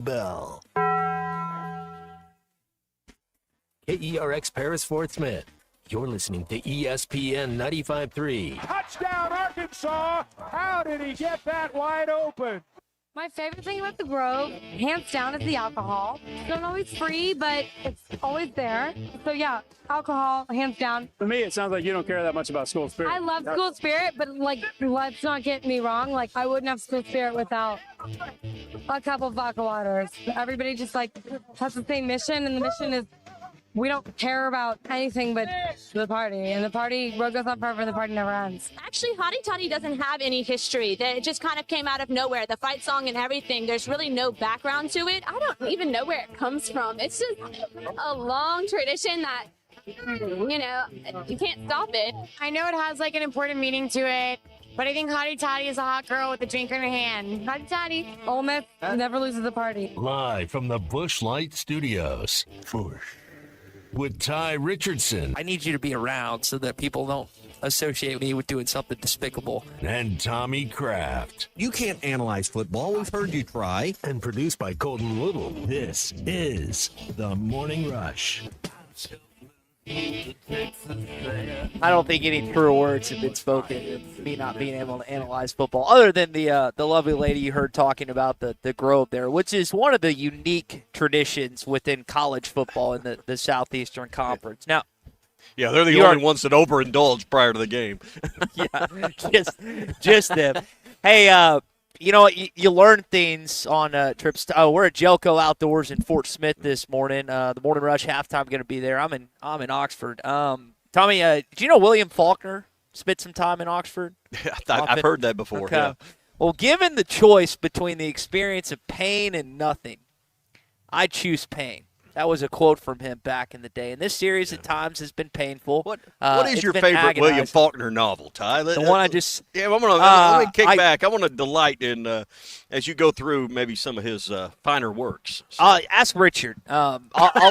Bell. KERX Paris Fort Smith. You're listening to ESPN 95.3. Touchdown, Arkansas! How did he get that wide open? My favorite thing about the Grove, hands down, is the alcohol. It's not always free, but it's always there. So yeah, alcohol, hands down. For me, it sounds like you don't care that much about school spirit. I love school spirit, but like, let's not get me wrong. Like, I wouldn't have school spirit without a couple of vodka waters. Everybody just like has the same mission, and the mission is we don't care about anything but the party. And the party, road goes on forever, and the party never ends. Actually, Hottie Toddy doesn't have any history. It just kind of came out of nowhere. The fight song and everything, there's really no background to it. I don't even know where it comes from. It's just a long tradition that, you know, you can't stop it. I know it has like an important meaning to it, but I think Hottie Toddy is a hot girl with a drink in her hand. Hottie Toddy, Ole Miss never loses a party. Live from the Busch Light Studios. Busch. With Ty Richardson. I need you to be around so that people don't associate me with doing something despicable. And Tommy Kraft. You can't analyze football. We've heard you try. And produced by Colton Little. This is The Morning Rush. I don't think any truer words have been spoken of me not being able to analyze football, other than the lovely lady you heard talking about the Grove there, which is one of the unique traditions within college football in the Southeastern Conference. Now, yeah, they're the only ones that overindulge prior to the game. Yeah, just them. Hey, you know, you learn things on trips. We're at Gellco Outdoors in Fort Smith this morning. The Morning Rush halftime going to be there. I'm in Oxford. Tommy, did you know William Faulkner spent some time in Oxford? I've heard that before. Okay. Yeah. Well, given the choice between the experience of pain and nothing, I choose pain. That was a quote from him back in the day. And this series at times has been painful. What is your favorite agonizing. William Faulkner novel, Ty? The one I just – Yeah, let me kick back. I want to delight in as you go through maybe some of his finer works. So. Ask Richard. I'll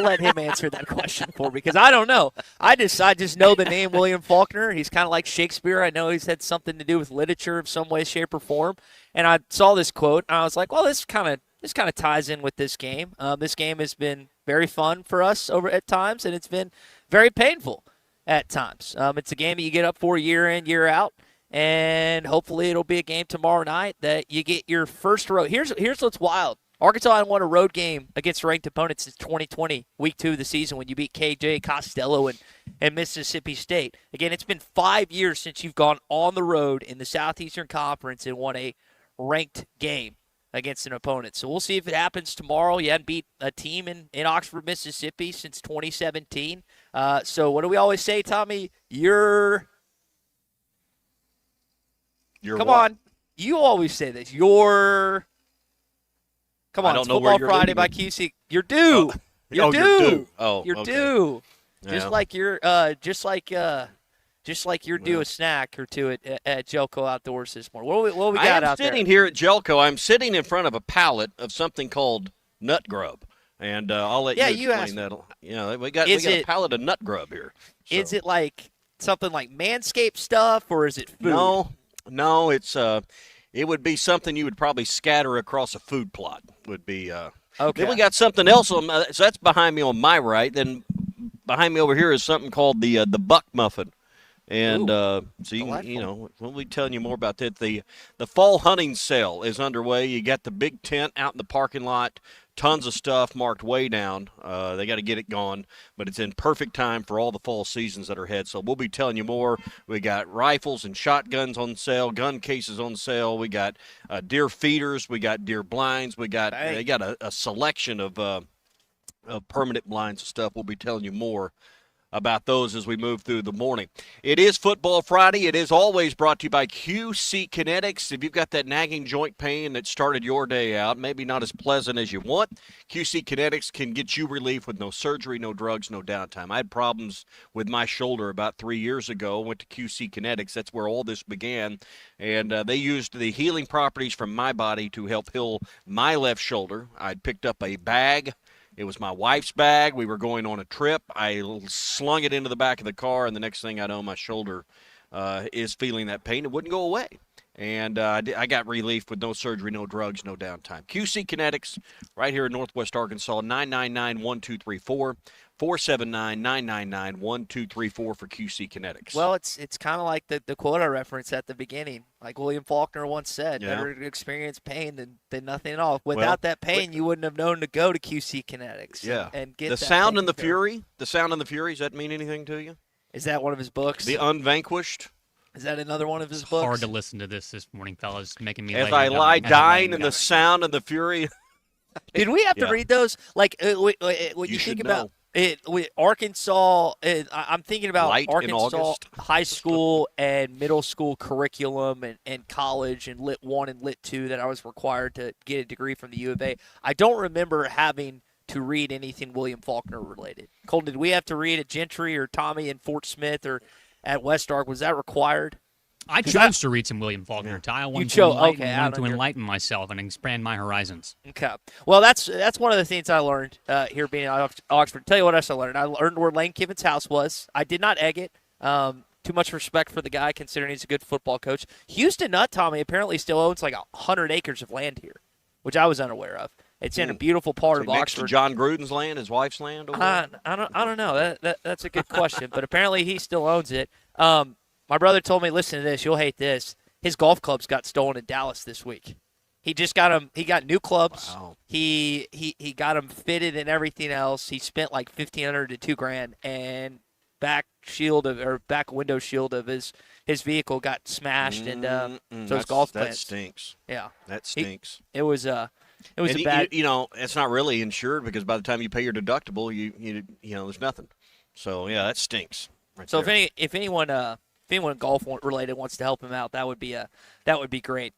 let him answer that question for me because I don't know. I just know the name William Faulkner. He's kind of like Shakespeare. I know he's had something to do with literature of some way, shape, or form. And I saw this quote, and I was like, well, this kind of ties in with this game. This game has been very fun for us over at times, and it's been very painful at times. It's a game that you get up for year in, year out, and hopefully it'll be a game tomorrow night that you get your first road. Here's what's wild. Arkansas hadn't won a road game against ranked opponents since 2020, week 2 of the season, when you beat KJ Costello and Mississippi State. Again, it's been 5 years since you've gone on the road in the Southeastern Conference and won a ranked game against an opponent. So we'll see if it happens tomorrow. You hadn't beat a team in Oxford, Mississippi since 2017. So what do we always say, Tommy? Come what? on. You always say this. Come on. I don't know Football where you're Friday by leading. QC. You're due. You're due. You're due. Oh, you're okay. due. Yeah. Just like you're due a snack or two at Gellco Outdoors this morning. What we got out there? I'm sitting here at Gellco. I'm sitting in front of a pallet of something called nut grub, and I'll let you explain that. You know, we got a pallet of nut grub here. So. Is it like something like Manscaped stuff, or is it food? No, it's it would be something you would probably scatter across a food plot. Would be okay. Then we got something else on. So that's behind me on my right. Then behind me over here is something called the Buck Muffin. And so we'll be telling you more about that. The fall hunting sale is underway. You got the big tent out in the parking lot. Tons of stuff marked way down. They got to get it gone, but it's in perfect time for all the fall seasons that are ahead. So we'll be telling you more. We got rifles and shotguns on sale, gun cases on sale. We got deer feeders. We got deer blinds. They got a selection of permanent blinds and stuff. We'll be telling you more about those as we move through the morning. It is Football Friday. It is always brought to you by QC Kinetics. If you've got that nagging joint pain that started your day out, maybe not as pleasant as you want, QC Kinetics can get you relief with no surgery, no drugs, no downtime. I had problems with my shoulder about 3 years ago. Went to QC Kinetics. That's where all this began. And they used the healing properties from my body to help heal my left shoulder. I'd picked up a bag. It was my wife's bag. We were going on a trip. I slung it into the back of the car, and the next thing I know, my shoulder is feeling that pain. It wouldn't go away. And I got relief with no surgery, no drugs, no downtime. QC Kinetics, right here in Northwest Arkansas, 999-1234, 479-999-1234 for QC Kinetics. Well, it's kind of like the quote I referenced at the beginning. Like William Faulkner once said, better to experience pain than nothing at all. Without that pain, you wouldn't have known to go to QC Kinetics and get the that Sound and the taken care of. Fury. The Sound and the Fury, does that mean anything to you? Is that one of his books? The Unvanquished. Is that another one of his books? Hard to listen to this morning, fellas. Making me As I lie dying in the Sound and the Fury. Did we have to read those? Like when you think about it, Arkansas. I'm thinking about Light Arkansas high school and middle school curriculum and college and Lit 1 and Lit 2 that I was required to get a degree from the U of A. I don't remember having to read anything William Faulkner related. Colton, did we have to read at Gentry or Tommy in Fort Smith or at West Ark? Was that required? I chose to read some William Faulkner. I wanted to enlighten myself and expand my horizons. Okay. Well, that's one of the things I learned here being at Oxford. Tell you what else I learned. I learned where Lane Kiffin's house was. I did not egg it. Too much respect for the guy, considering he's a good football coach. Houston Nutt, Tommy, apparently still owns like 100 acres of land here, which I was unaware of. It's in a beautiful part of next Oxford. To John Gruden's land, his wife's land? I don't know. That's a good question, but apparently he still owns it. My brother told me, listen to this, you'll hate this. His golf clubs got stolen in Dallas this week. He just got them. He got new clubs. Wow. He got them fitted and everything else. He spent like $1,500 to $2,000, and back window shield of his vehicle got smashed, and so his golf plans. That stinks. Yeah, that stinks. It was a bad. It's not really insured because by the time you pay your deductible, you there's nothing. So yeah, that stinks. So if anyone golf related wants to help him out, that would be great.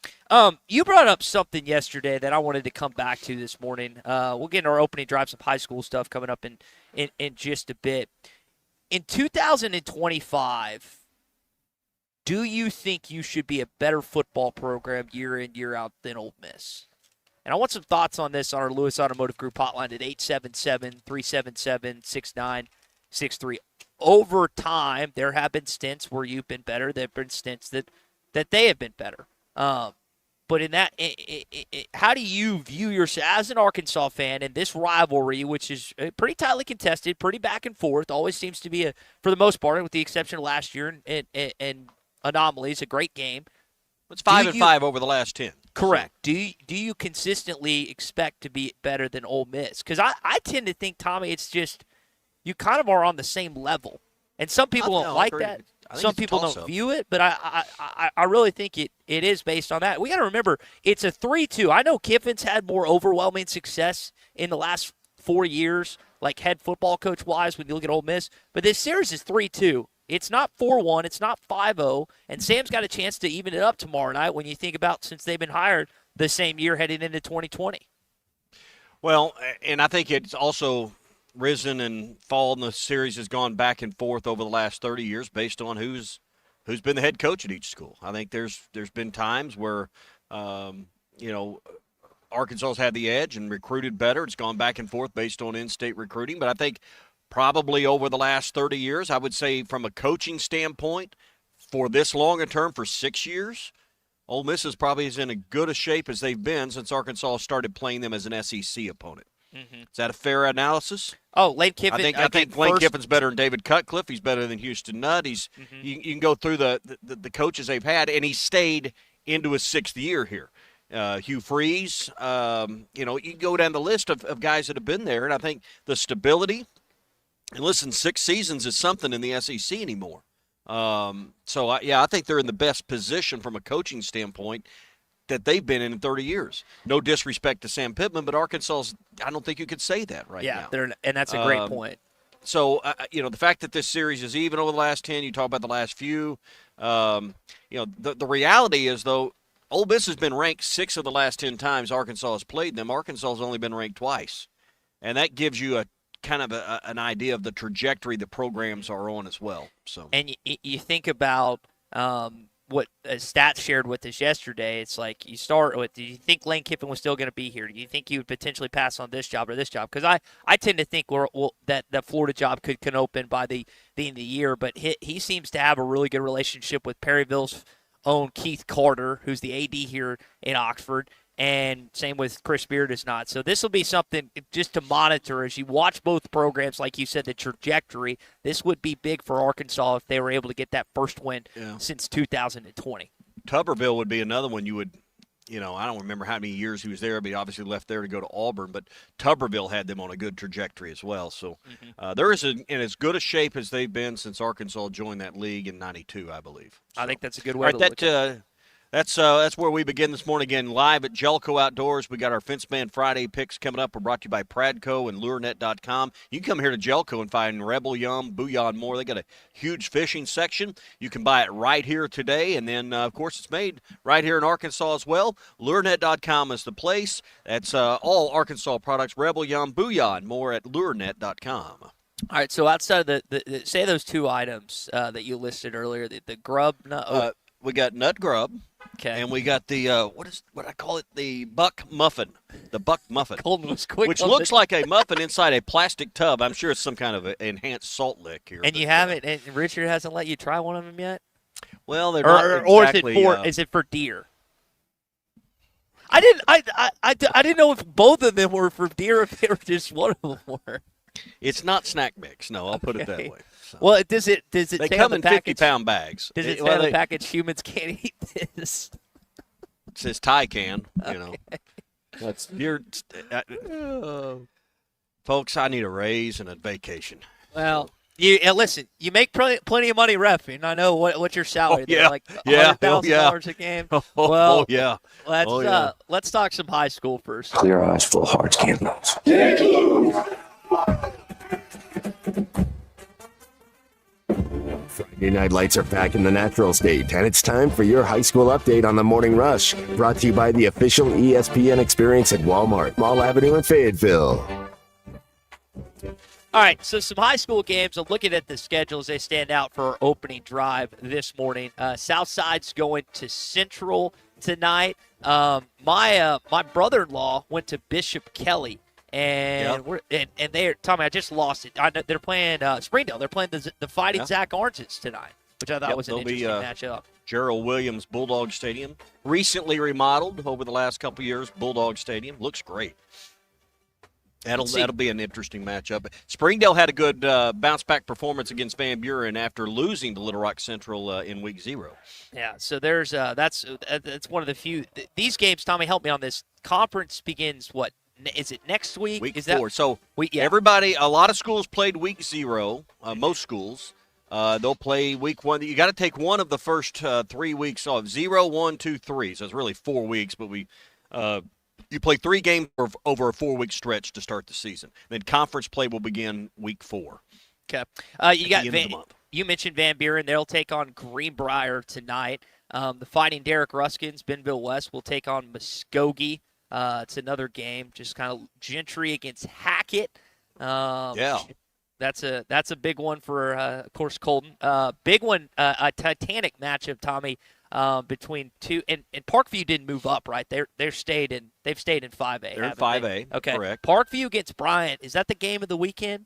You brought up something yesterday that I wanted to come back to this morning. We'll get into our opening drive, some high school stuff coming up in just a bit. In 2025, do you think you should be a better football program year in, year out than Ole Miss? And I want some thoughts on this on our Lewis Automotive Group hotline at 877-377-6963. Over time, there have been stints where you've been better. There have been stints that they have been better. But in that, how do you view yourself as an Arkansas fan in this rivalry, which is pretty tightly contested, pretty back and forth, always seems to be, for the most part, with the exception of last year and anomalies, a great game. It's 5-5 over the last 10. Correct. So. Do you consistently expect to be better than Ole Miss? Because I tend to think, Tommy, it's just you kind of are on the same level. And some people don't like that. Some people don't view it, but I really think it is based on that. We got to remember, it's a 3-2. I know Kiffin's had more overwhelming success in the last 4 years, like head football coach-wise when you look at Ole Miss, but this series is 3-2. It's not 4-1. It's not 5-0, and Sam's got a chance to even it up tomorrow night when you think about since they've been hired the same year heading into 2020. Well, and I think it's also – risen and fallen. The series has gone back and forth over the last 30 years based on who's been the head coach at each school. I think there's been times where Arkansas's had the edge and recruited better. It's gone back and forth based on in-state recruiting, but I think probably over the last 30 years, I would say from a coaching standpoint, for this longer term, for 6 years, Ole Miss is probably as in as good a shape as they've been since Arkansas started playing them as an SEC opponent. Mm-hmm. Is that a fair analysis? Oh, Lane Kiffin. I think Lane Kiffin's better than David Cutcliffe. He's better than Houston Nutt. You can go through the coaches they've had, and he stayed into his 6th year here. Hugh Freeze. You can go down the list of guys that have been there, and I think the stability. And listen, 6 seasons is something in the SEC anymore. I think they're in the best position from a coaching standpoint that they've been in 30 years. No disrespect to Sam Pittman, but Arkansas's, I don't think you could say that now. Yeah, and that's a great point. So, the fact that this series is even over the last 10, you talk about the last few, the reality is, though, Ole Miss has been ranked 6 of the last 10 times Arkansas has played them. Arkansas has only been ranked twice. And that gives you a kind of an idea of the trajectory the programs are on as well. So, and you think about what Stats shared with us yesterday. It's like you start with, do you think Lane Kiffin was still going to be here? Do you think he would potentially pass on this job or this job? Because I tend to think that the Florida job can open by the end of the year, but he seems to have a really good relationship with Perryville's own Keith Carter, who's the AD here in Oxford, and same with Chris Beard is not. So this will be something just to monitor as you watch both programs. Like you said, the trajectory. This would be big for Arkansas if they were able to get that first win since 2020. Tuberville would be another one you would, I don't remember how many years he was there, but he obviously left there to go to Auburn. But Tuberville had them on a good trajectory as well. So they're in as good a shape as they've been since Arkansas joined that league in '92, I believe. So, I think that's a good way to look at it. That's where we begin this morning again, live at Gellco Outdoors. We got our Fenceman Friday picks coming up. We're brought to you by Pradco and LureNet.com. You can come here to Gellco and find Rebel Yum, Booyah, and more. They got a huge fishing section. You can buy it right here today, and then, of course, it's made right here in Arkansas as well. LureNet.com is the place. That's all Arkansas products, Rebel Yum, Booyah, and more at LureNet.com. All right, so outside of the say those two items that you listed earlier, the grub nut. We got nut grub. Okay. And we got the what I call it, the buck muffin. The buck muffin. Colton was quick. Which looks like a muffin inside a plastic tub. I'm sure it's some kind of enhanced salt lick here. And you haven't, and Richard hasn't let you try one of them yet? Well, they're not exactly, is it for deer? I didn't know if both of them were for deer or if they were just one of them were. It's not snack mix. No, I'll put it that way. So. Well, does it they say come on the in package, 50-pound bags. Does it say on the package humans can't eat this? It says Thai can, Okay. That's folks, I need a raise and a vacation. Well, listen, you make plenty of money reffing. I know what's your salary. Yeah. Like $100,000 a game. Well, yeah. Let's talk some high school first. Clear eyes, full hearts, can't lose. Friday night lights are back in the natural state, and it's time for your high school update on the Morning Rush. Brought to you by the official ESPN experience at Walmart, Mall Avenue in Fayetteville. All right, so some high school games. I'm looking at the schedules. They stand out for our opening drive this morning. Southside's going to Central tonight. My brother-in-law went to Bishop Kelly. And they're Tommy. I just lost it. They're playing Springdale. They're playing the Fighting Zach Oranges tonight, which I thought was an interesting matchup. Gerald Williams Bulldog Stadium, recently remodeled over the last couple years. Bulldog Stadium looks great. That'll be an interesting matchup. Springdale had a good bounce back performance against Van Buren after losing to Little Rock Central in week 0. Yeah, so there's that's one of the few. These games, Tommy, help me on this. Conference begins what? Is it next week? Week 4. So everybody, a lot of schools played week 0. Most schools, they'll play week 1. You got to take one of the first 3 weeks off. 0, 1, 2, 3. So it's really 4 weeks, but you play 3 games over a 4-week stretch to start the season. Then conference play will begin week 4. Okay. You mentioned Van Buren. They'll take on Greenbrier tonight. The Fighting Derek Ruskins, Benville West, will take on Muskogee. It's another game, just kind of Gentry against Hackett. That's a big one for, of course, Colton. Big one, a titanic matchup, Tommy, between two. And Parkview didn't move up, right? They've stayed in 5A. They're in 5A. Okay. Correct. Parkview against Bryant. Is that the game of the weekend?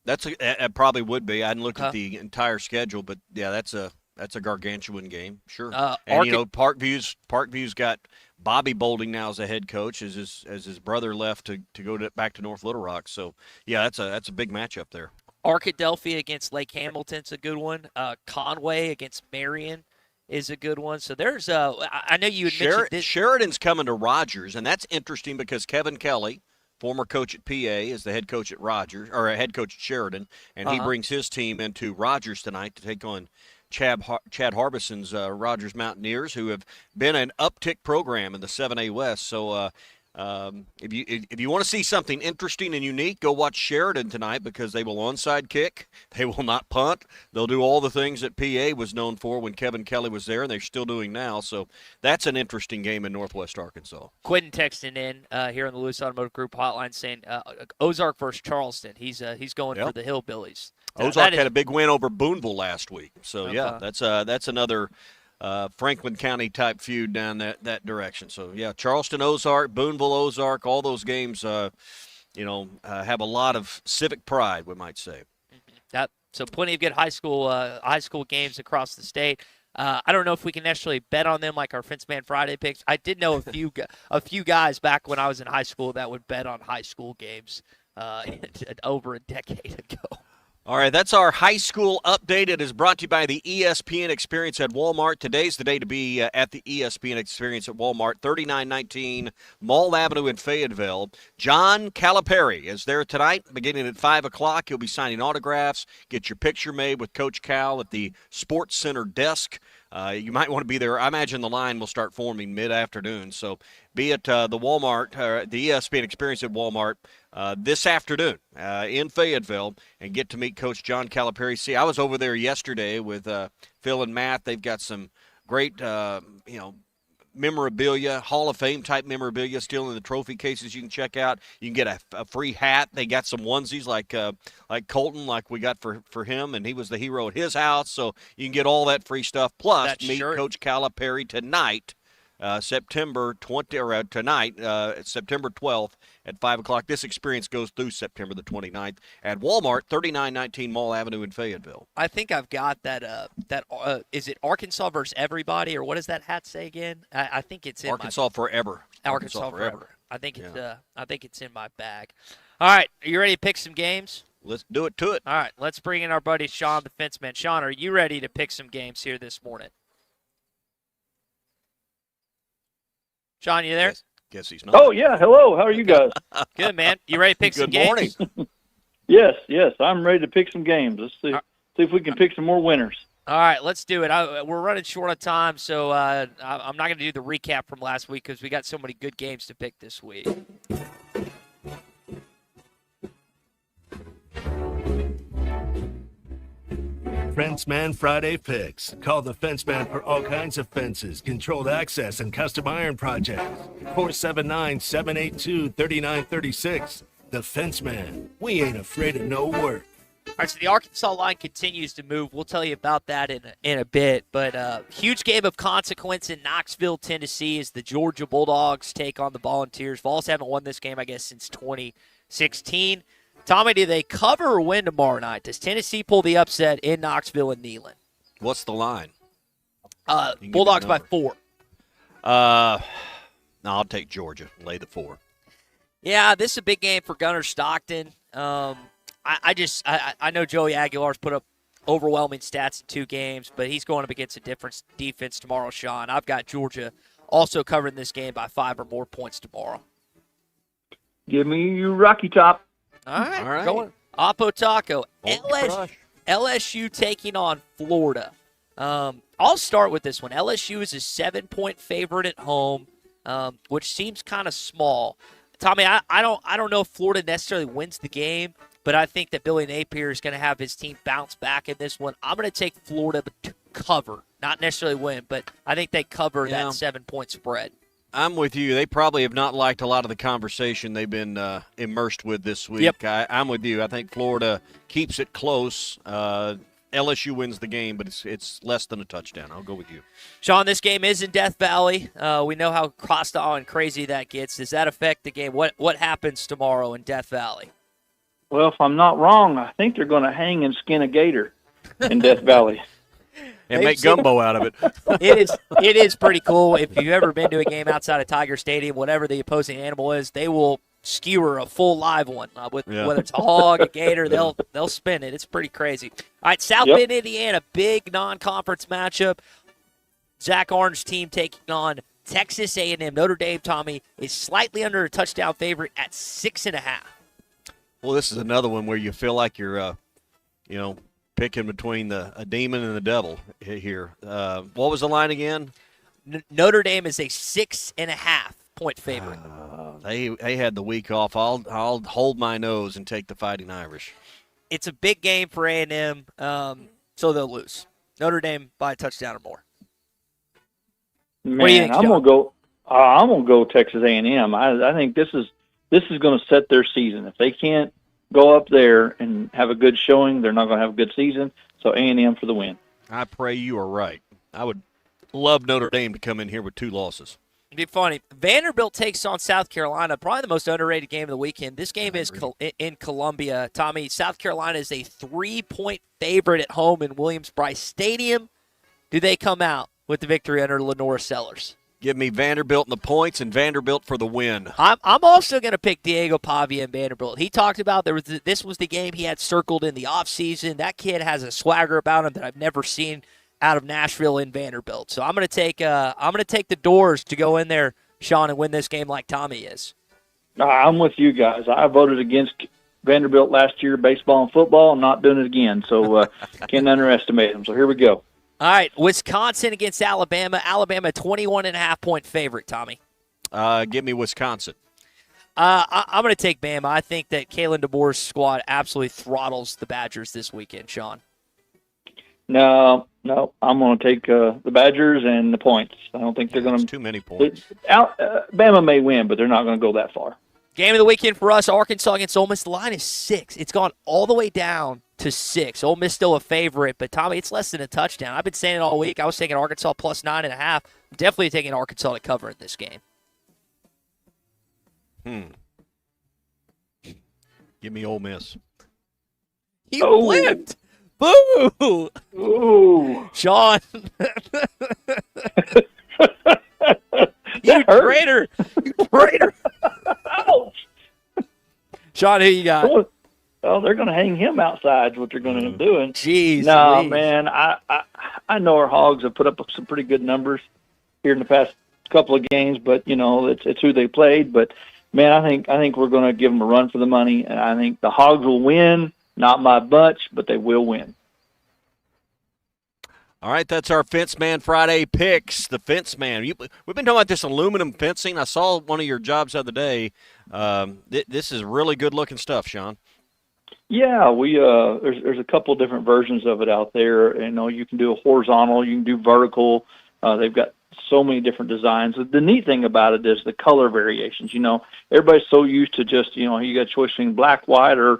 It probably would be. I hadn't looked at the entire schedule, but yeah, that's a gargantuan game, sure. And Parkview's got Bobby Bolding now as a head coach, as his brother left to go back to North Little Rock. So yeah, that's a big matchup there. Arkadelphia against Lake Hamilton's a good one. Conway against Marion is a good one. So there's I know you had mentioned this. Sheridan's coming to Rogers, and that's interesting because Kevin Kelly, former coach at PA, is the head coach at Rogers, or a head coach at Sheridan, and he brings his team into Rogers tonight to take on Chad Harbison's Rogers Mountaineers, who have been an uptick program in the 7A West. So if you want to see something interesting and unique, go watch Sheridan tonight because they will onside kick. They will not punt. They'll do all the things that PA was known for when Kevin Kelly was there, and they're still doing now. So that's an interesting game in Northwest Arkansas. Quentin texting in here on the Lewis Automotive Group hotline saying Ozark versus Charleston. He's going for the Hillbillies. Ozark had a big win over Boonville last week. So, yeah, that's another Franklin County type feud down that direction. So, yeah, Charleston, Ozark, Boonville, Ozark, all those games, have a lot of civic pride, we might say. So plenty of good high school games across the state. I don't know if we can necessarily bet on them like our Fenceman Friday picks. I did know a few guys back when I was in high school that would bet on high school games over a decade ago. All right, that's our high school update. It is brought to you by the ESPN Experience at Walmart. Today's the day to be at the ESPN Experience at Walmart, 3919 Mall Avenue in Fayetteville. John Calipari is there tonight, beginning at 5 o'clock. He'll be signing autographs. Get your picture made with Coach Cal at the Sports Center desk. You might want to be there. I imagine the line will start forming mid-afternoon. So be at the Walmart, the ESPN Experience at Walmart this afternoon in Fayetteville and get to meet Coach John Calipari. See, I was over there yesterday with Phil and Matt. They've got some great, memorabilia, Hall of Fame type memorabilia still in the trophy cases you can check out. You can get a free hat. They got some onesies like Colton, like we got for him, and he was the hero at his house. So you can get all that free stuff. Plus, meet Coach Calipari tonight, September 12th at 5 o'clock. This experience goes through September the 29th at Walmart, 3919 Mall Avenue in Fayetteville. I think I've got that. Is it Arkansas versus everybody, or what does that hat say again? I think it's in Arkansas forever. Arkansas forever. I think it's in my bag. All right, are you ready to pick some games? Let's do it to it. All right, let's bring in our buddy Sean, the Fenceman. Sean, are you ready to pick some games here this morning? Sean, you there? Guess he's not. Oh, yeah. Hello. How are you guys? Good, man. You ready to pick some games? Good morning. Yes. I'm ready to pick some games. Let's see if we can pick some more winners. All right, let's do it. We're running short on time, so I'm not going to do the recap from last week because we got so many good games to pick this week. Fenceman Friday Picks. Call the Fenceman for all kinds of fences, controlled access, and custom iron projects. 479-782-3936. The Fenceman. We ain't afraid of no work. All right, so the Arkansas line continues to move. We'll tell you about that in a bit. But huge game of consequence in Knoxville, Tennessee, as the Georgia Bulldogs take on the Volunteers. Vols haven't won this game, I guess, since 2016. Tommy, do they cover or win tomorrow night? Does Tennessee pull the upset in Knoxville and Neyland? What's the line? Bulldogs by 4. No, I'll take Georgia. Lay the 4. Yeah, this is a big game for Gunnar Stockton. I know Joey Aguilar's put up overwhelming stats in 2 games, but he's going up against a different defense tomorrow, Sean. I've got Georgia also covering this game by 5 or more points tomorrow. Give me you Rocky Top. All right. Going Oppo Taco. LSU taking on Florida. I'll start with this one. LSU is a 7-point favorite at home, which seems kind of small. Tommy, I don't know if Florida necessarily wins the game, but I think that Billy Napier is going to have his team bounce back in this one. I'm going to take Florida to cover, not necessarily win, but I think they cover that 7-point spread. I'm with you. They probably have not liked a lot of the conversation they've been immersed with this week. Yep. I'm with you. I think Florida keeps it close. LSU wins the game, but it's less than a touchdown. I'll go with you. Sean, this game is in Death Valley. We know how hostile and crazy that gets. Does that affect the game? What happens tomorrow in Death Valley? Well, if I'm not wrong, I think they're going to hang and skin a gator in Death Valley. And make gumbo out of it. It is pretty cool. If you've ever been to a game outside of Tiger Stadium, whatever the opposing animal is, they will skewer a full live one. Whether it's a hog, a gator, they'll spin it. It's pretty crazy. All right, South Bend, Indiana, big non-conference matchup. Zach Arn's team taking on Texas A&M. Notre Dame, Tommy, is slightly under a touchdown favorite at 6.5. Well, this is another one where you feel like you're, picking between a demon and the devil here. What was the line again? Notre Dame is a 6.5-point favorite. They had the week off. I'll hold my nose and take the Fighting Irish. It's a big game for A&M, so they'll lose. Notre Dame by a touchdown or more. Man, what do you think, I'm gonna go Texas A&M. I think this is going to set their season. If they can't go up there and have a good showing, they're not going to have a good season. So A&M for the win. I pray you are right. I would love Notre Dame to come in here with 2 losses. It'd be funny. Vanderbilt takes on South Carolina, probably the most underrated game of the weekend. This game is in Columbia. Tommy, South Carolina is a 3-point favorite at home in Williams-Brice Stadium. do they come out with the victory under Lenora Sellers? Give me Vanderbilt in the points and Vanderbilt for the win. I'm also going to pick Diego Pavia and Vanderbilt. He talked about this was the game he had circled in the offseason. That kid has a swagger about him that I've never seen out of Nashville in Vanderbilt. So I'm going to take the Doors to go in there, Sean, and win this game like Tommy is. I'm with you guys. I voted against Vanderbilt last year, baseball and football. I'm not doing it again, so can't underestimate them. So here we go. All right, Wisconsin against Alabama. Alabama 21.5-point favorite, Tommy. Give me Wisconsin. I'm going to take Bama. I think that Kalen DeBoer's squad absolutely throttles the Badgers this weekend, Sean. No, I'm going to take the Badgers and the points. I don't think they're going to. Too many points. Bama may win, but they're not going to go that far. Game of the weekend for us, Arkansas against Ole Miss. The line is 6. It's gone all the way down to 6. Ole Miss still a favorite, but Tommy, it's less than a touchdown. I've been saying it all week. I was taking Arkansas plus 9.5. I'm definitely taking Arkansas to cover in this game. Give me Ole Miss. He flipped. Boo! Ooh. Sean. You traitor. You traitor. Ouch. Sean, who you got? Oh, they're going to hang him outside, is what they're going to end up doing. Jeez. No, man, I know our Hogs have put up some pretty good numbers here in the past couple of games, but, it's who they played. But, man, I think we're going to give them a run for the money, and I think the Hogs will win. Not by much, but they will win. All right, that's our Fence Man Friday picks. The Fence Man. We've been talking about this aluminum fencing. I saw one of your jobs the other day. This is really good-looking stuff, Sean. Yeah, there's a couple different versions of it out there. You can do a horizontal, you can do vertical. They've got so many different designs. The neat thing about it is the color variations. Everybody's so used to just you got a choice between black, white, or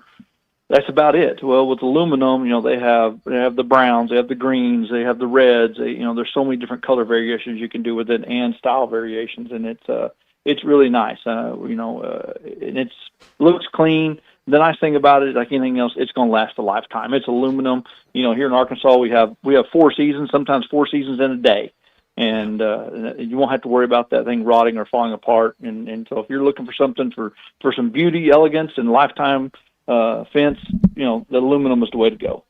that's about it. Well, with aluminum, they have the browns, they have the greens, they have the reds. There's so many different color variations you can do with it, and style variations, and it's really nice. And it looks clean. The nice thing about it, like anything else, it's going to last a lifetime. It's aluminum. Here in Arkansas, we have 4 seasons, sometimes 4 seasons in a day, and you won't have to worry about that thing rotting or falling apart. And so, if you're looking for something for some beauty, elegance, and lifetime fence, the aluminum is the way to go.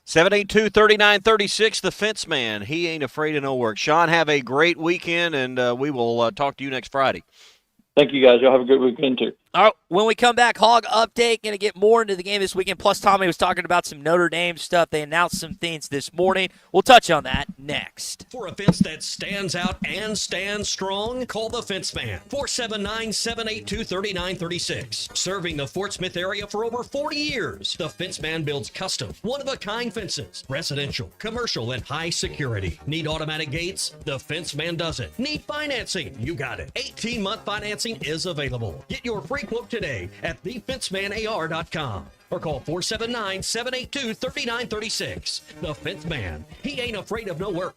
782-3936, the Fence Man. He ain't afraid of no work. Sean, have a great weekend, and we will talk to you next Friday. Thank you, guys. Y'all have a good weekend, too. All right, when we come back, Hog Update, going to get more into the game this weekend. Plus, Tommy was talking about some Notre Dame stuff. They announced some things this morning. We'll touch on that next. For a fence that stands out and stands strong, call the Fence Man, 479-782-3936. Serving the Fort Smith area for over 40 years, the Fence Man builds custom, one-of-a-kind fences, residential, commercial, and high security. Need automatic gates? The Fence Man does it. Need financing? You got it. 18-month financing is available. Get your free quote today at thefencemanar.com or call 479-782-3936. The Fence Man. He ain't afraid of no work.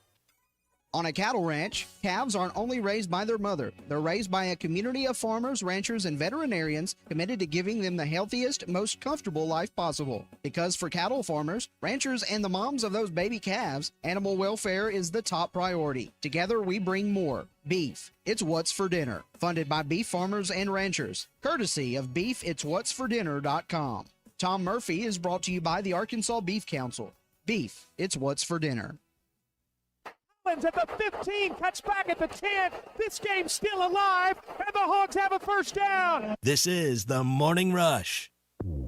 On a cattle ranch, calves aren't only raised by their mother. They're raised by a community of farmers, ranchers, and veterinarians committed to giving them the healthiest, most comfortable life possible. Because for cattle farmers, ranchers, and the moms of those baby calves, animal welfare is the top priority. Together, we bring more. Beef. It's What's for Dinner. Funded by beef farmers and ranchers. Courtesy of beefitswhatsfordinner.com. Tom Murphy is brought to you by the Arkansas Beef Council. Beef. It's What's for Dinner. At the 15, cuts back at the 10. This game's still alive, and the Hogs have a first down. This is the Morning Rush.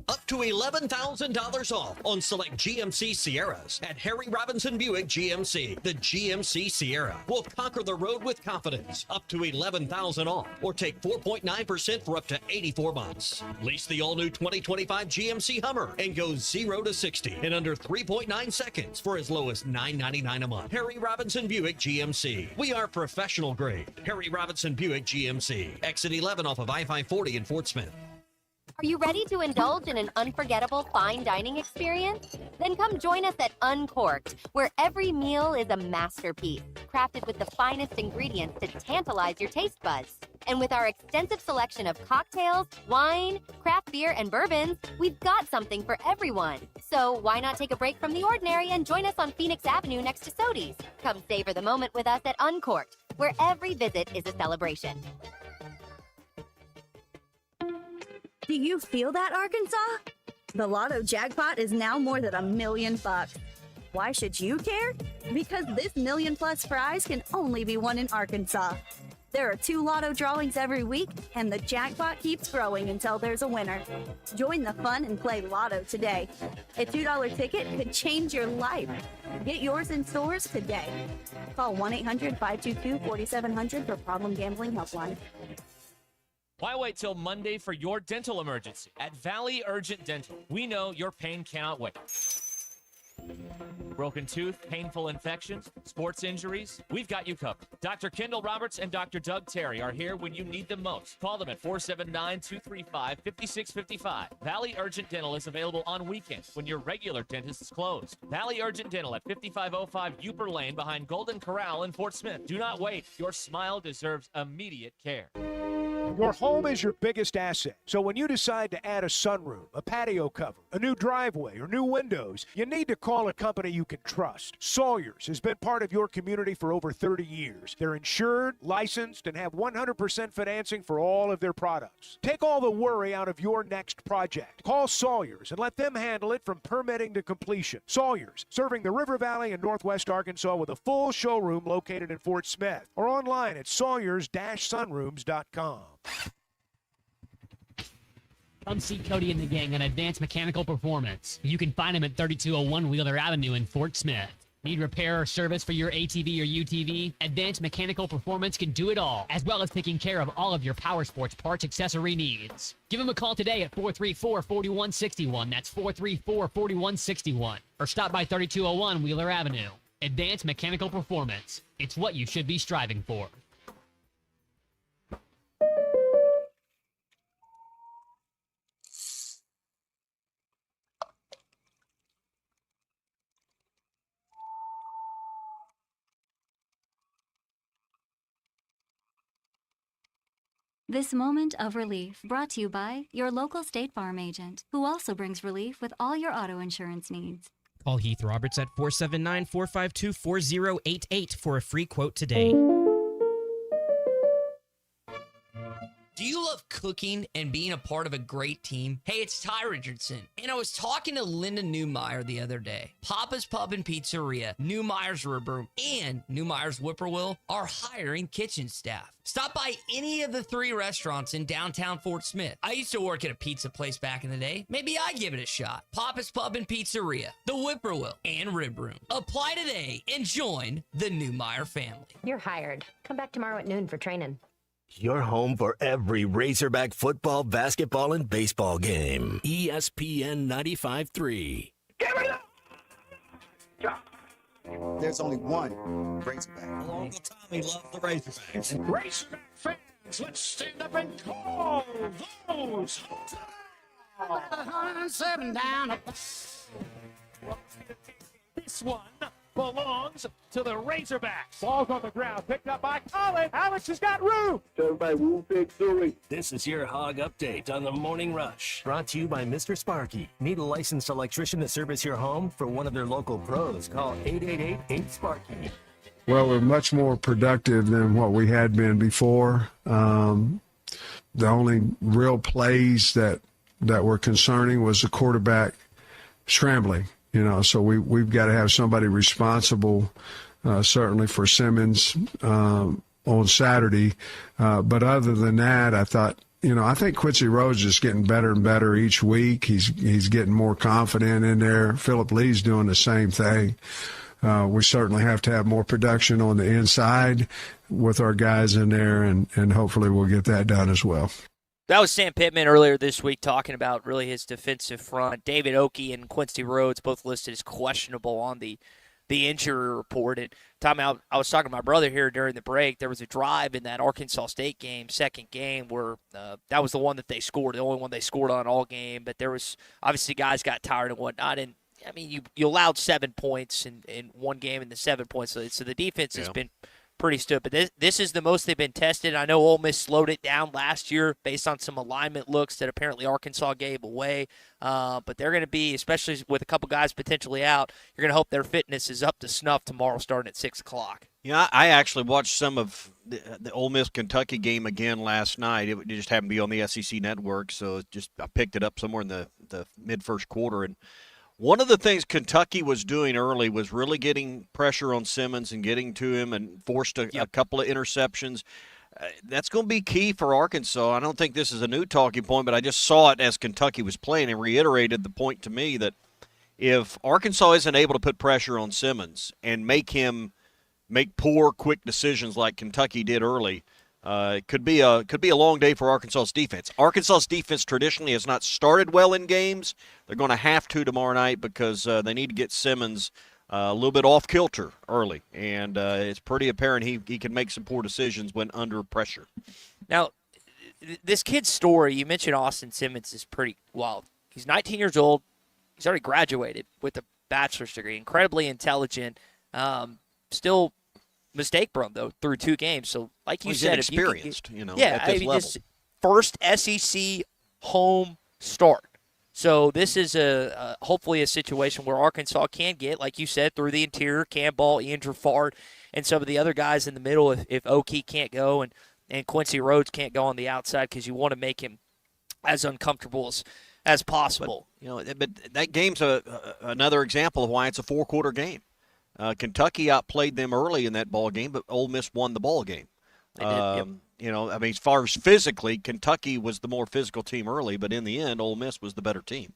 Up to $11,000 off on select GMC Sierras at Harry Robinson Buick GMC. The GMC Sierra will conquer the road with confidence. Up to $11,000 off, or take 4.9% for up to 84 months. Lease the all-new 2025 GMC Hummer and go 0 to 60 in under 3.9 seconds for as low as $9.99 a month. Harry Robinson Buick GMC. We are professional grade. Harry Robinson Buick GMC. Exit 11 off of I-540 in Fort Smith. Are you ready to indulge in an unforgettable fine dining experience? Then come join us at Uncorked, where every meal is a masterpiece, crafted with the finest ingredients to tantalize your taste buds. And with our extensive selection of cocktails, wine, craft beer, and bourbons, we've got something for everyone. So why not take a break from the ordinary and join us on Phoenix Avenue next to Sodi's? Come savor the moment with us at Uncorked, where every visit is a celebration. Do you feel that, Arkansas? The Lotto jackpot is now more than $1 million. Why should you care? Because this $1 million+ prize can only be won in Arkansas. There are 2 Lotto drawings every week, and the jackpot keeps growing until there's a winner. Join the fun and play Lotto today. A $2 ticket could change your life. Get yours in stores today. Call 1-800-522-4700 for Problem Gambling Helpline. Why wait till Monday for your dental emergency? At Valley Urgent Dental, we know your pain cannot wait. Broken tooth, painful infections, sports injuries, we've got you covered. Dr. Kendall Roberts and Dr. Doug Terry are here when you need them most. Call them at 479-235-5655. Valley Urgent Dental is available on weekends when your regular dentist is closed. Valley Urgent Dental at 5505 Uper Lane behind Golden Corral in Fort Smith. Do not wait. Your smile deserves immediate care. Your home is your biggest asset. So when you decide to add a sunroom, a patio cover, a new driveway, or new windows, you need to call a company you can trust. Sawyers has been part of your community for over 30 years. They're insured, licensed, and have 100% financing for all of their products. Take all the worry out of your next project. Call Sawyers and let them handle it from permitting to completion. Sawyers, serving the River Valley and Northwest Arkansas with a full showroom located in Fort Smith or online at sawyers-sunrooms.com. Come see Cody and the gang on Advanced Mechanical Performance. You can find them at 3201 Wheeler Avenue in Fort Smith. Need repair or service for your ATV or UTV? Advanced Mechanical Performance can do it all, as well as taking care of all of your power sports parts accessory needs. Give them a call today at 434-4161. That's 434-4161. Or stop by 3201 Wheeler Avenue. Advanced Mechanical Performance. It's what you should be striving for. This moment of relief brought to you by your local State Farm agent, who also brings relief with all your auto insurance needs. Call Heath Roberts at 479-452-4088 for a free quote today. Do you love cooking and being a part of a great team? Hey, it's Ty Richardson, and I was talking to Linda Newmeyer the other day. Papa's Pub and Pizzeria, Newmeyer's Rib Room, and Newmeyer's Whippoorwill are hiring kitchen staff. Stop by any of the 3 restaurants in downtown Fort Smith. I used to work at a pizza place back in the day. Maybe I'd give it a shot. Papa's Pub and Pizzeria, the Whippoorwill, and Rib Room. Apply today and join the Newmeyer family. You're hired. Come back tomorrow at noon for training. Your home for every Razorback football, basketball, and baseball game. ESPN 95.3. There's only one Razorback. All the time he loves the Razorbacks. Razorback fans, let's stand up and call those. 107 down. This one belongs to the Razorbacks. Ball's on the ground, picked up by Colin. Alex has got room. Everybody, we'll fix it. This is your Hog Update on the Morning Rush. Brought to you by Mr. Sparky. Need a licensed electrician to service your home? For one of their local pros, call 888-8-SPARKY. Well, we're much more productive than what we had been before. The only real plays that were concerning was the quarterback scrambling. So we've got to have somebody responsible, certainly for Simmons on Saturday. But other than that, I thought, I think Quincy Rhodes is getting better and better each week. He's getting more confident in there. Phillip Lee's doing the same thing. We certainly have to have more production on the inside with our guys in there, and hopefully we'll get that done as well. That was Sam Pittman earlier this week talking about really his defensive front. David Oakey and Quincy Rhodes both listed as questionable on the injury report. And I was talking to my brother here during the break. There was a drive in that Arkansas State game, second game, where that was the one that they scored, the only one they scored on all game. But there was obviously guys got tired and whatnot. And I mean, you allowed 7 points in one game and the 7 points. So the defense has been pretty stood. But this is the most they've been tested. I know Ole Miss slowed it down last year based on some alignment looks that apparently Arkansas gave away. But they're going to be, especially with a couple guys potentially out, you're going to hope their fitness is up to snuff tomorrow starting at 6 o'clock. Yeah, I actually watched some of the Ole Miss-Kentucky game again last night. It just happened to be on the SEC network, so I picked it up somewhere in the mid-first quarter. And one of the things Kentucky was doing early was really getting pressure on Simmons and getting to him and forced a couple of interceptions. That's going to be key for Arkansas. I don't think this is a new talking point, but I just saw it as Kentucky was playing and reiterated the point to me that if Arkansas isn't able to put pressure on Simmons and make him make poor, quick decisions like Kentucky did early, it could be a long day for Arkansas's defense. Arkansas's defense traditionally has not started well in games. They're going to have to tomorrow night because they need to get Simmons a little bit off kilter early, and it's pretty apparent he can make some poor decisions when under pressure. Now, this kid's story, you mentioned Austin Simmons, is pretty wild. He's 19 years old. He's already graduated with a bachelor's degree. Incredibly intelligent. Still mistake-prone, though, through 2 games. So, like you said, experienced, at this level. This first SEC home start. So this is hopefully a situation where Arkansas can get, like you said, through the interior, Cam Ball, Ian Treffard, and some of the other guys in the middle if Oki can't go and Quincy Rhodes can't go on the outside because you want to make him as uncomfortable as possible. But that game's another example of why it's a 4-quarter game. Kentucky outplayed them early in that ball game, but Ole Miss won the ball game. They did, yep. As far as physically, Kentucky was the more physical team early, but in the end, Ole Miss was the better team.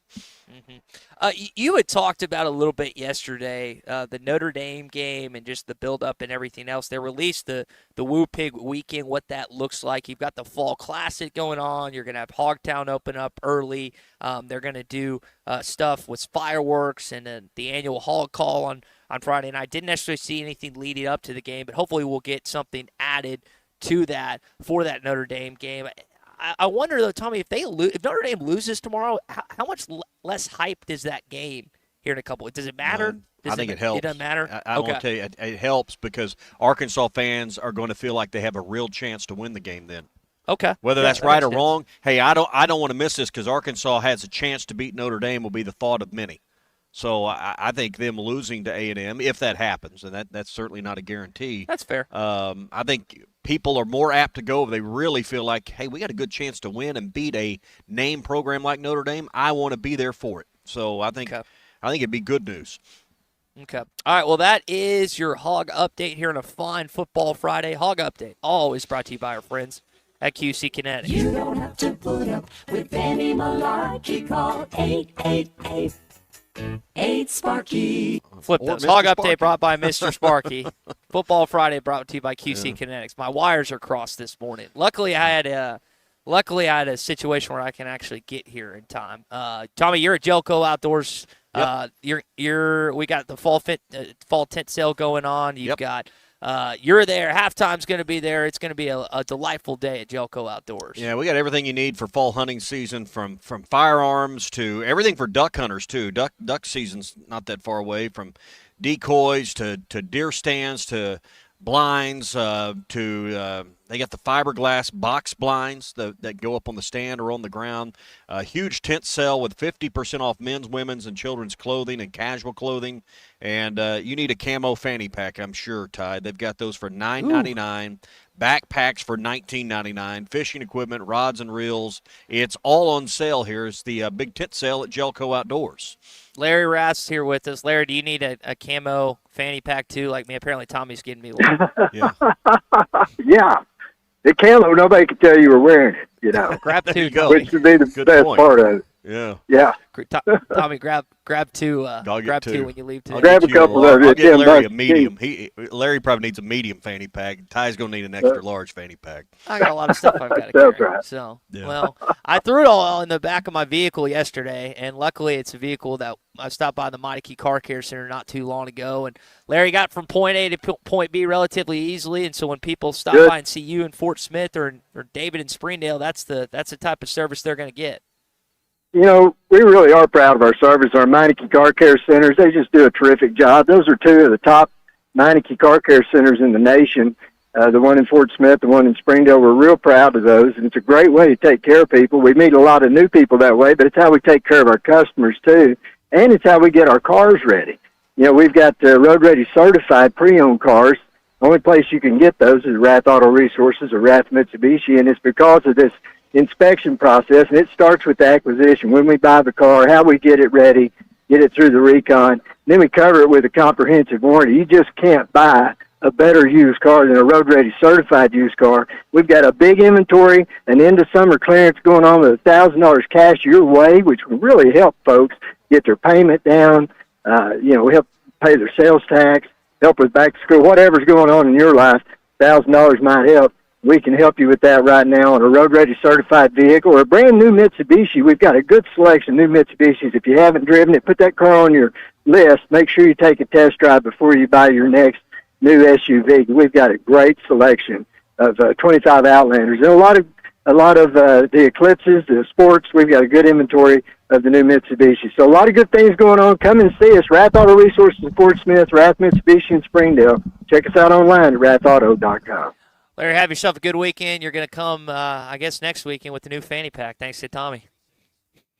Mm-hmm. You had talked about a little bit yesterday the Notre Dame game and just the build-up and everything else. They released the Woo Pig weekend, what that looks like. You've got the Fall Classic going on. You're going to have Hogtown open up early. They're going to do stuff with fireworks and then the annual Hog Call on Friday. And I didn't necessarily see anything leading up to the game, but hopefully we'll get something added to that for that Notre Dame game. I wonder, though, Tommy, if Notre Dame loses tomorrow, how much less hyped is that game here in a couple? Does it matter? I think it helps. It doesn't matter? I want to tell you, it helps because Arkansas fans are going to feel like they have a real chance to win the game then. Okay. Whether that's right or wrong, hey, I don't want to miss this because Arkansas has a chance to beat Notre Dame will be the thought of many. So I think them losing to A&M, if that happens, and that's certainly not a guarantee. That's fair. I think people are more apt to go if they really feel like, hey, we got a good chance to win and beat a name program like Notre Dame. I want to be there for it. So I think it'd be good news. Okay. All right, well, that is your Hog Update here on a fine Football Friday. Hog Update, always brought to you by our friends at QC Kinetics. You don't have to put up with any malarkey. Call 888 Sparky. Flip those. Hog Update brought by Mr. Sparky. Football Friday brought to you by QC Kinetics. My wires are crossed this morning. Luckily, I had a situation where I can actually get here in time. Tommy, you're at Gellco Outdoors. Yep. We got the fall tent sale going on. You've got. You're there. Halftime's going to be there. It's going to be a delightful day at Gellco Outdoors. Yeah, we got everything you need for fall hunting season, from firearms to everything for duck hunters too. Duck season's not that far away. From decoys to deer stands to blinds they got the fiberglass box blinds that go up on the stand or on the ground. A huge tent sale with 50% off men's, women's, and children's clothing and casual clothing. And you need a camo fanny pack, I'm sure, Ty. They've got those for $9.99. Backpacks for $19.99. Fishing equipment, rods and reels. It's all on sale here. It's the big tent sale at Gellco Outdoors. Larry Rass here with us. Larry, do you need a camo fanny pack too? Like me, apparently Tommy's getting me one. Yeah. The camo, nobody can tell you were wearing it, Grab two, which would be the best part of it. Yeah. Tommy, grab two. Grab two when you leave today. Grab a couple of I'll get Larry a medium. Larry probably needs a medium fanny pack. Ty's going to need an extra large fanny pack. I got a lot of stuff I've got to carry. Right. So, well, I threw it all in the back of my vehicle yesterday, and luckily it's a vehicle that I stopped by the Mighty Key Car Care Center not too long ago, and Larry got from point A to point B relatively easily. And so when people stop by and see you in Fort Smith or David in Springdale, that's the type of service they're going to get. We really are proud of our service. Our Meineke Car Care Centers, they just do a terrific job. Those are two of the top Meineke Car Care Centers in the nation. the one in Fort Smith, the one in Springdale. We're real proud of those, and it's a great way to take care of people. We meet a lot of new people that way, but it's how we take care of our customers, too, and it's how we get our cars ready. You know, we've got Road Ready certified pre-owned cars. The only place you can get those is Rath Auto Resources or Rath Mitsubishi, and it's because of this inspection process, and it starts with the acquisition. When we buy the car, how we get it ready, get it through the recon, then we cover it with a comprehensive warranty. You just can't buy a better used car than a Road Ready certified used we We've got a big inventory, an end of summer clearance going on with $1,000 cash your way, which will really help folks get their payment down. We help pay their sales tax, help with back to school, whatever's going on in your life. $1,000 might help. We can help you with that right now on a Road Ready certified vehicle or a brand new Mitsubishi. We've got a good selection of new Mitsubishis. If you haven't driven it, put that car on your list. Make sure you take a test drive before you buy your next new SUV. We've got a great selection of 25 Outlanders and a lot of the Eclipses, the Sports. We've got a good inventory of the new Mitsubishi. So a lot of good things going on. Come and see us. Rath Auto Resources in Fort Smith, Rath Mitsubishi in Springdale. Check us out online at rathauto.com. Larry, have yourself a good weekend. You're going to come, I guess, next weekend with the new fanny pack. Thanks to Tommy.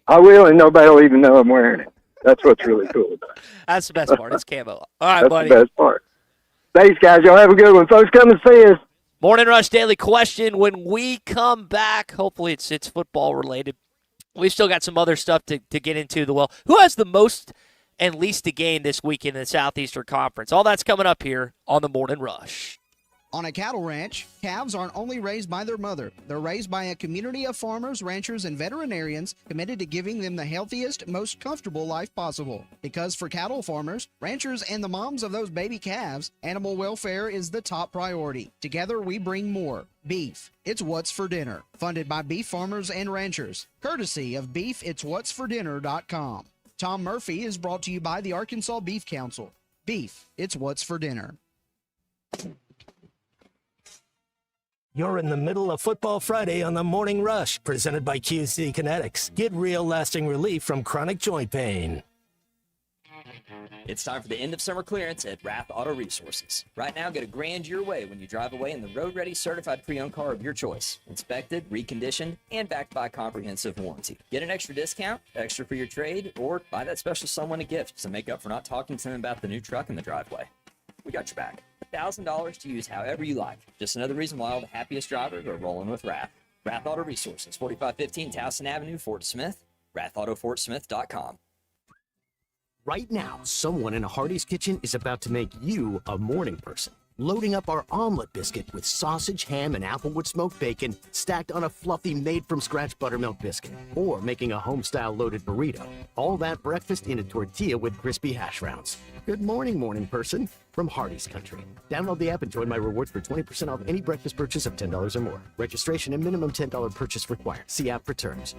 I will, and nobody will even know I'm wearing it. That's what's really cool about it. That's the best part. It's camo. All right, That's buddy. the best part. Thanks, guys. Y'all have a good one. Folks, come and see us. Morning Rush Daily Question. When we come back, hopefully it's football related. We've still got some other stuff to get into. Who has the most and least to gain this weekend in the Southeastern Conference? All that's coming up here on the Morning Rush. On a cattle ranch, calves aren't only raised by their mother. They're raised by a community of farmers, ranchers, and veterinarians committed to giving them the healthiest, most comfortable life possible. Because for cattle farmers, ranchers, and the moms of those baby calves, animal welfare is the top priority. Together, we bring more. Beef. It's What's for Dinner. Funded by beef farmers and ranchers. Courtesy of beefitswhatsfordinner.com. Tom Murphy is brought to you by the Arkansas Beef Council. Beef. It's What's for Dinner. You're in the middle of Football Friday on the Morning Rush, presented by QC Kinetics. Get real lasting relief from chronic joint pain. It's time for the end of summer clearance at Rath Auto Resources. Right now, get a grand your way when you drive away in the Road Ready certified pre-owned car of your choice. Inspected, reconditioned, and backed by a comprehensive warranty. Get an extra discount, extra for your trade, or buy that special someone a gift to make up for not talking to them about the new truck in the driveway. We got your back. $1,000 to use however you like. Just another reason why all the happiest drivers are rolling with Rath. Rath Auto Resources, 4515 Towson Avenue, Fort Smith. rathautofortsmith.com. Right now, someone in a Hardee's kitchen is about to make you a morning person. Loading up our omelet biscuit with sausage, ham, and applewood smoked bacon stacked on a fluffy made-from-scratch buttermilk biscuit. Or making a home-style loaded burrito. All that breakfast in a tortilla with crispy hash browns. Good morning, morning person, from Hardee's Country. Download the app and join my rewards for 20% off any breakfast purchase of $10 or more. Registration and minimum $10 purchase required. See app for terms.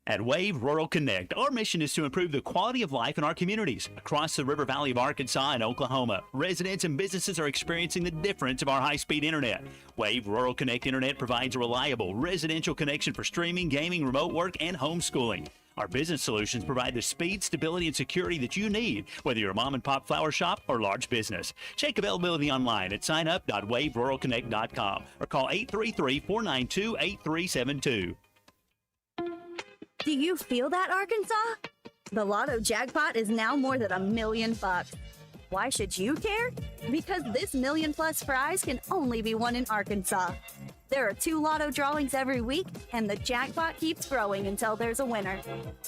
At Wave Rural Connect, our mission is to improve the quality of life in our communities. Across the River Valley of Arkansas and Oklahoma, residents and businesses are experiencing the difference of our high-speed internet. Wave Rural Connect Internet provides a reliable residential connection for streaming, gaming, remote work, and homeschooling. Our business solutions provide the speed, stability, and security that you need, whether you're a mom-and-pop flower shop or large business. Check availability online at signup.waveruralconnect.com or call 833-492-8372. Do you feel that, Arkansas? The Lotto jackpot is now more than $1 million. Why should you care? Because this $1 million+ prize can only be won in Arkansas. There are 2 Lotto drawings every week, and the jackpot keeps growing until there's a winner.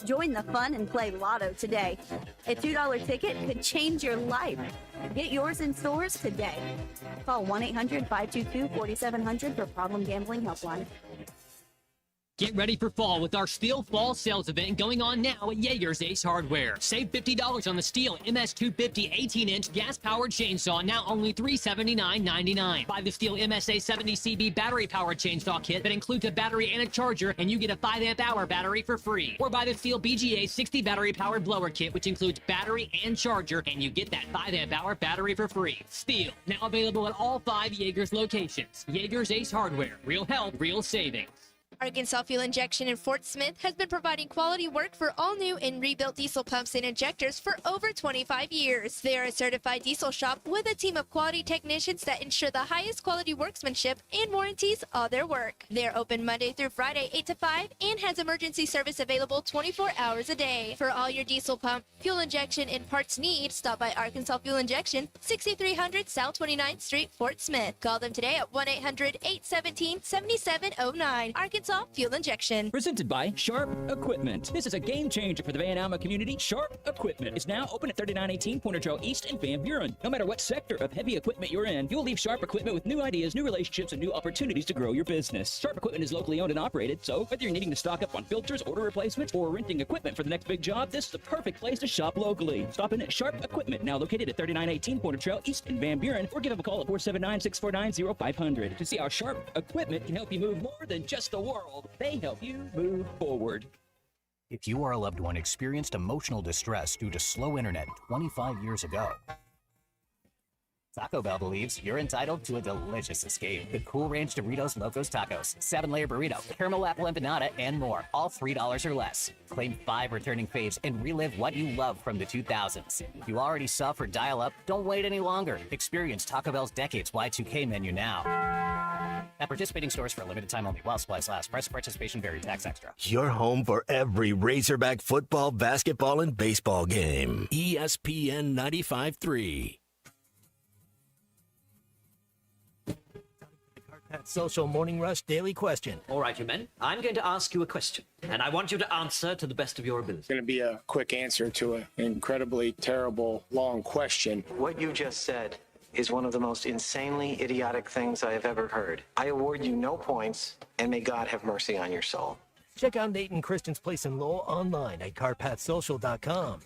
Join the fun and play Lotto today. A $2 ticket could change your life. Get yours in stores today. Call 1-800-522-4700 for Problem Gambling Helpline. Get ready for fall with our Steel Fall Sales event going on now at Yeager's Ace Hardware. Save $50 on the Steel MS250 18-inch gas-powered chainsaw, now only $379.99. Buy the Steel MSA 70CB battery-powered chainsaw kit that includes a battery and a charger, and you get a 5-amp-hour battery for free. Or buy the Steel BGA 60 battery-powered blower kit, which includes battery and charger, and you get that 5-amp-hour battery for free. Steel, now available at all 5 Yeager's locations. Yeager's Ace Hardware. Real help, real savings. Arkansas Fuel Injection in Fort Smith has been providing quality work for all new and rebuilt diesel pumps and injectors for over 25 years. They are a certified diesel shop with a team of quality technicians that ensure the highest quality workmanship and warranties all their work. They are open Monday through Friday 8 to 5 and has emergency service available 24 hours a day. For all your diesel pump, fuel injection, and parts needs, stop by Arkansas Fuel Injection, 6300 South 29th Street, Fort Smith. Call them today at 1-800-817-7709. Arkansas Fuel Injection. Presented by Sharp Equipment. This is a game changer for the Van Alma community. Sharp Equipment is now open at 3918 Pointer Trail East in Van Buren. No matter what sector of heavy equipment you're in, you'll leave Sharp Equipment with new ideas, new relationships, and new opportunities to grow your business. Sharp Equipment is locally owned and operated, so whether you're needing to stock up on filters, order replacements, or renting equipment for the next big job, this is the perfect place to shop locally. Stop in at Sharp Equipment, now located at 3918 Pointer Trail East in Van Buren, or give them a call at 479-649-0500 to see how Sharp Equipment can help you move more than just the world. They help you move forward. If you or a loved one experienced emotional distress due to slow internet 25 years ago, Taco Bell believes you're entitled to a delicious escape. The Cool Ranch Doritos Locos Tacos, 7-layer burrito, caramel apple empanada, and more. All $3 or less. Claim 5 returning faves and relive what you love from the 2000s. If you already suffered dial-up, don't wait any longer. Experience Taco Bell's Decades Y2K menu now. At participating stores for a limited time only while supplies last. Price of participation vary. Tax extra. Your home for every Razorback football, basketball, and baseball game. ESPN 95.3. Social Morning Rush Daily Question. All right, you men. I'm going to ask you a question, and I want you to answer to the best of your ability. It's going to be a quick answer to an incredibly terrible, long question. What you just said is one of the most insanely idiotic things I have ever heard. I award you no points, and may God have mercy on your soul. Check out Nate and Christian's Place in Lowell online at carpathsocial.com.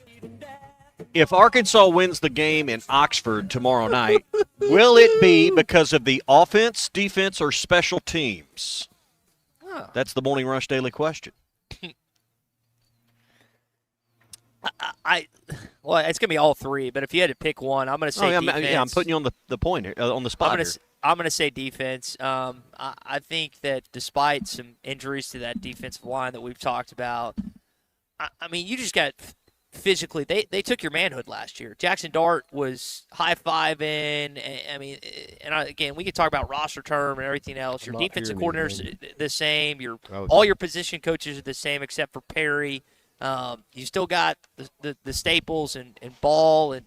If Arkansas wins the game in Oxford tomorrow night, will it be because of the offense, defense, or special teams? Huh. That's the Morning Rush Daily Question. Well, it's going to be all three, but if you had to pick one, I'm going to say defense. Yeah, I'm putting you on the point here, on the spot I'm going to say defense. I think that despite some injuries to that defensive line that we've talked about, I mean, you just got physically, they took your manhood last year. Jackson Dart was high-fiving. I mean, again, we could talk about roster term and everything else. Your defensive coordinator's the same. All your position coaches are the same except for Perry. You still got the staples and Ball and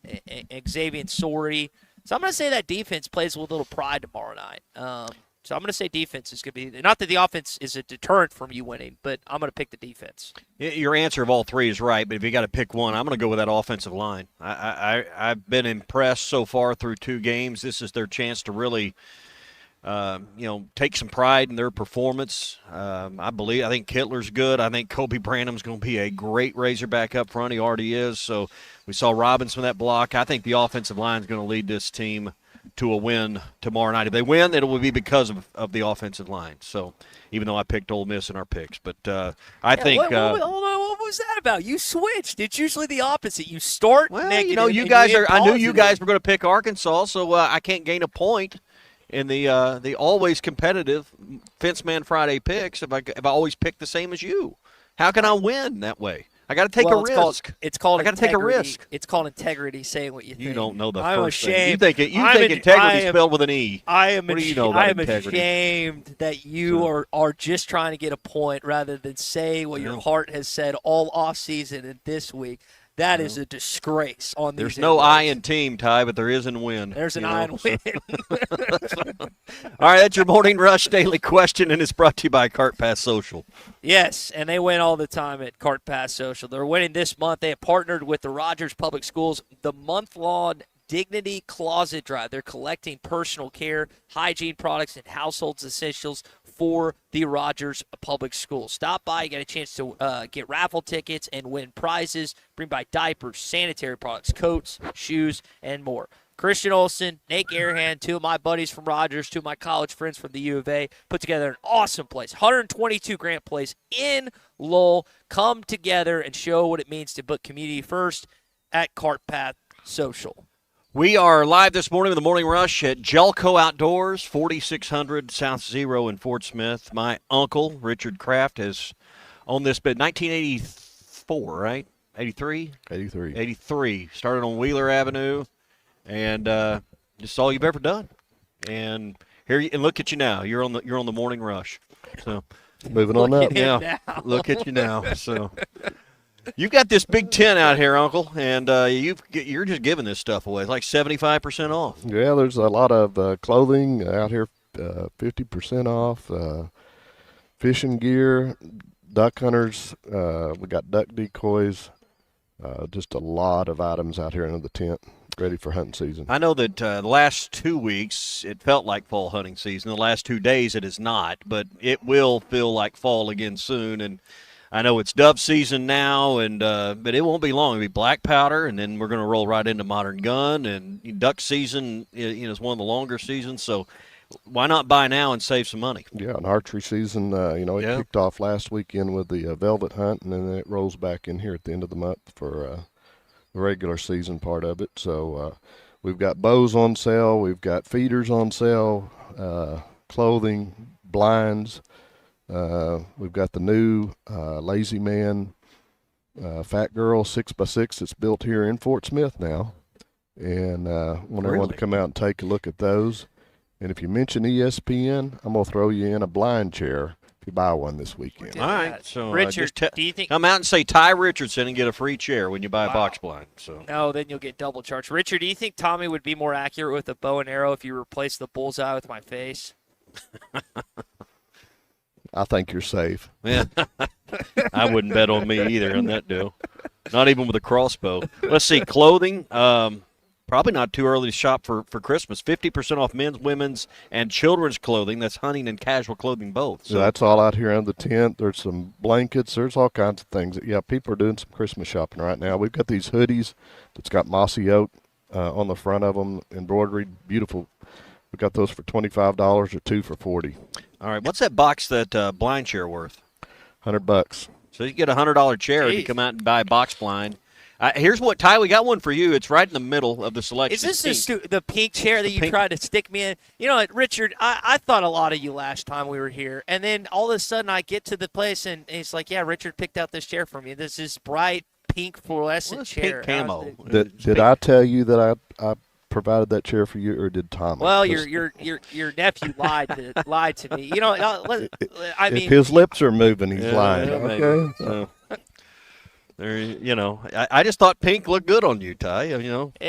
Xavier Sorey. So I'm going to say that defense plays with a little pride tomorrow night. So I'm going to say defense is going to be – not that the offense is a deterrent from you winning, but I'm going to pick the defense. Your answer of all three is right, but if you got to pick one, I'm going to go with that offensive line. I've been impressed so far through 2 games. This is their chance to really take some pride in their performance. I think Kittler's good. I think Kobe Branham's going to be a great Razorback up front. He already is. So we saw Robinson with that block. I think the offensive line is going to lead this team to a win tomorrow night. If they win, it will be because of the offensive line. So even though I picked Ole Miss in our picks. But I think hold on, what was that about? You switched. It's usually the opposite. You start negative. You guys are. I knew you guys were going to pick Arkansas, so I can't gain a point in the always competitive Fence Man Friday picks if I always pick the same as you. How can I win that way? I got to take a risk. It's called I got to take a risk. It's called integrity, saying what you think. You don't know the I'm first ashamed. thing. You think integrity is spelled with an E. What do you know about integrity? Ashamed that you are just trying to get a point rather than say what your heart has said all off season and this week. That is a disgrace on these. There's no I in team, Ty, but there is in win. There's an I in win. All right, that's your Morning Rush Daily Question, and it's brought to you by Cart Pass Social. Yes, and they win all the time at Cart Pass Social. They're winning this month. They have partnered with the Rogers Public Schools, the month-long Dignity Closet Drive. They're collecting personal care, hygiene products, and household essentials for the Rogers Public Schools. Stop by, get a chance to get raffle tickets and win prizes. Bring by diapers, sanitary products, coats, shoes, and more. Christian Olsen, Nate Garahan, 2 of my buddies from Rogers, 2 of my college friends from the U of A, put together an awesome place, 122 Grant Place in Lowell. Come together and show what it means to put community first at Cart Path Social. We are live this morning with the Morning Rush at Gellco Outdoors, 4600 South Zero in Fort Smith. My uncle, Richard Kraft, has owned this bit 1984, right? 83? 83. 83. Started on Wheeler Avenue, and just all you've ever done. And look at you now. You're on the Morning Rush. So moving on up. Yeah, look at you now. So you got this big tent out here, Uncle, and you're just giving this stuff away. It's like 75% off. Yeah, there's a lot of clothing out here, 50% off. Fishing gear, duck hunters. We got duck decoys. Just a lot of items out here under the tent, ready for hunting season. I know that the last 2 weeks it felt like fall hunting season. The last 2 days it is not, but it will feel like fall again soon. And I know it's dove season now, and but it won't be long. It'll be black powder, and then we're going to roll right into modern gun. And duck season, is one of the longer seasons, so why not buy now and save some money? Yeah, and archery season, it kicked off last weekend with the velvet hunt, and then it rolls back in here at the end of the month for the regular season part of it. So we've got bows on sale, we've got feeders on sale, clothing, blinds. We've got the new Lazy Man Fat Girl 6x6 that's built here in Fort Smith now, and want everyone to come out and take a look at those. And if you mention ESPN, I'm going to throw you in a blind chair if you buy one this weekend. All right. So, Richard, do you think... Come out and say Ty Richardson and get a free chair when you buy a box blind. So. No, then you'll get double charged. Richard, do you think Tommy would be more accurate with a bow and arrow if you replaced the bullseye with my face? I think you're safe. Yeah. I wouldn't bet on me either on that deal. Not even with a crossbow. Let's see, clothing. Probably not too early to shop for Christmas. 50% off men's, women's, and children's clothing. That's hunting and casual clothing both. So. Yeah, that's all out here under the tent. There's some blankets. There's all kinds of things. Yeah, people are doing some Christmas shopping right now. We've got these hoodies that's got mossy oak on the front of them, embroidery, beautiful. We got those for $25 or 2 for $40. All right, what's that box, that blind chair worth? $100. So you get a $100 chair if you come out and buy a box blind. Here's what, Ty, we got one for you. It's right in the middle of the selection. Is this the pink chair that you tried to stick me in? You know what, Richard, I thought a lot of you last time we were here, and then all of a sudden I get to the place, and it's like, yeah, Richard picked out this chair for me. This is bright pink fluorescent chair. Pink camo. Did I tell you that I provided that chair for you, or did Tom? Well, your nephew lied to me. You know, I mean, if his lips are moving, he's lying. Okay. So. There, I just thought pink looked good on you, Ty.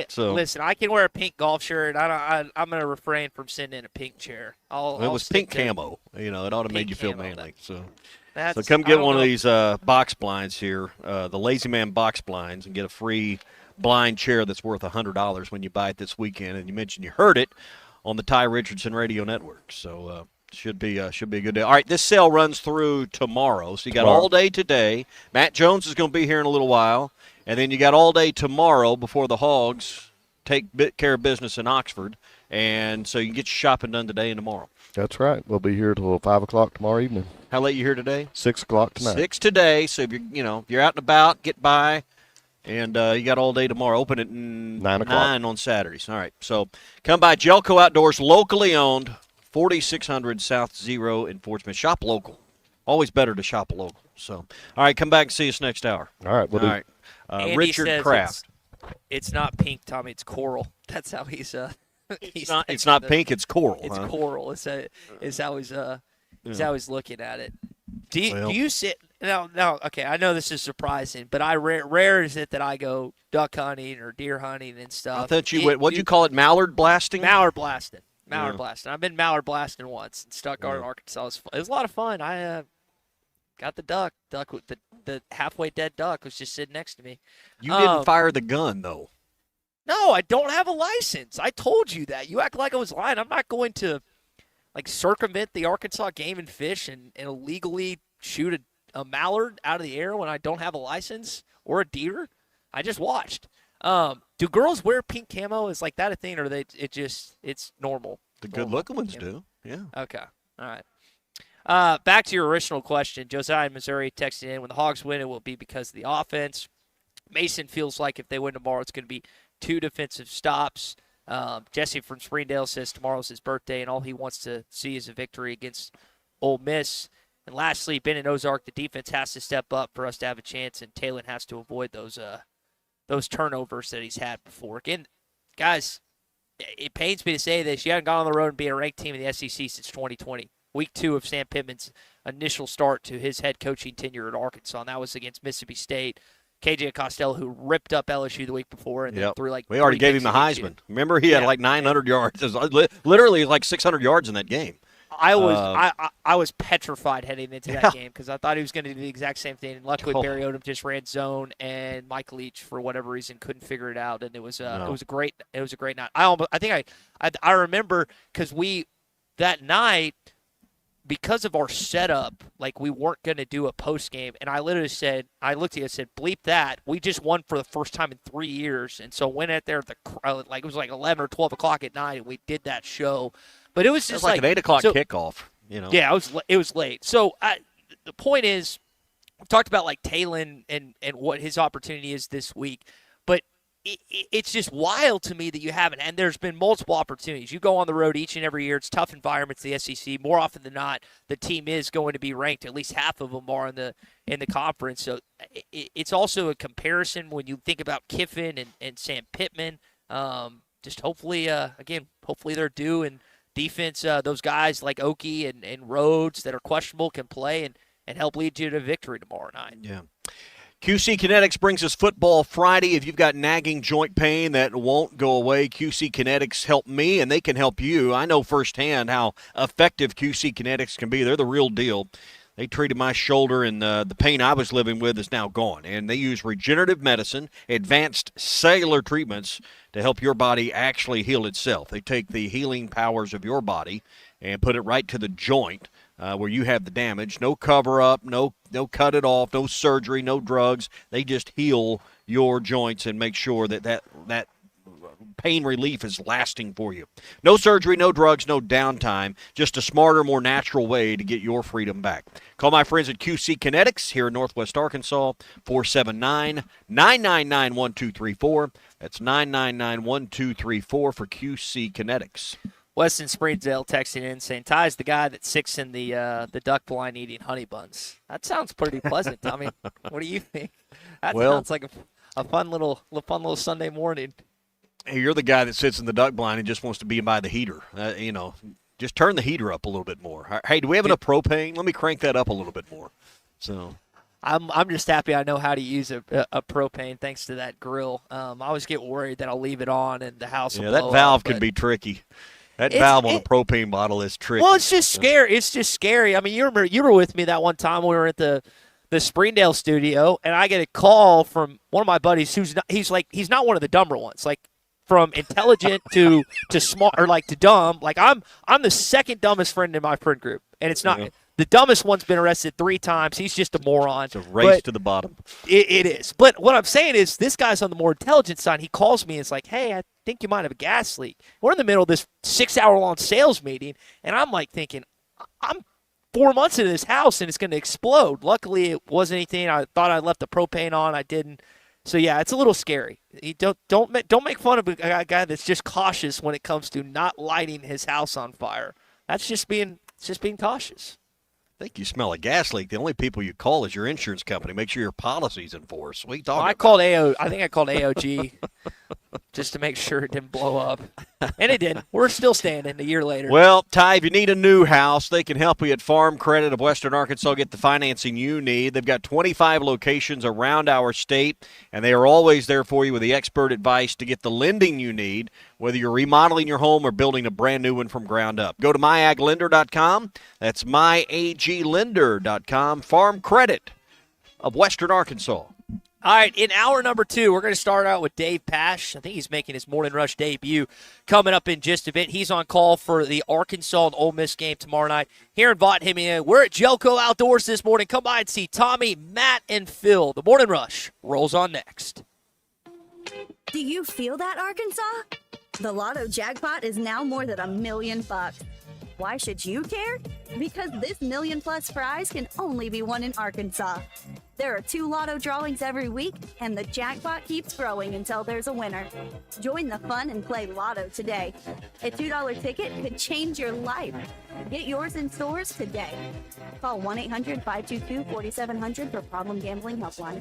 So listen, I can wear a pink golf shirt. I'm going to refrain from sending in a pink chair. It was pink camo. It ought to make you feel manly. So come get one of these box blinds here, the Lazy Man box blinds, and get a free blind chair that's worth $100 when you buy it this weekend. And you mentioned you heard it on the Ty Richardson Radio Network. So. Should be a good day. All right, this sale runs through tomorrow, so you got all day today. Matt Jones is going to be here in a little while, and then you got all day tomorrow before the Hogs take care of business in Oxford, and so you can get your shopping done today and tomorrow. That's right. We'll be here till 5 o'clock tomorrow evening. How late you here today? 6 o'clock tonight. 6 today. So if you're out and about, get by. And you got all day tomorrow. Open at 9 o'clock. 9 on Saturdays. All right. So come by Gellco Outdoors, locally owned, 4600 South Zero in Fort Smith. Shop local. Always better to shop local. So, all right, come back and see us next hour. All right. All right. Richard Kraft. It's not pink, Tommy. It's coral. That's how he's. It's not pink. It's coral. It's coral. It's how he's looking at it. Do you sit now? Okay, I know this is surprising, but rare is it that I go duck hunting or deer hunting and stuff. I thought you went. What'd you call it? Mallard blasting. Mallard blasting. Blasting. I've been mallard blasting once in Stuttgart, Arkansas. It was a lot of fun. I got the duck with the halfway dead duck was just sitting next to me. You didn't fire the gun though. No, I don't have a license. I told you that. You act like I was lying. I'm not going to circumvent the Arkansas Game and Fish and illegally shoot a mallard out of the air when I don't have a license, or a deer. I just watched. Do girls wear pink camo? Is that a thing, or it's normal? The good-looking ones do, yeah. Okay, all right. Back to your original question. Josiah in Missouri texted in, when the Hogs win, it will be because of the offense. Mason feels like if they win tomorrow, it's going to be 2 defensive stops. Jesse from Springdale says tomorrow's his birthday, and all he wants to see is a victory against Ole Miss. And lastly, Ben and Ozark, the defense has to step up for us to have a chance, and Talon has to avoid those turnovers that he's had before. Again, guys, it pains me to say this. You haven't gone on the road and been a ranked team in the SEC since 2020. Week 2 of Sam Pittman's initial start to his head coaching tenure at Arkansas, and that was against Mississippi State. KJ Costello, who ripped up LSU the week before, and then threw like we already gave him a Heisman. Remember, he had like 900 yards. It was literally like 600 yards in that game. I was petrified heading into that game because I thought he was going to do the exact same thing. And luckily, Barry Odom just ran zone, and Mike Leach, for whatever reason, couldn't figure it out. And it was a great night. I remember because that night, because of our setup, like we weren't going to do a post game, and I literally said, I looked at you and said, bleep that. We just won for the first time in 3 years, and so went out there at it was like 11 or 12 o'clock at night, and we did that show. But it was just like an 8 o'clock kickoff, Yeah, it was late. So the point is, we've talked about like Talon and what his opportunity is this week, but it's just wild to me that you haven't. And there's been multiple opportunities. You go on the road each and every year. It's tough environments, the SEC. More often than not, the team is going to be ranked. At least half of them are in the conference. So it's also a comparison when you think about Kiffin and Sam Pittman. Just hopefully, hopefully they're due, and defense, those guys like Okie and Rhodes that are questionable can play and help lead you to victory tomorrow night. Yeah. QC Kinetics brings us Football Friday. If you've got nagging joint pain that won't go away, QC Kinetics help me, and they can help you. I know firsthand how effective QC Kinetics can be. They're the real deal. They treated my shoulder, and the pain I was living with is now gone. And they use regenerative medicine, advanced cellular treatments to help your body actually heal itself. They take the healing powers of your body and put it right to the joint where you have the damage. No cover-up, no cut it off, no surgery, no drugs. They just heal your joints and make sure that pain relief is lasting for you. No surgery, no drugs, no downtime. Just a smarter, more natural way to get your freedom back. Call my friends at QC Kinetics here in Northwest Arkansas, 479-999-1234. That's 999-1234 for QC Kinetics. Weston Springdale texting in saying, Ty's the guy that sits in the duck blind eating honey buns. That sounds pretty pleasant, Tommy. What do you think? That sounds like a fun little Sunday morning. Hey, you're the guy that sits in the duck blind and just wants to be by the heater. Just turn the heater up a little bit more. Hey, do we have enough propane? Let me crank that up a little bit more. So, I'm just happy I know how to use a propane thanks to that grill. I always get worried that I'll leave it on and the house will blow that valve up, can be tricky. That valve on a propane bottle is tricky. Well, it's just scary. It's just scary. I mean, you were with me that one time we were at the Springdale studio, and I get a call from one of my buddies he's not one of the dumber ones. Like, from intelligent to smart or like to dumb. Like I'm the second dumbest friend in my friend group, and it's not the dumbest one's been arrested 3 times. He's just a moron. It's a race to the bottom. It is. But what I'm saying is this guy's on the more intelligent side. He calls me and it's like, hey, I think you might have a gas leak. We're in the middle of this 6-hour-long sales meeting, and I'm like thinking, I'm 4 months into this house and it's going to explode. Luckily, it wasn't anything. I thought I left the propane on. I didn't. So yeah, it's a little scary. Don't make fun of a guy that's just cautious when it comes to not lighting his house on fire. That's just being cautious. I think you smell a gas leak. The only people you call is your insurance company. Make sure your policy's enforced. What are you talking about? I think I called AOG just to make sure it didn't blow up. And it didn't. We're still standing a year later. Well, Ty, if you need a new house, they can help you at Farm Credit of Western Arkansas get the financing you need. They've got 25 locations around our state, and they are always there for you with the expert advice to get the lending you need, whether you're remodeling your home or building a brand new one from ground up. Go to myaglender.com. That's myaglender.com. Farm Credit of Western Arkansas. All right, in hour number 2, we're going to start out with Dave Pash. I think he's making his Morning Rush debut coming up in just a bit. He's on call for the Arkansas and Ole Miss game tomorrow night here in Vaught Hemian. We're at Gellco Outdoors this morning. Come by and see Tommy, Matt, and Phil. The Morning Rush rolls on next. Do you feel that, Arkansas? The Lotto jackpot is now more than $1 million. Why should you care? Because this million-plus prize can only be won in Arkansas. There are 2 lotto drawings every week, and the jackpot keeps growing until there's a winner. Join the fun and play Lotto today. A $2 ticket could change your life. Get yours in stores today. Call 1-800-522-4700 for Problem Gambling Helpline.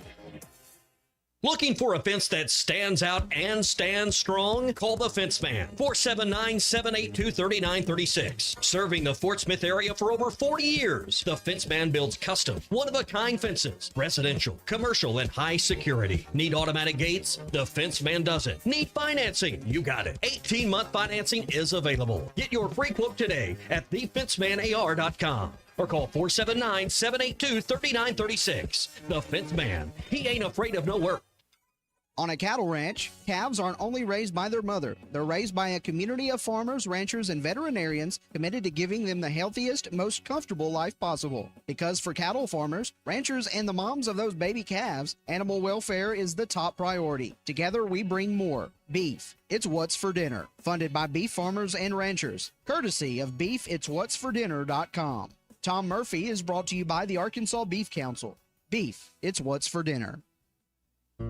Looking for a fence that stands out and stands strong? Call the Fence Man, 479-782-3936. Serving the Fort Smith area for over 40 years, the Fence Man builds custom, one-of-a-kind fences, residential, commercial, and high security. Need automatic gates? The Fence Man does it. Need financing? You got it. 18-month financing is available. Get your free quote today at thefencemanar.com. Or call 479-782-3936. The Fence Man. He ain't afraid of no work. On a cattle ranch, calves aren't only raised by their mother. They're raised by a community of farmers, ranchers, and veterinarians committed to giving them the healthiest, most comfortable life possible. Because for cattle farmers, ranchers, and the moms of those baby calves, animal welfare is the top priority. Together, we bring more. Beef. It's What's for Dinner. Funded by beef farmers and ranchers. Courtesy of beefitswhatsfordinner.com. Tom Murphy is brought to you by the Arkansas Beef Council. Beef. It's What's for Dinner.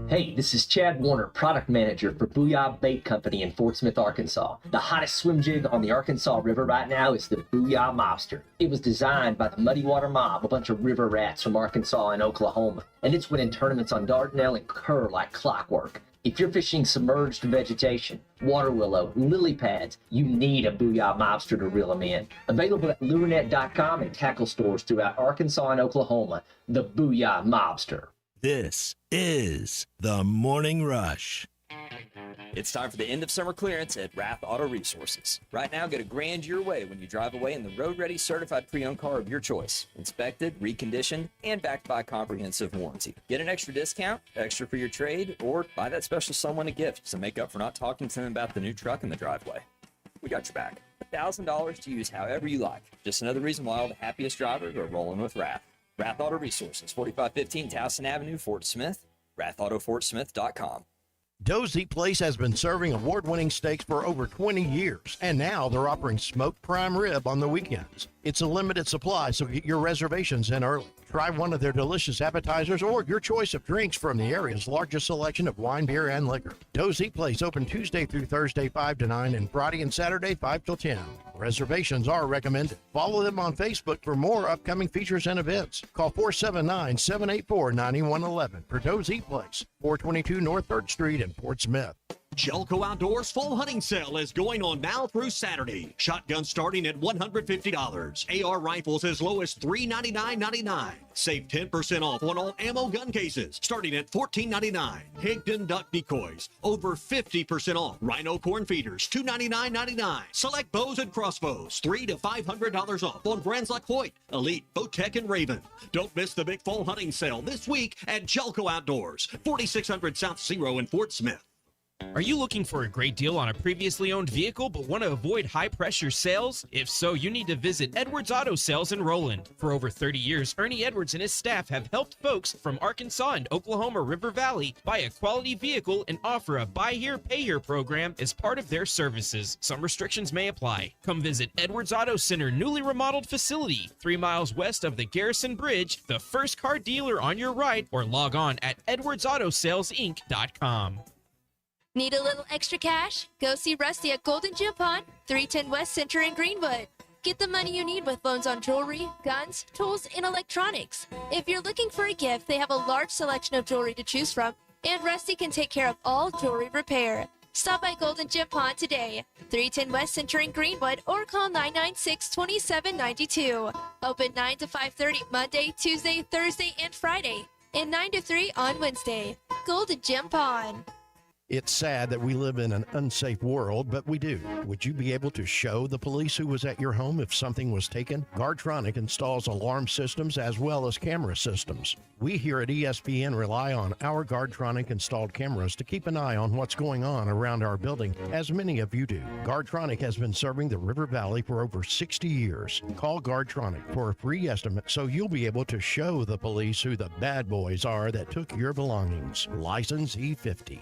Hey, this is Chad Warner, product manager for Booyah Bait Company in Fort Smith, Arkansas. The hottest swim jig on the Arkansas River right now is the Booyah Mobster. It was designed by the Muddy Water Mob, a bunch of river rats from Arkansas and Oklahoma, and it's winning tournaments on Dardanelle and Kerr like clockwork. If you're fishing submerged vegetation, water willow, lily pads, you need a Booyah Mobster to reel them in. Available at lurenet.com and tackle stores throughout Arkansas and Oklahoma, the Booyah Mobster. This is the Morning Rush. It's time for the end of summer clearance at Rath Auto Resources. Right now, get a grand your way when you drive away in the road-ready certified pre-owned car of your choice. Inspected, reconditioned, and backed by a comprehensive warranty. Get an extra discount, extra for your trade, or buy that special someone a gift to make up for not talking to them about the new truck in the driveway. We got your back. $1,000 to use however you like. Just another reason why all the happiest drivers are rolling with Rath. Rath Auto Resources, 4515 Towson Avenue, Fort Smith, rathautofortsmith.com. Dozy Place has been serving award-winning steaks for over 20 years, and now they're offering smoked prime rib on the weekends. It's a limited supply, so get your reservations in early. Try one of their delicious appetizers or your choice of drinks from the area's largest selection of wine, beer, and liquor. Dozy Place open Tuesday through Thursday 5 to 9 and Friday and Saturday 5 till 10. Reservations are recommended. Follow them on Facebook for more upcoming features and events. Call 479-784-9111 for Dozy Place, 422 North 3rd Street in Fort Smith. Gellco Outdoors Fall Hunting Sale is going on now through Saturday. Shotguns starting at $150. AR rifles as low as $399.99. Save 10% off on all ammo gun cases starting at $14.99. Higdon duck decoys over 50% off. Rhino corn feeders $299.99. Select bows and crossbows $300 to $500 off on brands like Hoyt, Elite, Bowtech, and Raven. Don't miss the big Fall Hunting Sale this week at Gellco Outdoors, 4600 South Zero in Fort Smith. Are you looking for a great deal on a previously owned vehicle but want to avoid high-pressure sales? If so, you need to visit Edwards Auto Sales in Roland. For over 30 years, Ernie Edwards and his staff have helped folks from Arkansas and Oklahoma River Valley buy a quality vehicle and offer a buy here, pay here program as part of their services. Some restrictions may apply. Come visit Edwards Auto Center newly remodeled facility, 3 miles west of the Garrison Bridge, the first car dealer on your right, or log on at edwardsautosalesinc.com. Need a little extra cash? Go see Rusty at Golden Gym Pond, 310 West Center in Greenwood. Get the money you need with loans on jewelry, guns, tools, and electronics. If you're looking for a gift, they have a large selection of jewelry to choose from, and Rusty can take care of all jewelry repair. Stop by Golden Gym Pond today, 310 West Center in Greenwood, or call 996-2792. Open 9 to 5:30 Monday, Tuesday, Thursday, and Friday, and 9 to 3 on Wednesday. Golden Gym Pond. It's sad that we live in an unsafe world, but we do. Would you be able to show the police who was at your home if something was taken? Guardtronic installs alarm systems as well as camera systems. We here at ESPN rely on our Guardtronic installed cameras to keep an eye on what's going on around our building, as many of you do. Guardtronic has been serving the River Valley for over 60 years. Call Guardtronic for a free estimate so you'll be able to show the police who the bad boys are that took your belongings. License E50.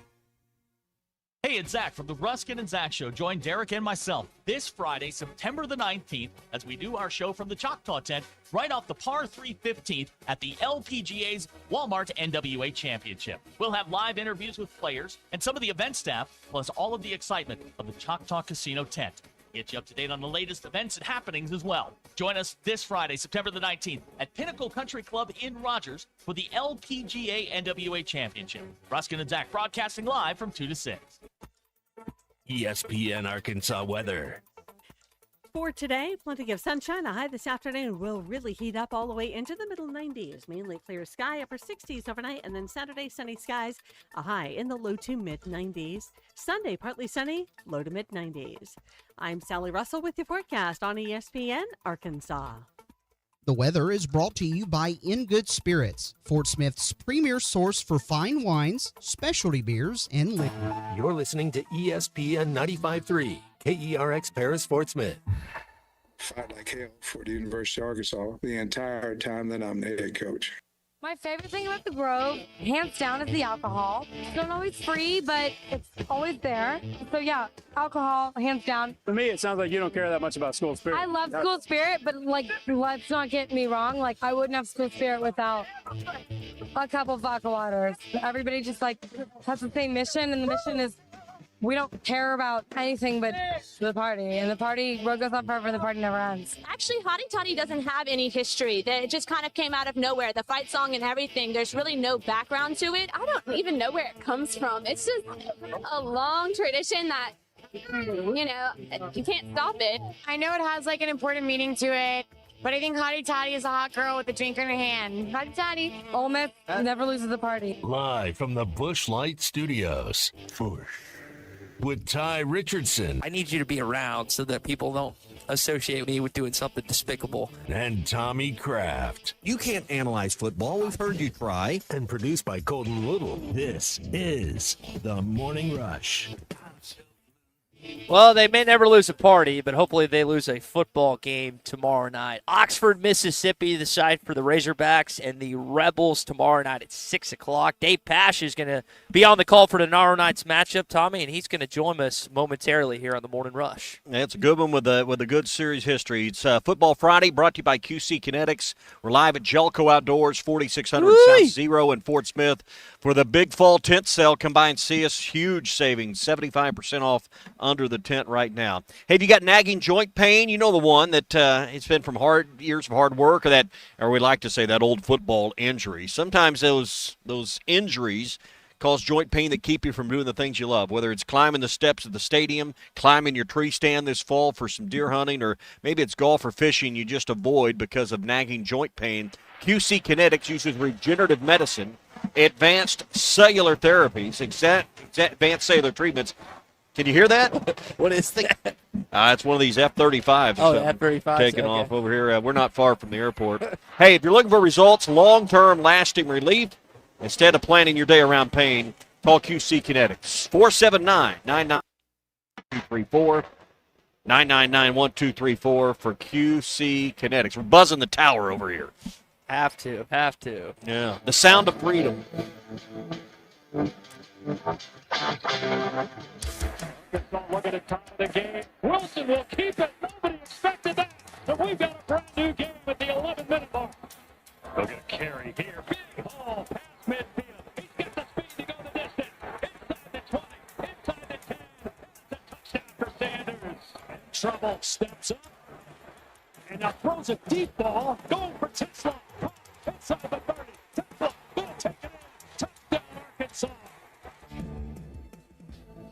Hey, it's Zach from the Ruskin and Zach Show. Join Derek and myself this Friday, September the 19th, as we do our show from the Choctaw Tent right off the Par 3 15th at the LPGA's Walmart NWA Championship. We'll have live interviews with players and some of the event staff, plus all of the excitement of the Choctaw Casino tent. Get you up to date on the latest events and happenings as well. Join us this Friday, September the 19th at Pinnacle Country Club in Rogers for the LPGA NWA Championship. Ruskin and Zach broadcasting live from 2 to 6. ESPN Arkansas weather. For today, plenty of sunshine. A high this afternoon will really heat up all the way into the middle 90s. Mainly clear sky, upper 60s overnight, and then Saturday, sunny skies, a high in the low to mid 90s. Sunday, partly sunny, low to mid 90s. I'm Sally Russell with your forecast on ESPN Arkansas. The weather is brought to you by In Good Spirits, Fort Smith's premier source for fine wines, specialty beers, and liquor. You're listening to ESPN 95.3, KERX Paris, Fort Smith. Fight like hell for the University of Arkansas the entire time that I'm the head coach. My favorite thing about the Grove, hands down, is the alcohol. It's not always free, but it's always there. So yeah, alcohol, hands down. For me, it sounds like you don't care that much about school spirit. I love school spirit, but let's not get me wrong. I wouldn't have school spirit without a couple vodka waters. Everybody just has the same mission, and the mission is we don't care about anything but the party. And the party, road goes on forever, and the party never ends. Actually, Hottie Toddy doesn't have any history. It just kind of came out of nowhere. The fight song and everything, there's really no background to it. I don't even know where it comes from. It's just a long tradition that, you can't stop it. I know it has an important meaning to it. But I think Hottie Toddy is a hot girl with a drink in her hand. Hottie Toddy. Ole Miss never loses the party. Live from the Busch Light Studios. With Ty Richardson. I need you to be around so that people don't associate me with doing something despicable. And Tommy Kraft. You can't analyze football. We've heard you try. And produced by Colton Little. This is The Morning Rush. Well, they may never lose a party, but hopefully they lose a football game tomorrow night. Oxford, Mississippi, the site for the Razorbacks and the Rebels tomorrow night at 6 o'clock. Dave Pash is going to be on the call for tomorrow night's matchup, Tommy, and he's going to join us momentarily here on the Morning Rush. That's a good one with a good series history. It's Football Friday, brought to you by QC Kinetics. We're live at Gellco Outdoors, 4600 South Zero in Fort Smith for the Big Fall Tent Sale. Combined see us, huge savings, 75% off under the tent right now. Hey, have you got nagging joint pain? You know the one that it's been from years of hard work, or we like to say that old football injury. Sometimes those injuries cause joint pain that keep you from doing the things you love, whether it's climbing the steps of the stadium, climbing your tree stand this fall for some deer hunting, or maybe it's golf or fishing you just avoid because of nagging joint pain. QC Kinetics uses regenerative medicine, advanced cellular therapies, advanced cellular treatments. Can you hear that? What is that? It's one of these F-35s. Oh, F-35s. Taking off over here. We're not far from the airport. Hey, if you're looking for results, long-term lasting relief, instead of planning your day around pain, call QC Kinetics. 479-99-1234. 999-1234 for QC Kinetics. We're buzzing the tower over here. Have to. Yeah. The sound of freedom. Look at the time of the game. Wilson will keep it. Nobody expected that. So we've got a brand new game at the 11-minute mark. Look at Carey here. Big hole past midfield. He's got the speed to go the distance. Inside the 20. Inside the 10. That's a touchdown for Sanders. And Trouble steps up. And now throws a deep ball. Going for Tesla. Inside the 30. Tesla going to take it in. Touchdown Arkansas.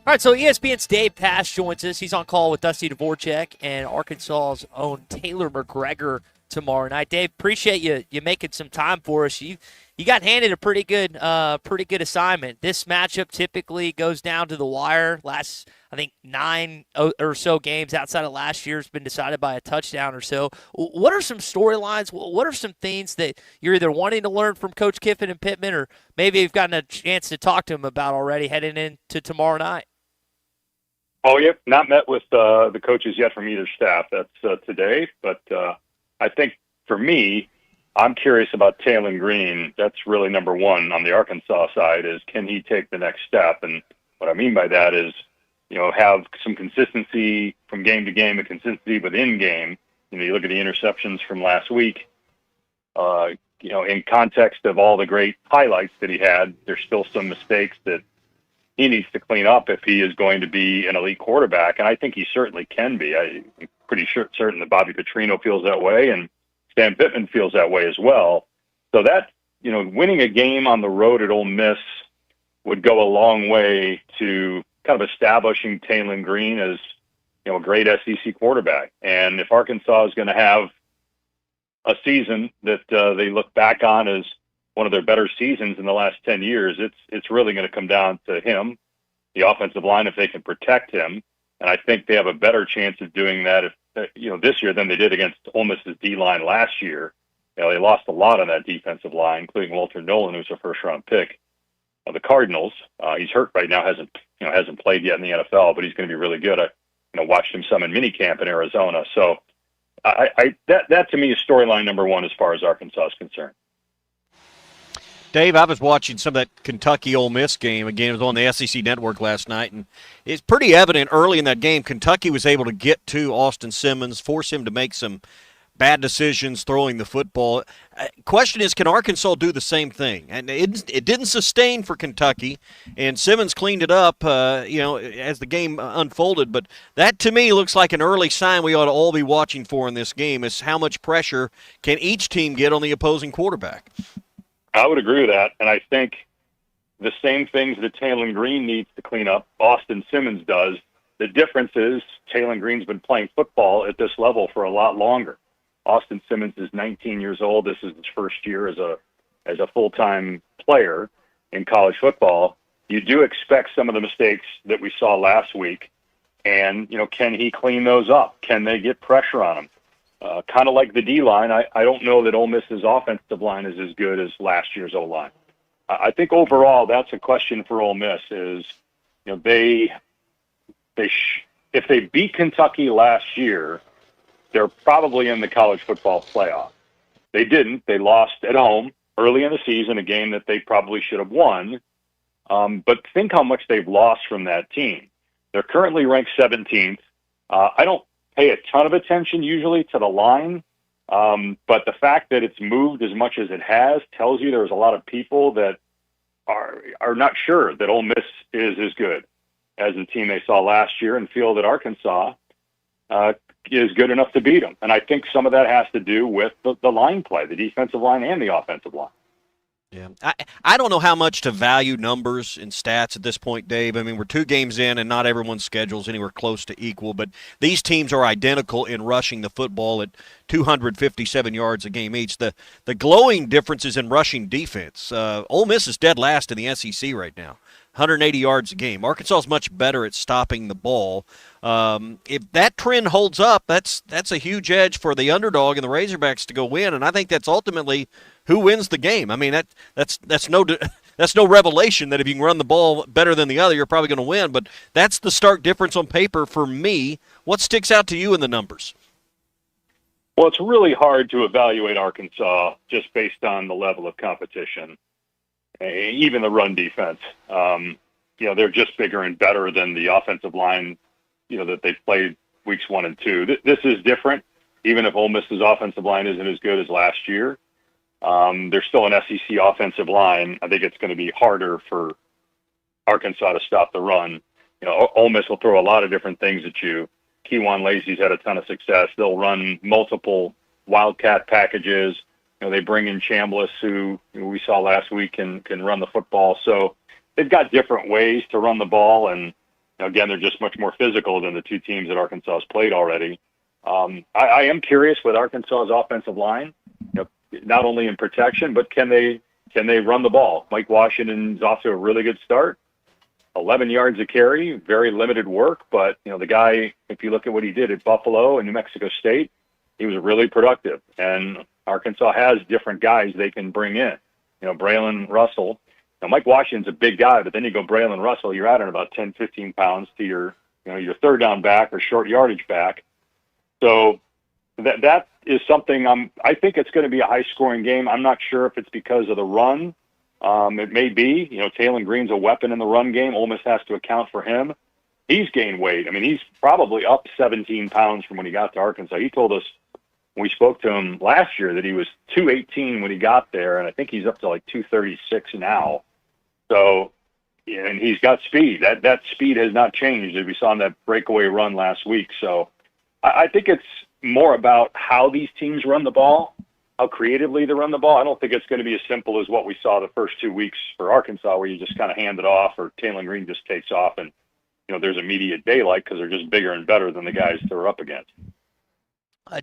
All right, so ESPN's Dave Pash joins us. He's on call with Dusty Dvorak and Arkansas's own Taylor McGregor tomorrow night. Dave, appreciate you making some time for us. You got handed a pretty good assignment. This matchup typically goes down to the wire. Last, I think, 9 or so games outside of last year has been decided by a touchdown or so. What are some storylines? What are some things that you're either wanting to learn from Coach Kiffin and Pittman, or maybe you've gotten a chance to talk to him about already heading into tomorrow night? Oh, yep. Not met with the coaches yet from either staff. That's today. But I think for me, I'm curious about Taylon Green. That's really number one on the Arkansas side is can he take the next step? And What I mean by that is, have some consistency from game to game and consistency within game. You look at the interceptions from last week, in context of all the great highlights that he had, there's still some mistakes that he needs to clean up if he is going to be an elite quarterback. And I think he certainly can be. I'm pretty certain that Bobby Petrino feels that way, and Stan Pittman feels that way as well. So that, winning a game on the road at Ole Miss would go a long way to kind of establishing Taylon Green as, a great SEC quarterback. And if Arkansas is going to have a season that they look back on as one of their better seasons in the last 10 years, it's really going to come down to him, the offensive line, if they can protect him. And I think they have a better chance of doing that this year than they did against Ole Miss's D-line last year. They lost a lot on that defensive line, including Walter Nolan, who's a first-round pick of the Cardinals. He's hurt right now, hasn't played yet in the NFL, but he's going to be really good. I watched him some in minicamp in Arizona. So that to me is storyline number one as far as Arkansas is concerned. Dave, I was watching some of that Kentucky-Ole Miss game. Again, it was on the SEC Network last night, and it's pretty evident early in that game Kentucky was able to get to Austin Simmons, force him to make some bad decisions throwing the football. Question is, can Arkansas do the same thing? And it didn't sustain for Kentucky, and Simmons cleaned it up, as the game unfolded. But that, to me, looks like an early sign we ought to all be watching for in this game is how much pressure can each team get on the opposing quarterback. I would agree with that, and I think the same things that Taylon Green needs to clean up, Austin Simmons does. The difference is Taylon Green's been playing football at this level for a lot longer. Austin Simmons is 19 years old. This is his first year as a full-time player in college football. You do expect some of the mistakes that we saw last week, and can he clean those up? Can they get pressure on him? Kind of like the D-line, I don't know that Ole Miss's offensive line is as good as last year's O-line. I think overall that's a question for Ole Miss is, if they beat Kentucky last year, they're probably in the college football playoff. They didn't. They lost at home early in the season, a game that they probably should have won. But think how much they've lost from that team. They're currently ranked 17th. I don't pay a ton of attention usually to the line, but the fact that it's moved as much as it has tells you there's a lot of people that are not sure that Ole Miss is as good as the team they saw last year and feel that Arkansas is good enough to beat them. And I think some of that has to do with the line play, the defensive line and the offensive line. Yeah, I don't know how much to value numbers and stats at this point, Dave. I mean, we're 2 games in, and not everyone's schedule is anywhere close to equal, but these teams are identical in rushing the football at 257 yards a game each. The glowing differences in rushing defense. Ole Miss is dead last in the SEC right now, 180 yards a game. Arkansas is much better at stopping the ball. If that trend holds up, that's a huge edge for the underdog and the Razorbacks to go win, and I think that's ultimately who wins the game. I mean, that's no revelation that if you can run the ball better than the other, you're probably going to win, but that's the stark difference on paper for me. What sticks out to you in the numbers? Well, it's really hard to evaluate Arkansas just based on the level of competition, even the run defense. They're just bigger and better than the offensive line, that they played weeks 1 and 2. This is different, even if Ole Miss's offensive line isn't as good as last year. There's still an SEC offensive line. I think it's going to be harder for Arkansas to stop the run. Ole Miss will throw a lot of different things at you. Kewan Lazy's had a ton of success. They'll run multiple wildcat packages. They bring in Chambliss, who we saw last week can run the football. So they've got different ways to run the ball, and again, they're just much more physical than the 2 teams that Arkansas has played already. I am curious with Arkansas's offensive line, not only in protection, but can they run the ball? Mike Washington's off to a really good start. 11 yards a carry, very limited work, but the guy, if you look at what he did at Buffalo and New Mexico State, he was really productive. And Arkansas has different guys they can bring in. Braylon Russell. Now, Mike Washington's a big guy, but then you go Braylon Russell, you're adding about 10, 15 pounds to your third down back or short yardage back. So that is something I think it's going to be a high-scoring game. I'm not sure if it's because of the run It may be, Taylor Green's a weapon in the run game. Ole Miss has to account for him. He's gained weight. I mean, he's probably up 17 pounds from when he got to Arkansas. He told us when we spoke to him last year that he was 218 when he got there, and I think he's up to like 236 now. So, and he's got speed. That speed has not changed, as we saw in that breakaway run last week. So I think it's more about how these teams run the ball, how creatively they run the ball. I don't think it's going to be as simple as what we saw the first 2 weeks for Arkansas, where you just kind of hand it off or Taylor Green just takes off and, there's immediate daylight because they're just bigger and better than the guys they're up against.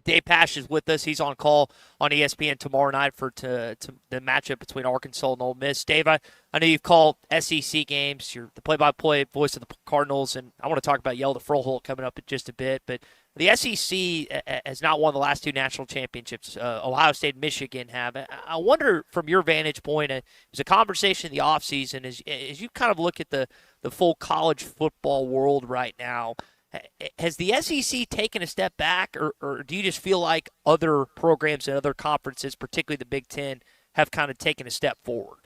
Dave Pasch is with us. He's on call on ESPN tomorrow night for the matchup between Arkansas and Ole Miss. Dave, I know you've called SEC games. You're the play-by-play voice of the Cardinals, and I want to talk about Yell to Froholt coming up in just a bit. But the SEC has not won the last 2 national championships. Ohio State and Michigan have. I wonder, from your vantage point, there's a conversation in the offseason as you kind of look at the full college football world right now. Has the SEC taken a step back, or do you just feel like other programs and other conferences, particularly the Big Ten, have kind of taken a step forward?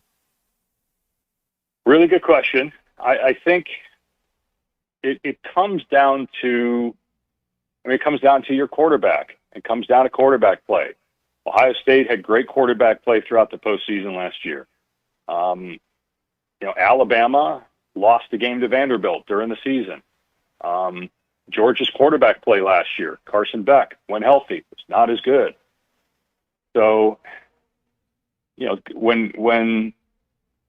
Really good question. I think it comes down to your quarterback. It comes down to quarterback play. Ohio State had great quarterback play throughout the postseason last year. Alabama lost the game to Vanderbilt during the season. Georgia's quarterback play last year, Carson Beck, when healthy, was not as good. So, when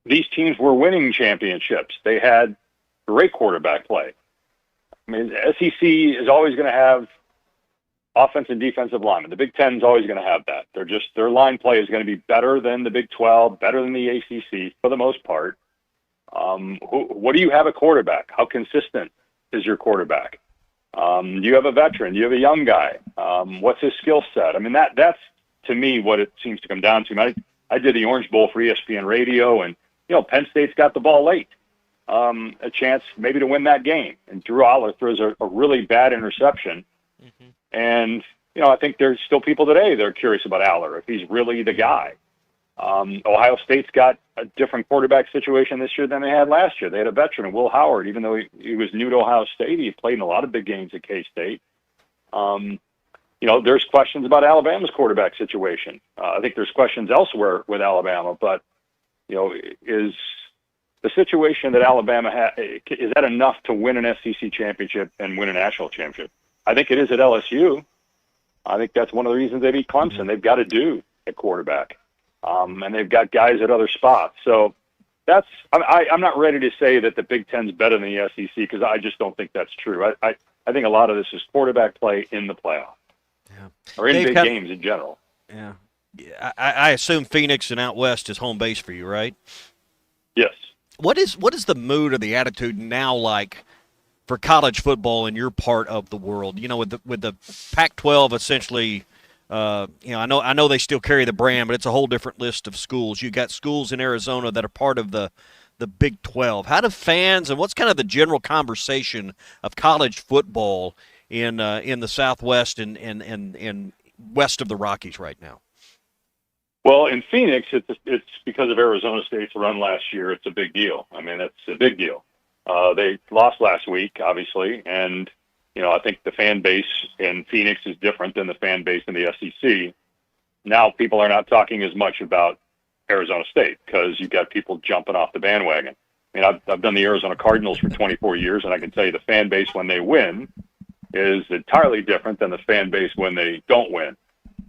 these teams were winning championships, they had great quarterback play. I mean, the SEC is always going to have offensive and defensive linemen. The Big Ten is always going to have that. Their line play is going to be better than the Big 12, better than the ACC for the most part. What do you have at quarterback? How consistent is your quarterback? Do you have a veteran? Do you have a young guy? What's his skill set? I mean, that's to me what it seems to come down to. I did the Orange Bowl for ESPN Radio, and Penn State's got the ball late, a chance maybe to win that game. And Drew Aller throws a really bad interception, and I think there's still people today that are curious about Aller, if he's really the guy. Ohio State's got a different quarterback situation this year than they had last year. They had a veteran, Will Howard, even though he was new to Ohio State. He played in a lot of big games at K-State. There's questions about Alabama's quarterback situation. I think there's questions elsewhere with Alabama, but, is the situation that Alabama is that enough to win an SEC championship and win a national championship? I think it is at LSU. I think that's one of the reasons they beat Clemson. They've got to do at quarterback. And they've got guys at other spots. So I'm not ready to say that the Big Ten's better than the SEC because I just don't think that's true. I think a lot of this is quarterback play in the playoff or in big games in general. Yeah. I assume Phoenix and out west is home base for you, right? Yes. What is the mood or the attitude now like for college football in your part of the world? With the Pac-12 essentially. I know they still carry the brand, but it's a whole different list of schools. You got schools in Arizona that are part of the Big 12. How do fans and what's kind of the general conversation of college football in the Southwest and west of the Rockies right now? Well, in Phoenix, it's because of Arizona State's run last year. It's a big deal. I mean, it's a big deal. They lost last week, obviously, and I think the fan base in Phoenix is different than the fan base in the SEC. Now people are not talking as much about Arizona State because you've got people jumping off the bandwagon. I mean, I've done the Arizona Cardinals for 24 years, and I can tell you the fan base when they win is entirely different than the fan base when they don't win.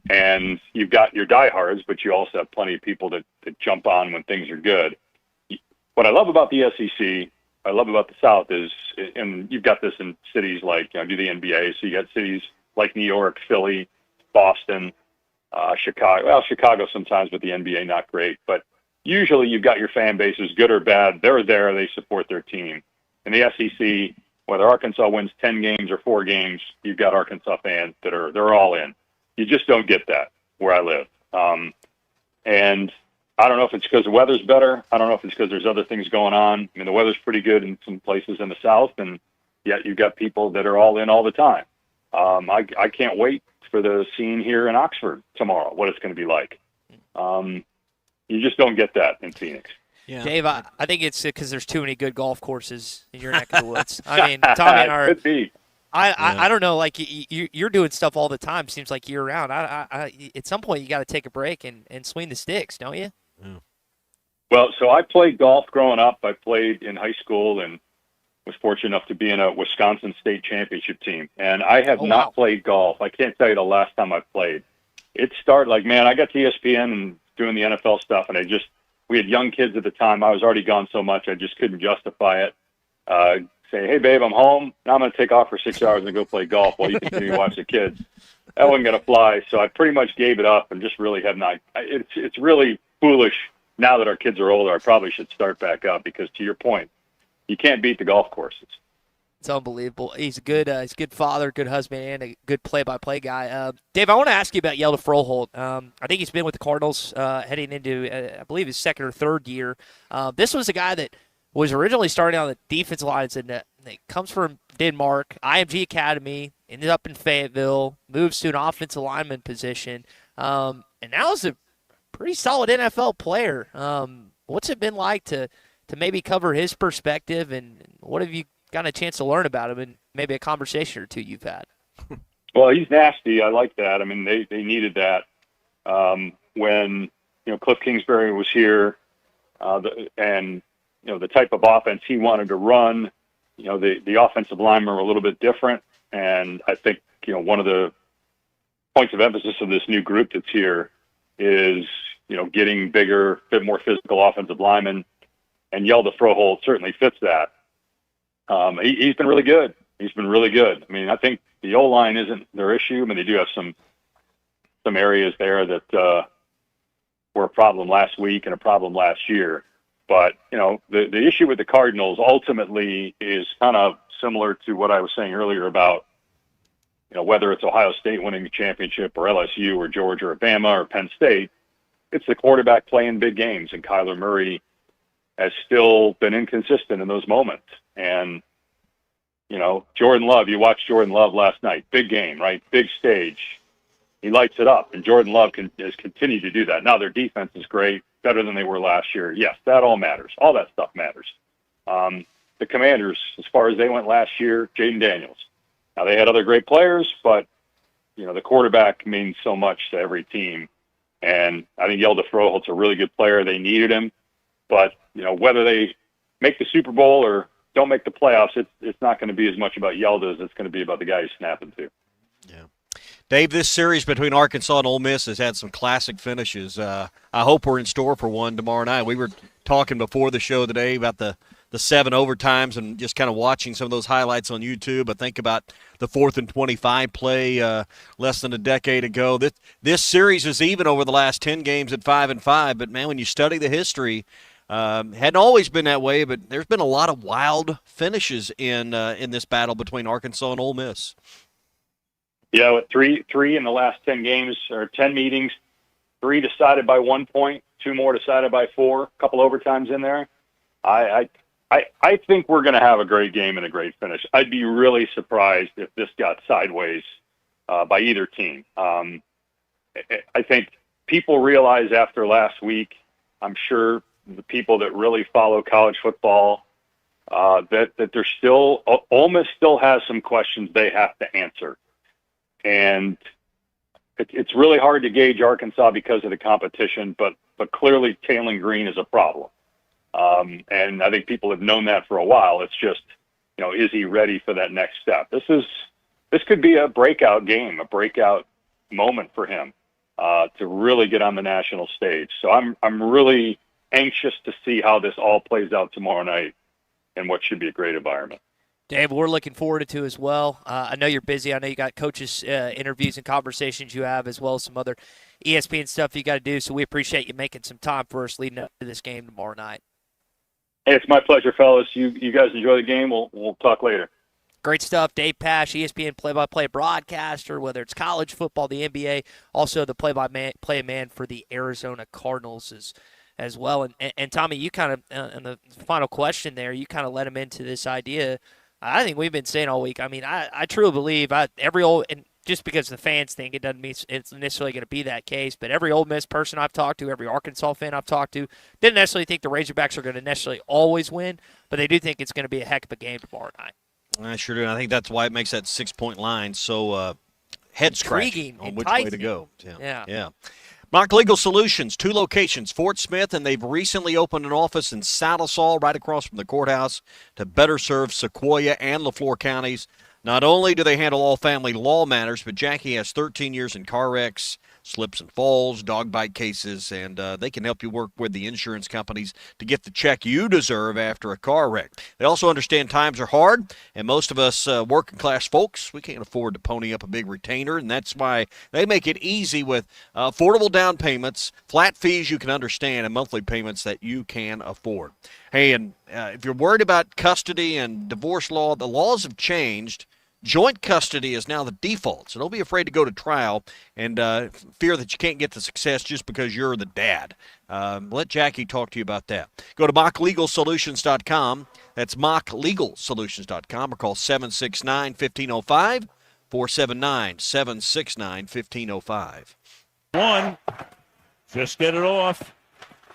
And you've got your diehards, but you also have plenty of people that jump on when things are good. What I love about the SEC, I love about the South is, and you've got this in cities like, do the NBA, so you got cities like New York, Philly, Boston, Chicago. Well, Chicago sometimes, but the NBA not great. But usually you've got your fan bases, good or bad. They're there. They support their team. In the SEC, whether Arkansas wins 10 games or 4 games, you've got Arkansas fans they're all in. You just don't get that where I live. And I don't know if it's because the weather's better. I don't know if it's because there's other things going on. I mean, the weather's pretty good in some places in the South, and yet you've got people that are all in all the time. I can't wait for the scene here in Oxford tomorrow, what it's going to be like. You just don't get that in Phoenix. Yeah. Dave, I think it's because there's too many good golf courses in your neck of the woods. I mean, Tommy and I Could be. I don't know. Like you're doing stuff all the time. Seems like year round. At some point you got to take a break and swing the sticks, don't you? Yeah. Well, so I played golf growing up. I played in high school and was fortunate enough to be in a Wisconsin state championship team. And I have not played golf. I can't tell you the last time I played. It started like, man, I got to ESPN and doing the NFL stuff, and we had young kids at the time. I was already gone so much I just couldn't justify it. Say, hey, babe, I'm home. Now I'm going to take off for 6 hours and go play golf while you continue to watch the kids. That wasn't going to fly, so I pretty much gave it up and just really have not. It's really foolish now that our kids are older. I probably should start back up because, to your point, you can't beat the golf courses. It's unbelievable. He's a good father, good husband, and a good play-by-play guy. Dave, I want to ask you about Yelda Froholt. I think he's been with the Cardinals heading into, I believe, his second or third year. This was a guy that was originally starting on the defensive lines, and he comes from Denmark, IMG Academy, ended up in Fayetteville, moves to an offensive lineman position, and now is a pretty solid NFL player. What's it been like to maybe cover his perspective, and what have you gotten a chance to learn about him in maybe a conversation or two you've had? Well, he's nasty. I like that. I mean, they needed that when Cliff Kingsbury was here, and the type of offense he wanted to run. The offensive linemen were a little bit different, and I think one of the points of emphasis of this new group that's here is getting bigger, bit more physical offensive linemen, and Yelda Froholt certainly fits that. He's been really good. He's been really good. I mean, I think the O-line isn't their issue. I mean, they do have some areas there that were a problem last week and a problem last year. But, the issue with the Cardinals ultimately is kind of similar to what I was saying earlier about, whether it's Ohio State winning the championship or LSU or Georgia or Bama or Penn State, it's the quarterback playing big games, and Kyler Murray has still been inconsistent in those moments. And, Jordan Love, you watched Jordan Love last night, big game, right? Big stage. He lights it up, and Jordan Love has continued to do that. Now their defense is great, better than they were last year. Yes, that all matters. All that stuff matters. The Commanders, as far as they went last year, Jaden Daniels. Now they had other great players, but, the quarterback means so much to every team. And I think Yelda Froholt's a really good player. They needed him. But, whether they make the Super Bowl or don't make the playoffs, it's not going to be as much about Yelda as it's going to be about the guy he's snapping to. Yeah. Dave, this series between Arkansas and Ole Miss has had some classic finishes. I hope we're in store for one tomorrow night. We were talking before the show today about the 7 overtimes and just kind of watching some of those highlights on YouTube. I think about the 4th and 25 play less than a decade ago. This series is even over the last 10 games at 5-5. But, man, when you study the history, hadn't always been that way, but there's been a lot of wild finishes in this battle between Arkansas and Ole Miss. Yeah, with three in the last 10 games or 10 meetings, 3 decided by 1 point, 2 more decided by 4, a couple overtimes in there. I think we're going to have a great game and a great finish. I'd be really surprised if this got sideways by either team. I think people realize after last week, I'm sure the people that really follow college football, that there's still – Ole Miss still has some questions they have to answer. And it's really hard to gauge Arkansas because of the competition, but clearly Taylon Green is a problem. And I think people have known that for a while. It's just, is he ready for that next step? This could be a breakout game, a breakout moment for him to really get on the national stage. So I'm really anxious to see how this all plays out tomorrow night in what should be a great environment. Dave, we're looking forward to as well. I know you're busy. I know you got coaches' interviews and conversations you have, as well as some other ESPN stuff you got to do. So we appreciate you making some time for us leading up to this game tomorrow night. Hey, it's my pleasure, fellas. You guys enjoy the game. We'll talk later. Great stuff. Dave Pash, ESPN play-by-play broadcaster, whether it's college football, the NBA, also the play-by-play man for the Arizona Cardinals as well. And Tommy, you kind of, in the final question there, you kind of led him into this idea. I think we've been saying all week. I mean, I truly believe just because the fans think it doesn't mean it's necessarily going to be that case. But every Ole Miss person I've talked to, every Arkansas fan I've talked to, didn't necessarily think the Razorbacks are going to necessarily always win, but they do think it's going to be a heck of a game tomorrow night. I sure do. And I think that's why it makes that 6-point line so head-scratching on which way to go. Yeah. Mock Legal Solutions, 2 locations, Fort Smith, and they've recently opened an office in Salisal right across from the courthouse to better serve Sequoyah and LaFleur counties. Not only do they handle all family law matters, but Jackie has 13 years in car wrecks, slips and falls, dog bite cases, and they can help you work with the insurance companies to get the check you deserve after a car wreck. They also understand times are hard, and most of us working class folks, we can't afford to pony up a big retainer, and that's why they make it easy with affordable down payments, flat fees you can understand, and monthly payments that you can afford. Hey, and if you're worried about custody and divorce law, the laws have changed. Joint custody is now the default, so don't be afraid to go to trial and fear that you can't get the success just because you're the dad. Let Jackie talk to you about that. Go to mocklegalsolutions.com. That's mocklegalsolutions.com, or call 769-1505, 479-769-1505. One, just get it off.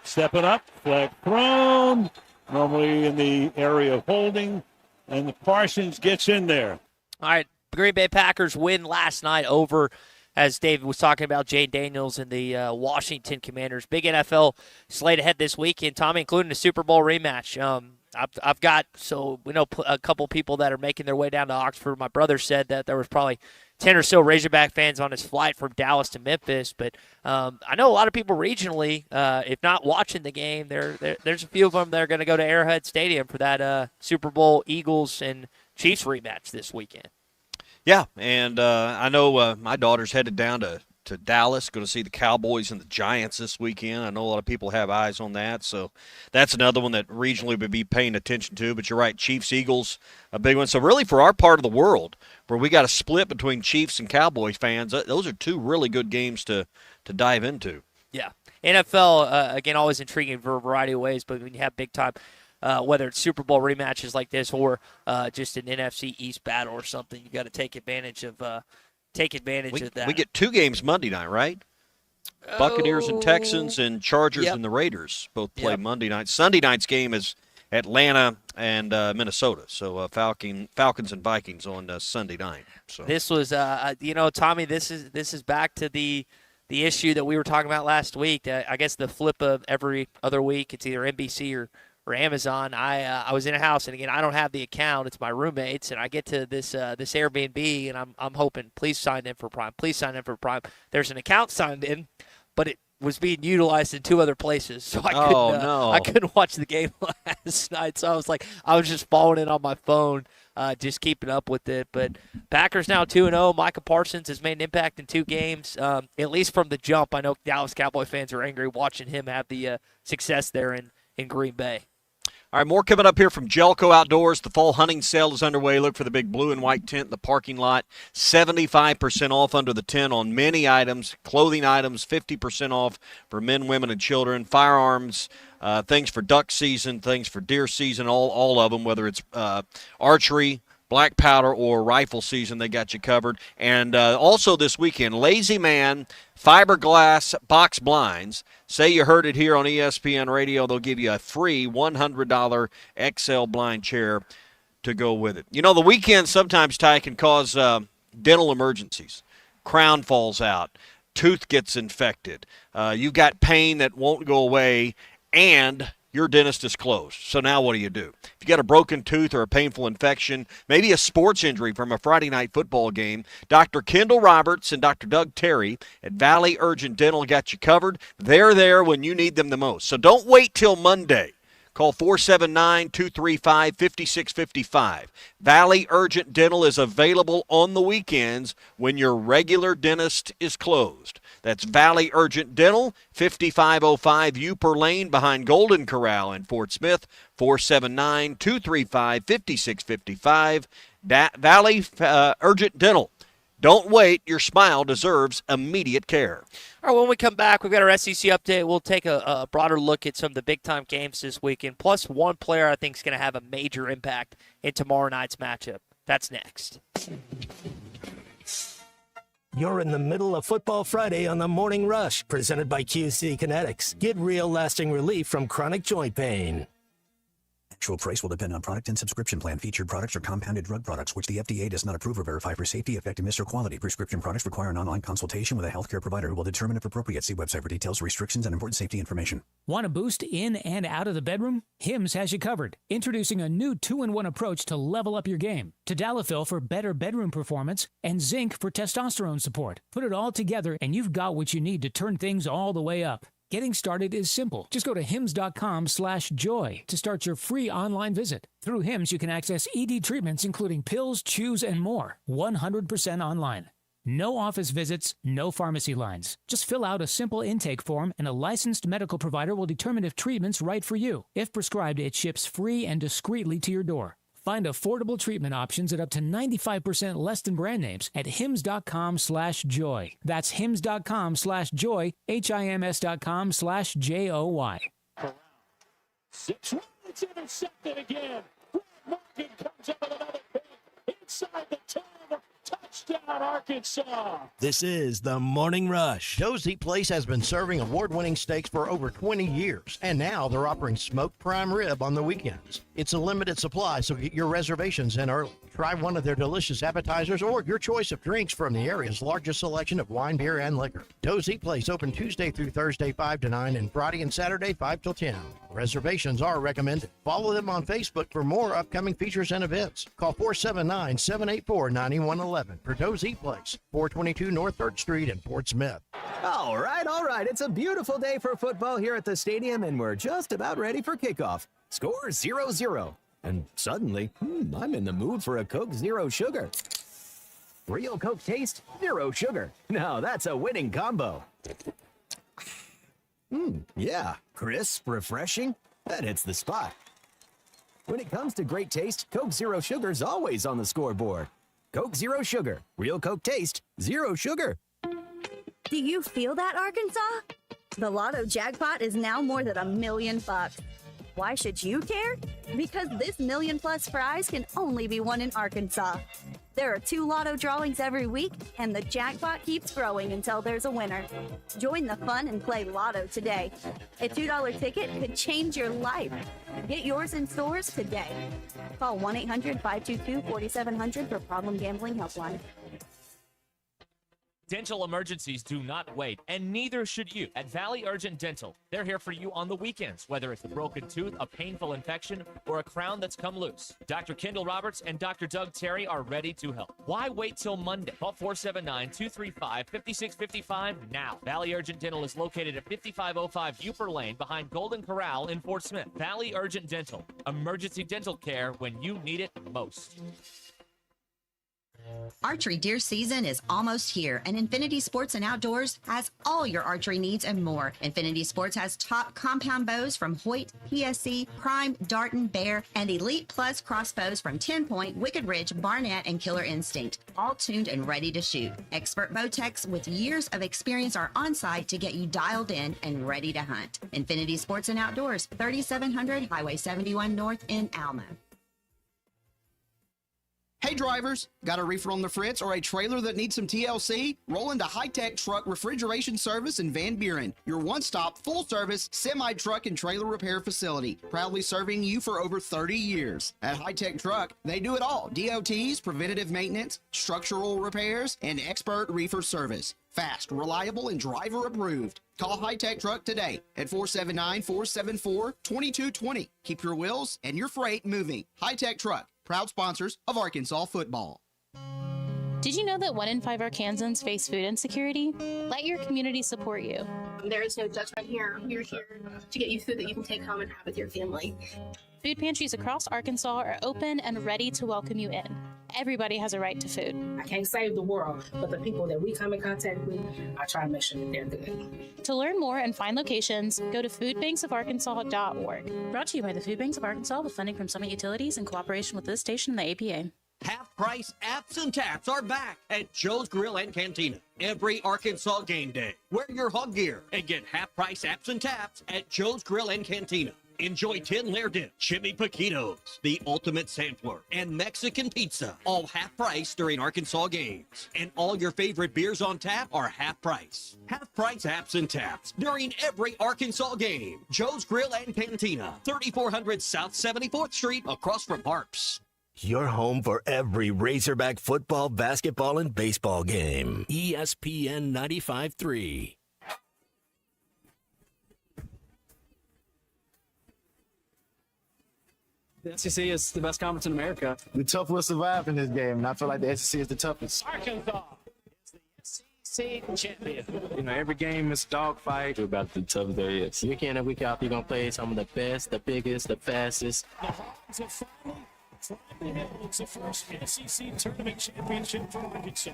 Stepping up, flag thrown, normally in the area of holding, and the Parsons gets in there. All right, Green Bay Packers win last night over, as David was talking about, Jane Daniels and the Washington Commanders. Big NFL slate ahead this weekend, Tommy, including a Super Bowl rematch. I've got, so we know a couple people that are making their way down to Oxford. My brother said that there was probably 10 or so Razorback fans on his flight from Dallas to Memphis. But I know a lot of people regionally, if not watching the game, there's a few of them that are going to go to Arrowhead Stadium for that Super Bowl Eagles and Chiefs rematch this weekend. Yeah, and I know my daughter's headed down to Dallas, going to see the Cowboys and the Giants this weekend. I know a lot of people have eyes on that, so that's another one that regionally would be paying attention to. But you're right, Chiefs, Eagles, a big one. So really for our part of the world, where we got a split between Chiefs and Cowboys fans, those are 2 really good games to dive into. Yeah, NFL, again, always intriguing for a variety of ways, but when you have big-time whether it's Super Bowl rematches like this or just an NFC East battle or something, you got to take advantage of that. We get 2 games Monday night, right? Buccaneers and Texans, and Chargers and the Raiders both play Monday night. Sunday night's game is Atlanta and Minnesota. So Falcons and Vikings on Sunday night. So this was, Tommy, this is back to the issue that we were talking about last week. I guess the flip of every other week, it's either NBC or Amazon. I was in a house, and again, I don't have the account. It's my roommates, and I get to this Airbnb, and I'm hoping, please sign in for Prime. Please sign in for Prime. There's an account signed in, but it was being utilized in 2 other places, so I couldn't watch the game last night. So I was just falling in on my phone, just keeping up with it. But Packers now 2-0. Micah Parsons has made an impact in 2 games, at least from the jump. I know Dallas Cowboy fans are angry watching him have the success there in Green Bay. All right, more coming up here from Gellco Outdoors. The fall hunting sale is underway. Look for the big blue and white tent in the parking lot. 75% off under the tent on many items. Clothing items, 50% off for men, women, and children. Firearms, things for duck season, things for deer season, all of them, whether it's archery, black powder, or rifle season, they got you covered. And also this weekend, Lazy Man fiberglass box blinds. Say you heard it here on ESPN Radio. They'll give you a free $100 XL blind chair to go with it. You know, the weekend sometimes, Ty, can cause dental emergencies. Crown falls out. Tooth gets infected. You've got pain that won't go away, and your dentist is closed. So now what do? If you got a broken tooth or a painful infection, maybe a sports injury from a Friday night football game, Dr. Kendall Roberts and Dr. Doug Terry at Valley Urgent Dental got you covered. They're there when you need them the most. So don't wait till Monday. Call 479-235-5655. Valley Urgent Dental is available on the weekends when your regular dentist is closed. That's Valley Urgent Dental, 5505 Upper Lane behind Golden Corral in Fort Smith, 479-235-5655. Valley Urgent Dental. Don't wait. Your smile deserves immediate care. All right, when we come back, we've got our SEC update. We'll take a broader look at some of the big-time games this weekend, plus one player I think is going to have a major impact in tomorrow night's matchup. That's next. You're in the middle of Football Friday on the Morning Rush, presented by QC Kinetics. Get real lasting relief from chronic joint pain. Actual price will depend on product and subscription plan. Featured products are compounded drug products, which the FDA does not approve or verify for safety, effectiveness, or quality. Prescription products require an online consultation with a healthcare provider who will determine if appropriate. See website for details, restrictions, and important safety information. Want a boost in and out of the bedroom? Hims has you covered. Introducing a new 2-in-1 approach to level up your game. Tadalafil for better bedroom performance and zinc for testosterone support. Put it all together and you've got what you need to turn things all the way up. Getting started is simple. Just go to hims.com/joy to start your free online visit. Through Hims, you can access ED treatments including pills, chews, and more. 100% online. No office visits, no pharmacy lines. Just fill out a simple intake form and a licensed medical provider will determine if treatment's right for you. If prescribed, it ships free and discreetly to your door. Find affordable treatment options at up to 95% less than brand names at hims.com/joy. That's hims.com/joy, HIMS.com/JOY. 6 it's intercepted again. Morgan comes up with another pick inside the 10. Touchdown, Arkansas. This is the Morning Rush. Joe's Eat Place has been serving award-winning steaks for over 20 years, and now they're offering smoked prime rib on the weekends. It's a limited supply, so get your reservations in early. Try one of their delicious appetizers or your choice of drinks from the area's largest selection of wine, beer, and liquor. Joe's Eat Place open Tuesday through Thursday 5 to 9 and Friday and Saturday 5 till 10. Reservations are recommended. Follow them on Facebook for more upcoming features and events. Call 479-784-9111 for Joe's Eat Place, 422 North 3rd Street in Fort Smith. All right. It's a beautiful day for football here at the stadium, and we're just about ready for kickoff. Score 0-0. And suddenly, I'm in the mood for a Coke Zero Sugar. Real Coke taste, zero sugar. Now that's a winning combo. Yeah, crisp, refreshing. That hits the spot. When it comes to great taste, Coke Zero Sugar's always on the scoreboard. Coke Zero Sugar. Real Coke taste, zero sugar. Do you feel that, Arkansas? The Lotto jackpot is now more than $1 million. Why should you care? Because this $1 million+ prize can only be won in Arkansas. There are 2 Lotto drawings every week, and the jackpot keeps growing until there's a winner. Join the fun and play Lotto today. A $2 ticket could change your life. Get yours in stores today. Call 1-800-522-4700 for Problem Gambling Helpline. Dental emergencies do not wait, and neither should you. At Valley Urgent Dental, they're here for you on the weekends, whether it's a broken tooth, a painful infection, or a crown that's come loose. Dr. Kendall Roberts and Dr. Doug Terry are ready to help. Why wait till Monday? Call 479-235-5655 now. Valley Urgent Dental is located at 5505 Uper Lane behind Golden Corral in Fort Smith. Valley Urgent Dental, emergency dental care when you need it most. Archery deer season is almost here, and Infinity Sports and Outdoors has all your archery needs and more. Infinity Sports has top compound bows from Hoyt, PSC, Prime, Darton, Bear, and Elite Plus crossbows from 10 Point, Wicked Ridge, Barnett, and Killer Instinct, all tuned and ready to shoot. Expert bow techs with years of experience are on site to get you dialed in and ready to hunt. Infinity Sports and Outdoors, 3700 Highway 71 North in Alma. Hey drivers, got a reefer on the fritz or a trailer that needs some TLC? Roll into High Tech Truck Refrigeration Service in Van Buren, your one-stop, full-service, semi-truck and trailer repair facility, proudly serving you for over 30 years. At High Tech Truck, they do it all. DOTs, preventative maintenance, structural repairs, and expert reefer service. Fast, reliable, and driver approved. Call High Tech Truck today at 479-474-2220. Keep your wheels and your freight moving. High Tech Truck, proud sponsors of Arkansas football. Did you know that 1 in 5 Arkansans face food insecurity? Let your community support you. There is no judgment here. We're here to get you food that you can take home and have with your family. Food pantries across Arkansas are open and ready to welcome you in. Everybody has a right to food. I can't save the world, but the people that we come in contact with, I try to make sure that they're good. To learn more and find locations, go to foodbanksofarkansas.org. Brought to you by the Food Banks of Arkansas with funding from Summit Utilities in cooperation with this station and the APA. Half-price apps and taps are back at Joe's Grill and Cantina every Arkansas game day. Wear your hog gear and get half-price apps and taps at Joe's Grill and Cantina. Enjoy 10-layer dip, chimney paquitos, the ultimate sampler, and Mexican pizza, all half price during Arkansas games. And all your favorite beers on tap are half price. Half price apps and taps during every Arkansas game. Joe's Grill and Cantina, 3400 South 74th Street, across from Harps. Your home for every Razorback football, basketball, and baseball game. ESPN 95.3. The SEC is the best conference in America. The tough will survive in this game, and I feel like the SEC is the toughest. Arkansas is the SEC champion. You know, every game is a dogfight. We're about the toughest there is. Week in and week out, you're going to play some of the best, the biggest, the fastest. The Hawks have finally climbed the hill. It's the first SEC tournament championship for Arkansas.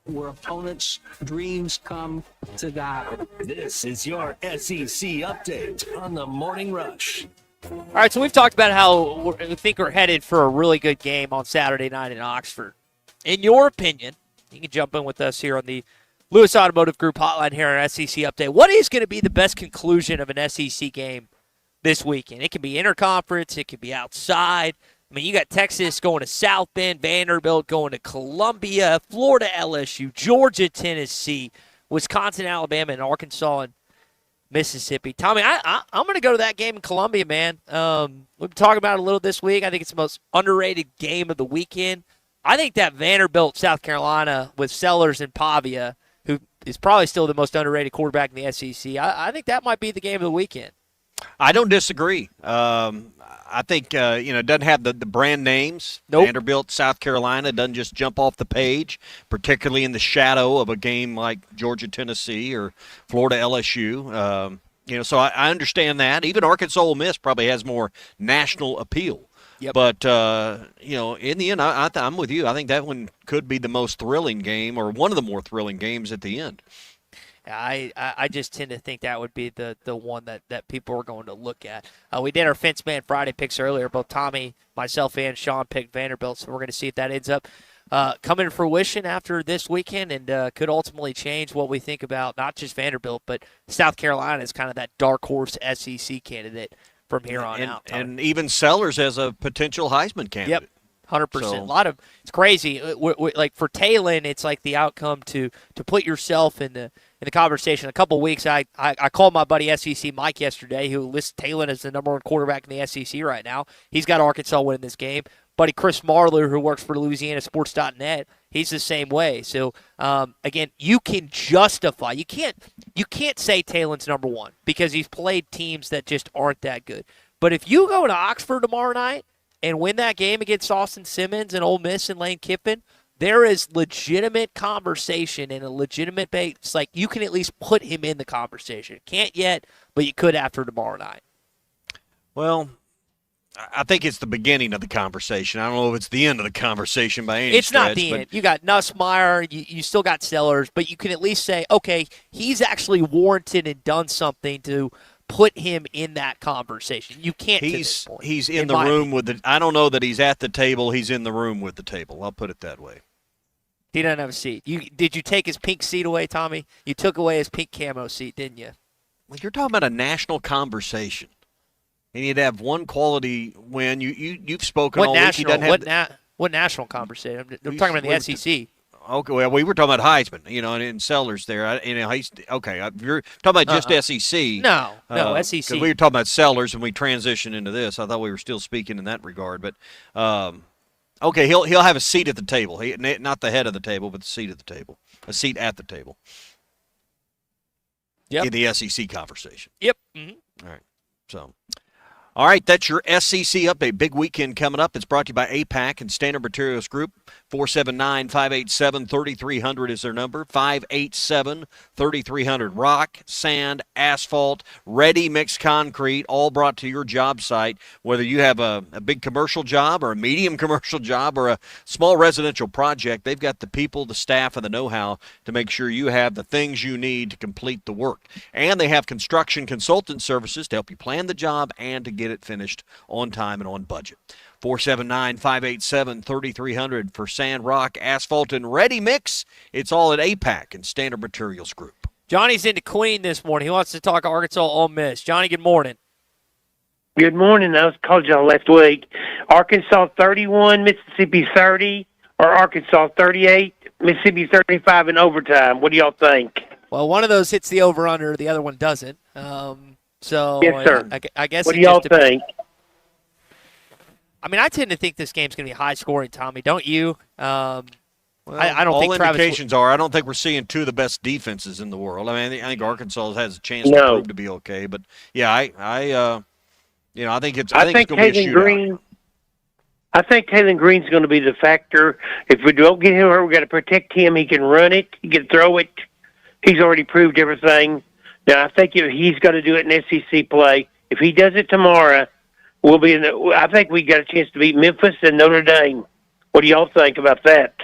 Where opponents' dreams come to die. This is your SEC update on the Morning Rush. All right, so we've talked about how we think we're headed for a really good game on Saturday night in Oxford. In your opinion, you can jump in with us here on the Lewis Automotive Group hotline here on SEC Update. What is going to be the best conclusion of an SEC game this weekend? It can be interconference. It could be outside. I mean, you got Texas going to South Bend, Vanderbilt going to Columbia, Florida, LSU, Georgia, Tennessee, Wisconsin, Alabama, and Arkansas and Mississippi. Tommy, I'm going to go to that game in Columbia, man. We've been talking about it a little this week. I think it's the most underrated game of the weekend. I think that Vanderbilt, South Carolina, with Sellers and Pavia, who is probably still the most underrated quarterback in the SEC, I think that might be the game of the weekend. I don't disagree. I think, it doesn't have the brand names. Nope. Vanderbilt, South Carolina doesn't just jump off the page, particularly in the shadow of a game like Georgia, Tennessee, or Florida, LSU. So I understand that. Even Arkansas Ole Miss probably has more national appeal. Yep. But, in the end, I'm with you. I think that one could be the most thrilling game or one of the more thrilling games at the end. I just tend to think that would be the one that people are going to look at. We did our Fence Man Friday picks earlier. Both Tommy, myself, and Sean picked Vanderbilt, so we're going to see if that ends up coming to fruition after this weekend and could ultimately change what we think about not just Vanderbilt, but South Carolina is kind of that dark horse SEC candidate from here on out. Tommy. And even Sellers as a potential Heisman candidate. Yep. 100%. It's crazy. Like for Talon, it's like the outcome to put yourself in the conversation. A couple of weeks, I called my buddy SEC Mike yesterday, who lists Talon as the number one quarterback in the SEC right now. He's got Arkansas winning this game. Buddy Chris Marler, who works for LouisianaSports.net, he's the same way. So again, you can justify. You can't say Talon's number one because he's played teams that just aren't that good. But if you go to Oxford tomorrow night and win that game against Austin Simmons and Ole Miss and Lane Kiffin, there is legitimate conversation and a legitimate base. It's like you can at least put him in the conversation. Can't yet, but you could after tomorrow night. Well, I think it's the beginning of the conversation. I don't know if it's the end of the conversation by any It's stretch. not the end. You got Nussmeier, you still got Sellers, but you can at least say, okay, he's actually warranted and done something to put him in that conversation. You can't. He's in the room with the. I don't know that he's at the table. He's in the room with the table. I'll put it that way. He doesn't have a seat. Did you take his pink seat away, Tommy? You took away his pink camo seat, didn't you? Well, you're talking about a national conversation, and you'd have one quality win. You've spoken what all national, week. He doesn't have what national conversation? I'm talking about the SEC. Okay, well, we were talking about Heisman, and Sellers there. He's okay. You're talking about just SEC. No, SEC. We were talking about Sellers, and we transitioned into this. I thought we were still speaking in that regard, but okay, he'll have a seat at the table. Not the head of the table, but the seat at the table. A seat at the table. Yep. In the SEC conversation. Yep. Mm-hmm. All right. So. All right, that's your SEC update. Big weekend coming up. It's brought to you by APAC and Standard Materials Group. 479-587-3300 is their number. 587-3300. Rock, sand, asphalt, ready-mix concrete, all brought to your job site. Whether you have a big commercial job or a medium commercial job or a small residential project, they've got the people, the staff, and the know-how to make sure you have the things you need to complete the work. And they have construction consultant services to help you plan the job and to get it finished on time and on budget. 479-587-3300 for sand, rock, asphalt, and ready mix. It's all at APAC and Standard Materials Group. Johnny's into Queen this morning. He wants to talk Arkansas Ole Miss. Johnny, good morning. Good morning. I was called y'all last week. Arkansas 31, Mississippi 30, or Arkansas 38, Mississippi 35 in overtime. What do y'all think? Well, one of those hits the over/under, the other one doesn't. So yes, sir. I guess. What do y'all think? I mean, I tend to think this game's going to be high scoring, Tommy. Don't you? Well, I don't think Travis. Indications are I don't think we're seeing two of the best defenses in the world. I mean, I think Arkansas has a chance to prove to be okay. But yeah, I think it's going to be a shootout. I think Taylor Green's going to be the factor. If we don't get him hurt, we got to protect him. He can run it. He can throw it. He's already proved everything. Now I think he's got to do it in SEC play. If he does it tomorrow, we'll be in. I think we got a chance to beat Memphis and Notre Dame. What do y'all think about that?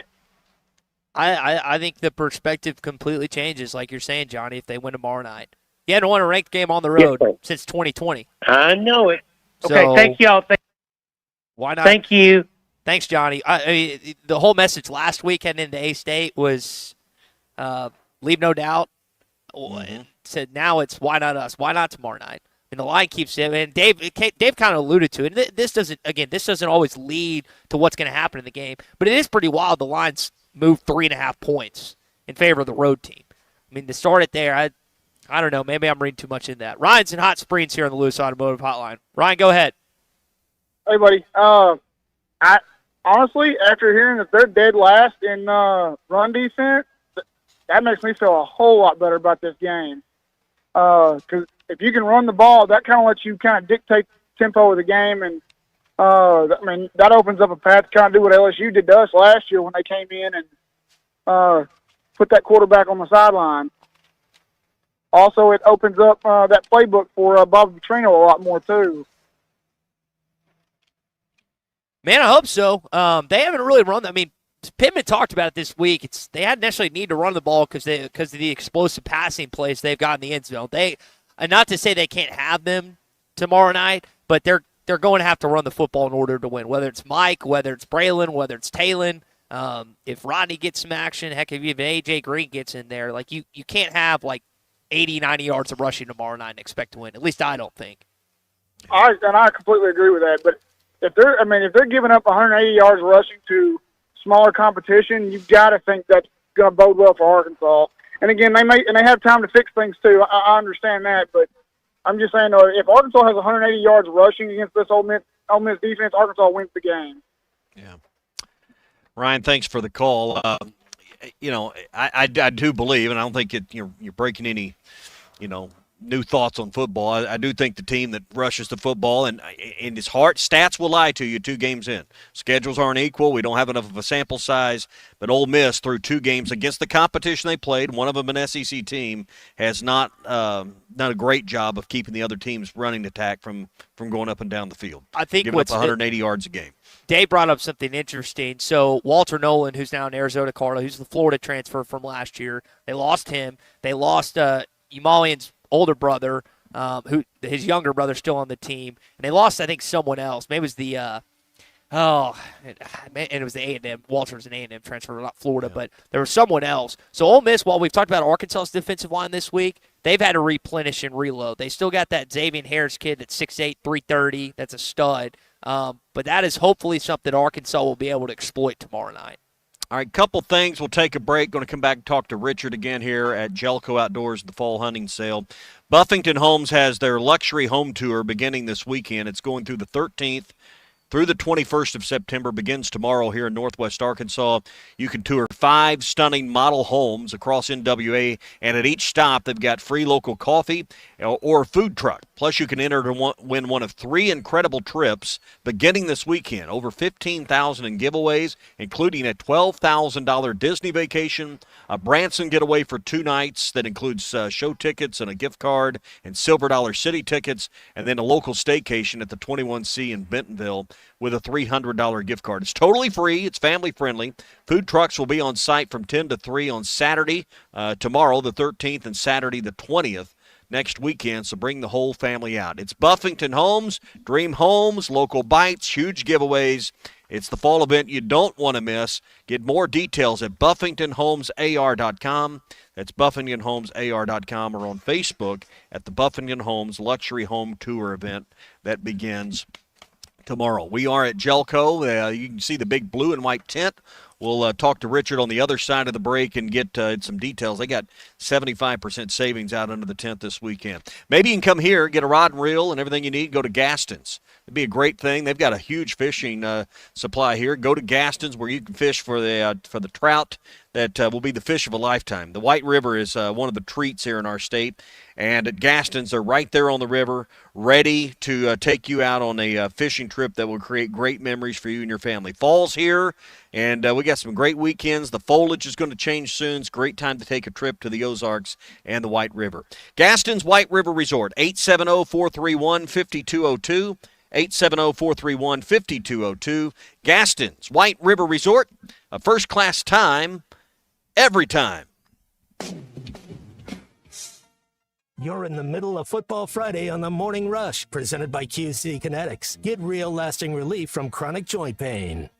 I think the perspective completely changes, like you're saying, Johnny, if they win tomorrow night. You hadn't won a ranked game on the road since 2020. I know it. Okay, thank y'all. Why not? Thank you. Thanks, Johnny. I mean, the whole message last week heading into A-State was leave no doubt. Said now it's why not us? Why not tomorrow night? And the line keeps it. And Dave kind of alluded to it. This doesn't always lead to what's going to happen in the game, but it is pretty wild. The line's moved 3.5 points in favor of the road team. I mean, to start it there, I don't know. Maybe I'm reading too much into that. Ryan's in Hot Springs here on the Lewis Automotive Hotline. Ryan, go ahead. Hey, buddy. I honestly, after hearing that they're dead last in run defense, that makes me feel a whole lot better about this game. Because if you can run the ball, that kind of lets you kind of dictate the tempo of the game, and I mean that opens up a path to kind of do what LSU did to us last year when they came in and put that quarterback on the sideline. Also, it opens up that playbook for Bob Petrino a lot more too. Man, I hope so. They haven't really run. I mean, Pittman talked about it this week. They hadn't necessarily need to run the ball because of the explosive passing plays they've got in the end zone. And not to say they can't have them tomorrow night, but they're going to have to run the football in order to win. Whether it's Mike, whether it's Braylon, whether it's Talon. If Rodney gets some action, heck, if even AJ Green gets in there, like you can't have like 80, 90 yards of rushing tomorrow night and expect to win. At least I don't think. I completely agree with that. But if they're giving up 180 yards rushing to smaller competition, you've got to think that's going to bode well for Arkansas. And again, they have time to fix things too. I understand that, but I'm just saying, if Arkansas has 180 yards rushing against this Ole Miss defense, Arkansas wins the game. Yeah. Ryan, thanks for the call. I do believe, and I don't think you're breaking any, new thoughts on football. I do think the team that rushes the football, and it's hard. Stats will lie to you 2 games in. Schedules aren't equal. We don't have enough of a sample size. But Ole Miss, through 2 games against the competition they played, one of them an SEC team, has not done a great job of keeping the other team's running attack from going up and down the field. I think giving up 180 yards a game. Dave brought up something interesting. So Walter Nolan, who's now in Arizona Cardinals, who's the Florida transfer from last year, they lost him. They lost Umalian's older brother, who his younger brother's still on the team, and they lost, I think, someone else. Maybe it was the it was the A&M. Walter's an A&M transfer, not Florida, but there was someone else. So Ole Miss, while we've talked about Arkansas's defensive line this week, they've had to replenish and reload. They still got that Xavier Harris kid that's 6'8", 330. That's a stud. But that is hopefully something Arkansas will be able to exploit tomorrow night. All right, couple things. We'll take a break. Going to come back and talk to Richard again here at Gellco Outdoors, the fall hunting sale. Buffington Homes has their luxury home tour beginning this weekend. It's going through the 13th through the 21st of September, begins tomorrow here in Northwest Arkansas. You can tour 5 stunning model homes across NWA, and at each stop they've got free local coffee or food truck. Plus you can enter to win one of 3 incredible trips beginning this weekend. Over $15,000 in giveaways, including a $12,000 Disney vacation, a Branson getaway for 2 nights that includes show tickets and a gift card and Silver Dollar City tickets, and then a local staycation at the 21C in Bentonville with a $300 gift card. It's totally free. It's family friendly. Food trucks will be on site from 10 to 3 on Saturday, tomorrow the 13th, and Saturday the 20th next weekend, so bring the whole family out. It's Buffington Homes, Dream Homes, local bites, huge giveaways, It's the fall event you don't want to miss. Get more details at BuffingtonHomesAR.com. That's BuffingtonHomesAR.com, or on Facebook at the Buffington Homes Luxury Home Tour event that begins tomorrow. We are at Gellco. You can see the big blue and white tent. We'll talk to Richard on the other side of the break and get some details. They got 75% savings out under the tent this weekend. Maybe you can come here, get a rod and reel and everything you need, go to Gaston's. It'd be a great thing. They've got a huge fishing supply here. Go to Gaston's where you can fish for the trout that will be the fish of a lifetime. The White River is one of the treats here in our state. And at Gaston's, they're right there on the river, ready to take you out on a fishing trip that will create great memories for you and your family. Fall's here, and we got some great weekends. The foliage is going to change soon. It's a great time to take a trip to the Ozarks and the White River. Gaston's White River Resort, 870-431-5202. 870-431-5202. Gaston's White River Resort, a first-class time, every time. You're in the middle of Football Friday on the Morning Rush, presented by QC Kinetics. Get real lasting relief from chronic joint pain.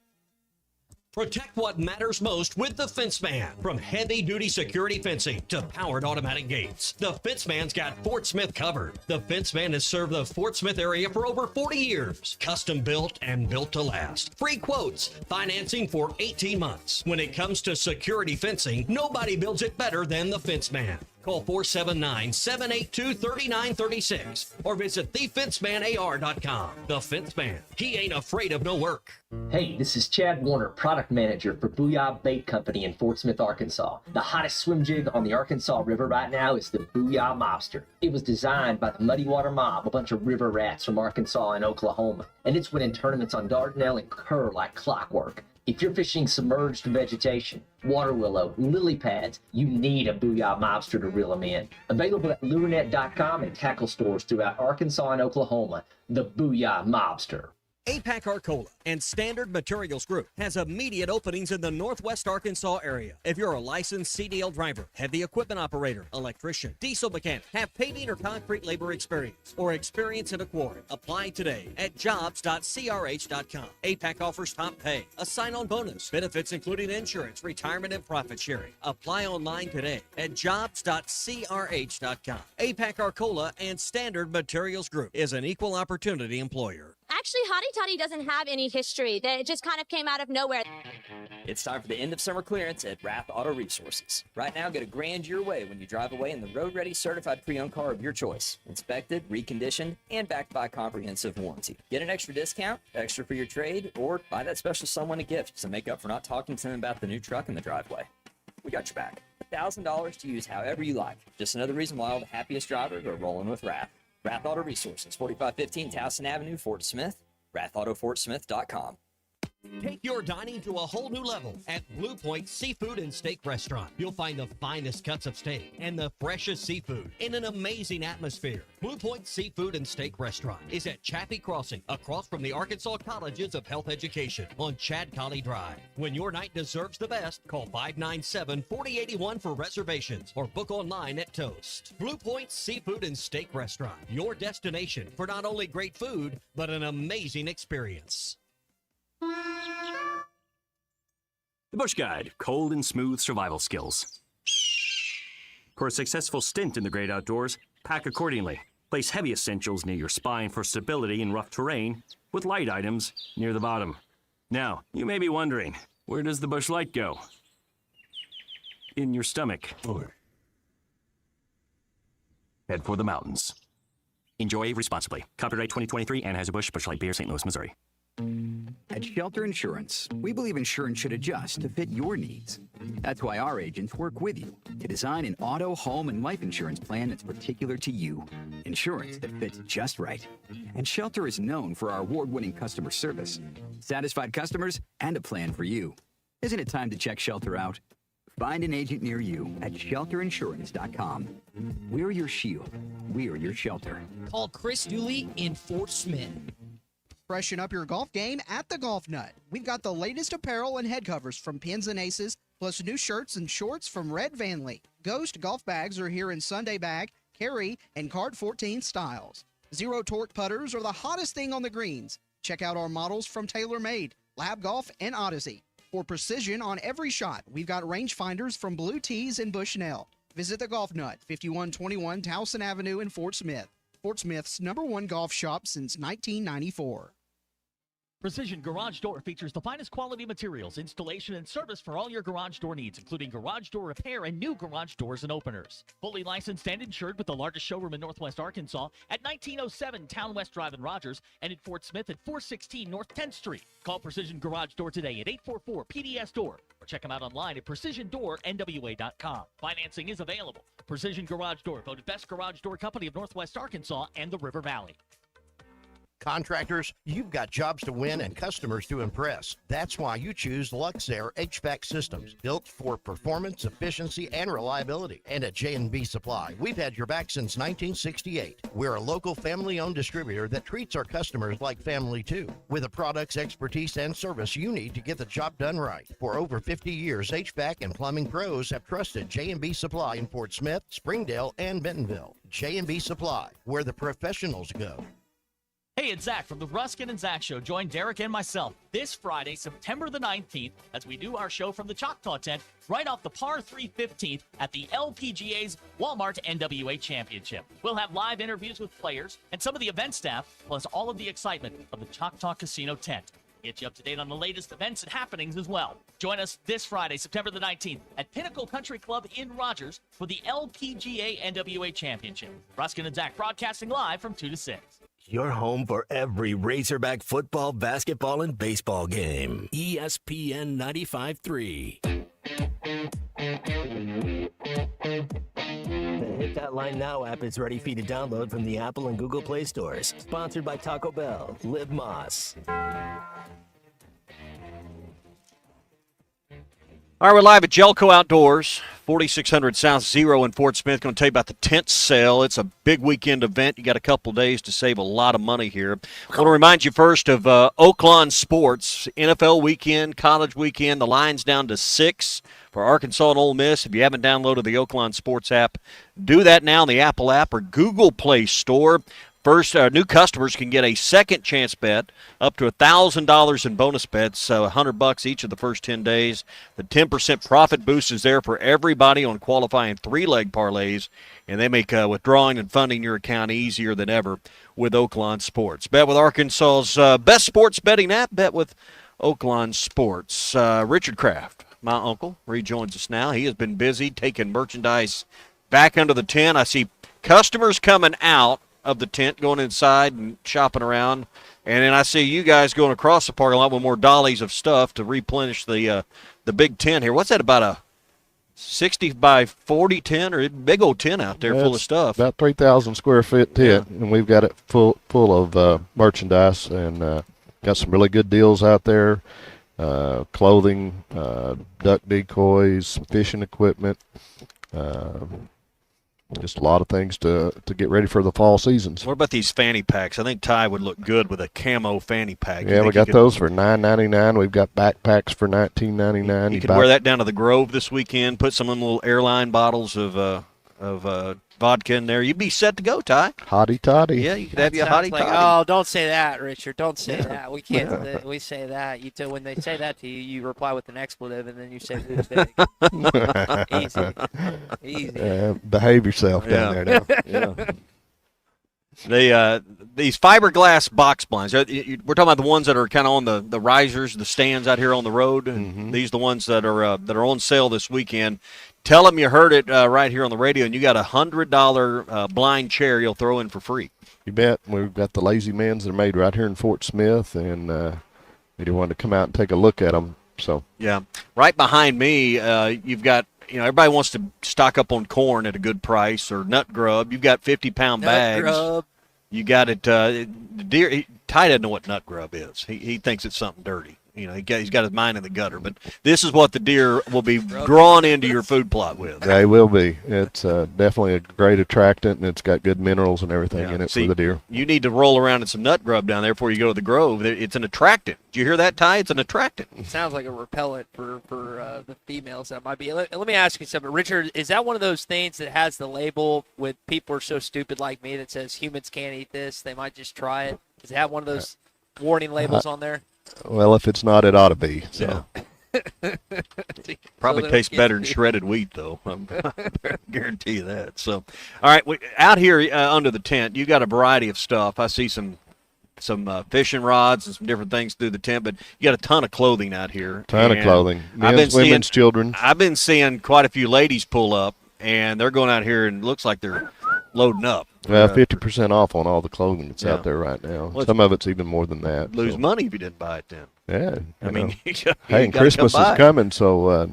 Protect what matters most with the Fence Man. From heavy-duty security fencing to powered automatic gates, the Fence Man's got Fort Smith covered. The Fence Man has served the Fort Smith area for over 40 years. Custom built and built to last. Free quotes, financing for 18 months. When it comes to security fencing, nobody builds it better than the Fence Man. Call 479-782-3936 or visit thefencemanAR.com. The Fence Man. He ain't afraid of no work. Hey, this is Chad Warner, product manager for Booyah Bait Company in Fort Smith, Arkansas. The hottest swim jig on the Arkansas River right now is the Booyah Mobster. It was designed by the Muddy Water Mob, a bunch of river rats from Arkansas and Oklahoma, and it's winning tournaments on Dardanelle and Kerr like clockwork. If you're fishing submerged vegetation, water willow, lily pads, you need a Booyah Mobster to reel them in. Available at lurenet.com and tackle stores throughout Arkansas and Oklahoma, the Booyah Mobster. APAC Arcola and Standard Materials Group has immediate openings in the Northwest Arkansas area. If you're a licensed CDL driver, heavy equipment operator, electrician, diesel mechanic, have paving or concrete labor experience, or experience in a quarry, apply today at jobs.crh.com. APAC offers top pay, a sign-on bonus, benefits including insurance, retirement, and profit sharing. Apply online today at jobs.crh.com. APAC Arcola and Standard Materials Group is an equal opportunity employer. Actually, Hottie Toddy doesn't have any history. It just kind of came out of nowhere. It's time for the end of summer clearance at Rath Auto Resources. Right now, get a grand your way when you drive away in the road-ready certified pre-owned car of your choice. Inspected, reconditioned, and backed by a comprehensive warranty. Get an extra discount, extra for your trade, or buy that special someone a gift to make up for not talking to them about the new truck in the driveway. We got your back. $1,000 to use however you like. Just another reason why all the happiest drivers are rolling with Rath. Rath Auto Resources, 4515 Towson Avenue, Fort Smith, rathautofortsmith.com. Take your dining to a whole new level at Blue Point Seafood and Steak Restaurant. You'll find the finest cuts of steak and the freshest seafood in an amazing atmosphere. Blue Point Seafood and Steak Restaurant is at Chaffee Crossing, across from the Arkansas Colleges of Health Education on Chad Colley Drive. When your night deserves the best, call 597-4081 for reservations or book online at Toast. Blue Point Seafood and Steak Restaurant, your destination for not only great food, but an amazing experience. The Bush Guide, cold and smooth survival skills. For a successful stint in the great outdoors, pack accordingly. Place heavy essentials near your spine for stability in rough terrain, with light items near the bottom. Now, you may be wondering, where does the Bush Light go? In your stomach. Head for the mountains. Enjoy responsibly. Copyright 2023, Anheuser-Busch, Bush Light Beer, St. Louis, Missouri. At Shelter Insurance, we believe insurance should adjust to fit your needs. That's why our agents work with you to design an auto, home, and life insurance plan that's particular to you. Insurance that fits just right. And Shelter is known for our award-winning customer service, satisfied customers, and a plan for you. Isn't it time to check Shelter out? Find an agent near you at shelterinsurance.com. We're your shield. We're your shelter. Call Chris Dooley in Fort Smith. Freshen up your golf game at the Golf Nut. We've got the latest apparel and head covers from Pins and Aces, plus new shirts and shorts from Red Vanley. Ghost golf bags are here in Sunday bag, carry, and card 14 styles. Zero torque putters are the hottest thing on the greens. Check out our models from TaylorMade. Lab Golf, and Odyssey. For precision on every shot, we've got rangefinders from Blue Tees and Bushnell. Visit the Golf Nut, 5121 Towson Avenue in Fort Smith. Fort Smith's #1 golf shop since 1994. Precision Garage Door features the finest quality materials, installation, and service for all your garage door needs, including garage door repair and new garage doors and openers. Fully licensed and insured with the largest showroom in Northwest Arkansas at 1907 Town West Drive in Rogers and in Fort Smith at 416 North 10th Street. Call Precision Garage Door today at 844-PDS-DOOR or check them out online at PrecisionDoorNWA.com. Financing is available. Precision Garage Door, voted Best Garage Door Company of Northwest Arkansas and the River Valley. Contractors, you've got jobs to win and customers to impress. That's why you choose Luxair HVAC systems, built for performance, efficiency, and reliability. And at J&B Supply, we've had your back since 1968. We're a local family-owned distributor that treats our customers like family too, with the products, expertise, and service you need to get the job done right. For over 50 years, HVAC and plumbing pros have trusted J&B Supply in Fort Smith, Springdale, and Bentonville. J&B Supply, where the professionals go. Hey, it's Zach from the Ruskin and Zach Show. Join Derek and myself this Friday, September the 19th, as we do our show from the Choctaw Tent right off the Par 3 15th at the LPGA's Walmart NWA Championship. We'll have live interviews with players and some of the event staff, plus all of the excitement of the Choctaw Casino Tent. Get you up to date on the latest events and happenings as well. Join us this Friday, September the 19th at Pinnacle Country Club in Rogers for the LPGA NWA Championship. Ruskin and Zach broadcasting live from 2 to 6. Your home for every Razorback football, basketball, and baseball game. ESPN 95.3. The Hit That Line Now app is ready for you to download from the Apple and Google Play stores. Sponsored by Taco Bell. Live Moss. All right, we're live at Gellco Outdoors, 4600 South Zero in Fort Smith. Going to tell you about the tent sale. It's a big weekend event. You got a couple days to save a lot of money here. I want to remind you first of Oaklawn Sports, NFL weekend, college weekend. The line's down to 6 for Arkansas and Ole Miss. If you haven't downloaded the Oaklawn Sports app, do that now in the Apple app or Google Play Store. First, new customers can get a second chance bet up to $1,000 in bonus bets, so $100 each of the first 10 days. The 10% profit boost is there for everybody on qualifying 3-leg parlays, and they make withdrawing and funding your account easier than ever with Oaklawn Sports. Bet with Arkansas's best sports betting app. Bet with Oaklawn Sports. Richard Kraft, my uncle, rejoins us now. He has been busy taking merchandise back under the tent. I see customers coming out of the tent, going inside and shopping around, and then I see you guys going across the parking lot with more dollies of stuff to replenish the big tent here. What's that, about a 60 by 40 tent, or a big old tent out there full of stuff? About 3,000 square foot tent, and we've got it full of merchandise, and got some really good deals out there. Clothing, duck decoys, some fishing equipment. Just a lot of things to get ready for the fall seasons. What about these fanny packs? I think Ty would look good with a camo fanny pack. Yeah, we got those for $9.99. We've got backpacks for $19.99. You can wear that down to the Grove this weekend. Put some of them little airline bottles of vodka in there. You'd be set to go, Ty. Hottie toddy. Yeah, you could have your hottie toddy. Oh, don't say that, Richard. Don't say that. We can't. We say that. When they say that to you, you reply with an expletive, and then you say "Who's big?" Easy. Behave yourself down there now. Yeah. These fiberglass box blinds. We're talking about the ones that are kind of on the risers, the stands out here on the road. And these are the ones that are on sale this weekend. Tell them you heard it right here on the radio, and you got a $100 blind chair you'll throw in for free. You bet. We've got the Lazy Mans that are made right here in Fort Smith, and we do want to come out and take a look at them. So yeah, right behind me, you've got. Everybody wants to stock up on corn at a good price or nut grub. You've got 50-pound bags. Nut grub. You got it. Ty doesn't know what nut grub is. He thinks it's something dirty. He's got his mind in the gutter. But this is what the deer will be drawn into your food plot with. They will be. It's definitely a great attractant, and it's got good minerals and everything in it for the deer. You need to roll around in some nut grub down there before you go to the Grove. It's an attractant. Do you hear that, Ty? It's an attractant. It sounds like a repellent for the females that might be. Let me ask you something. Richard, is that one of those things that has the label with people are so stupid like me that says humans can't eat this? They might just try it. Does it have one of those warning labels on there? Well, if it's not, it ought to be. So. Probably tastes better than shredded wheat, though. I guarantee you that. So, all right, out here under the tent, you got a variety of stuff. I see some fishing rods and some different things through the tent, but you got a ton of clothing out here. Ton of clothing. Men's, women's, children. I've been seeing quite a few ladies pull up, and they're going out here, and it looks like they're loading up. 50% off on all the clothing that's out there right now. Well, some of it's even more than that. Lose money if you didn't buy it then. Yeah. I mean, hey, and Christmas is coming, so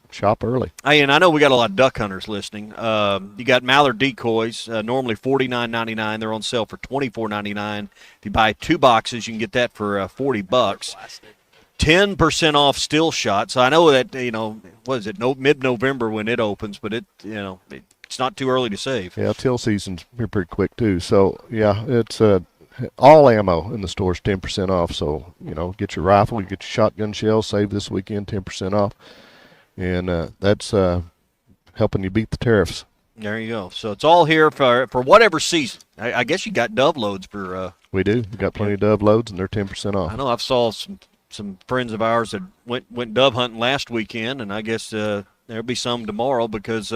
shop early. Hey, and I know we got a lot of duck hunters listening. You got mallard decoys, normally $49.99. They're on sale for $24.99. If you buy 2 boxes, you can get that for $40. 10% off still shot. So I know that what is it? Mid-November when it opens, but it's not too early to save. Yeah, till season's pretty quick too. So yeah, it's all ammo in the store is 10% off. So get your rifle, you get your shotgun shells, save this weekend 10% off, and that's helping you beat the tariffs. There you go. So it's all here for whatever season. I guess you got dove loads for. We do. We got plenty of dove loads, and they're 10% off. I know. I've saw some friends of ours that went dove hunting last weekend, and I guess there'll be some tomorrow because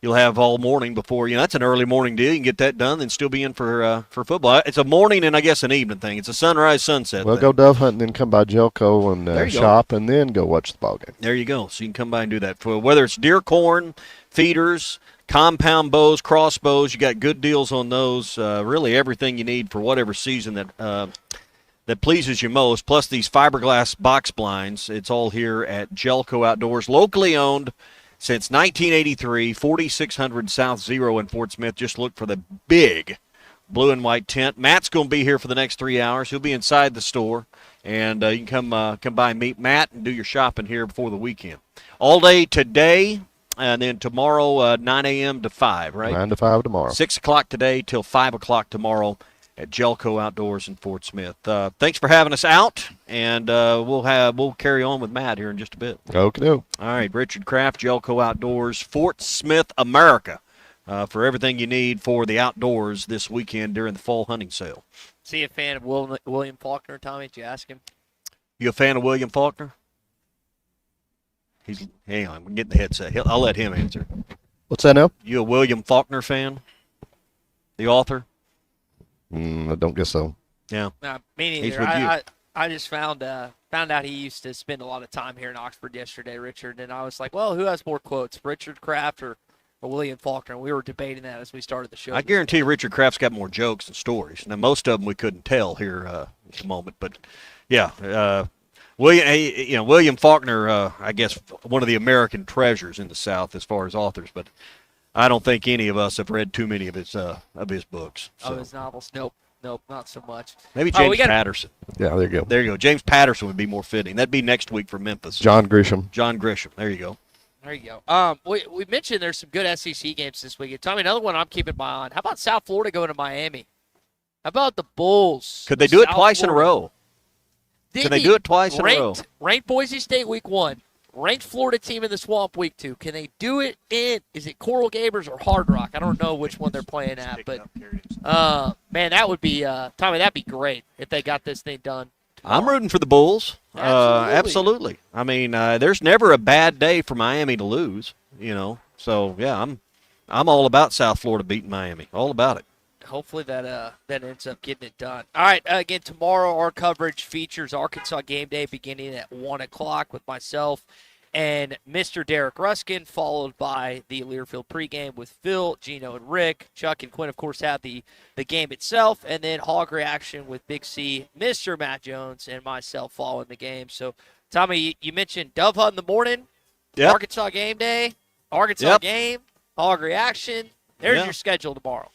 you'll have all morning before. That's an early morning deal. You can get that done and still be in for football. It's a morning and I guess an evening thing. It's a sunrise sunset. Well, thing. Go dove hunting, then come by Gellco and shop, and then go watch the ball game. There you go. So you can come by and do that for whether it's deer corn, feeders, compound bows, crossbows. You got good deals on those. Really everything you need for whatever season that pleases you most, plus these fiberglass box blinds. It's all here at Gellco Outdoors, locally owned since 1983, 4600 South Zero in Fort Smith. Just look for the big blue and white tent. Matt's going to be here for the next 3 hours. He'll be inside the store, and you can come by and meet Matt and do your shopping here before the weekend. All day today, and then tomorrow 9 a.m. to 5, right? 9 to 5 tomorrow. 6 o'clock today till 5 o'clock tomorrow at Gellco Outdoors in Fort Smith. Thanks for having us out, and we'll carry on with Matt here in just a bit. Okay. All right, Richard Kraft, Gellco Outdoors, Fort Smith, America, for everything you need for the outdoors this weekend during the fall hunting sale. Is he a fan of William Faulkner, Tommy? Did you ask him? You a fan of William Faulkner? Hang on, I'm getting the headset. I'll let him answer. What's that now? You a William Faulkner fan? The author? I don't guess so. Yeah. No, me He's neither. with you. I just found out he used to spend a lot of time here in Oxford yesterday, Richard, and I was like, well, who has more quotes, Richard Kraft or William Faulkner? And we were debating that as we started the show. I guarantee Richard Kraft's got more jokes and stories. Now, most of them we couldn't tell here at the moment, but yeah, William Faulkner, I guess one of the American treasures in the South as far as authors, but I don't think any of us have read too many of his books. So. Oh, his novels? Nope, not so much. Maybe James Patterson. Yeah, there you go. There you go. James Patterson would be more fitting. That'd be next week for Memphis. John Grisham. There you go. There you go. We mentioned there's some good SEC games this weekend. Tommy, another one I'm keeping my eye on. How about South Florida going to Miami? How about the Bulls? Could they do it twice in a row? Can they do it twice in a row? Ranked Boise State week 1. Ranked Florida team in the Swamp week 2. Can they do it is it Coral Gables or Hard Rock? I don't know which one they're playing at, but man, that would be Tommy, that'd be great if they got this thing done. I'm rooting for the Bulls. Absolutely. I mean, there's never a bad day for Miami to lose, So, yeah, I'm all about South Florida beating Miami. All about it. Hopefully that ends up getting it done. All right, again, tomorrow our coverage features Arkansas game day beginning at 1 o'clock with myself and Mr. Derek Ruskin, followed by the Learfield pregame with Phil, Gino, and Rick. Chuck and Quinn, of course, have the game itself, and then Hog Reaction with Big C, Mr. Matt Jones, and myself following the game. So, Tommy, you mentioned Dove Hunt in the morning, Arkansas game day, Arkansas game, Hog Reaction. There's your schedule tomorrow.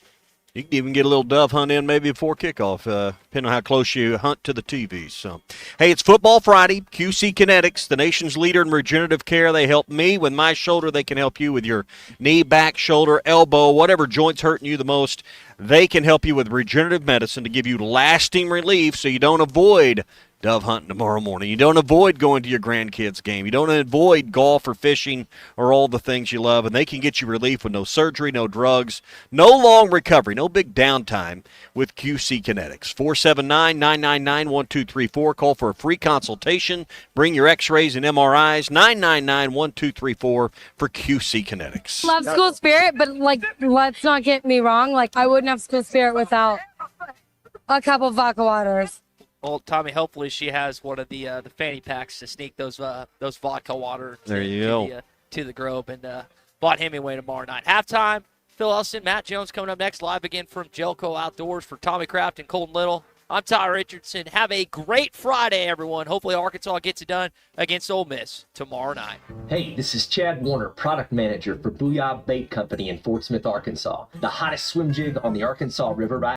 You can even get a little dove hunt in maybe before kickoff, depending on how close you hunt to the TVs. So, hey, it's Football Friday. QC Kinetics, the nation's leader in regenerative care. They help me with my shoulder. They can help you with your knee, back, shoulder, elbow, whatever joint's hurting you the most. They can help you with regenerative medicine to give you lasting relief so you don't avoid dove hunting tomorrow morning. You don't avoid going to your grandkids' game. You don't avoid golf or fishing or all the things you love, and they can get you relief with no surgery, no drugs, no long recovery, no big downtime with QC Kinetics. 479-999-1234. Call for a free consultation. Bring your x-rays and MRIs. 999-1234 for QC Kinetics. Love school spirit, but let's not get me wrong. I wouldn't have school spirit without a couple vodka waters. Well, Tommy, hopefully she has one of the fanny packs to sneak those vodka water to the Grove, and bought Hemingway tomorrow night. Halftime, Phil Elson, Matt Jones coming up next, live again from Gellco Outdoors. For Tommy Kraft and Colton Little, I'm Ty Richardson. Have a great Friday, everyone. Hopefully Arkansas gets it done against Ole Miss tomorrow night. Hey, this is Chad Warner, product manager for Booyah Bait Company in Fort Smith, Arkansas. The hottest swim jig on the Arkansas River right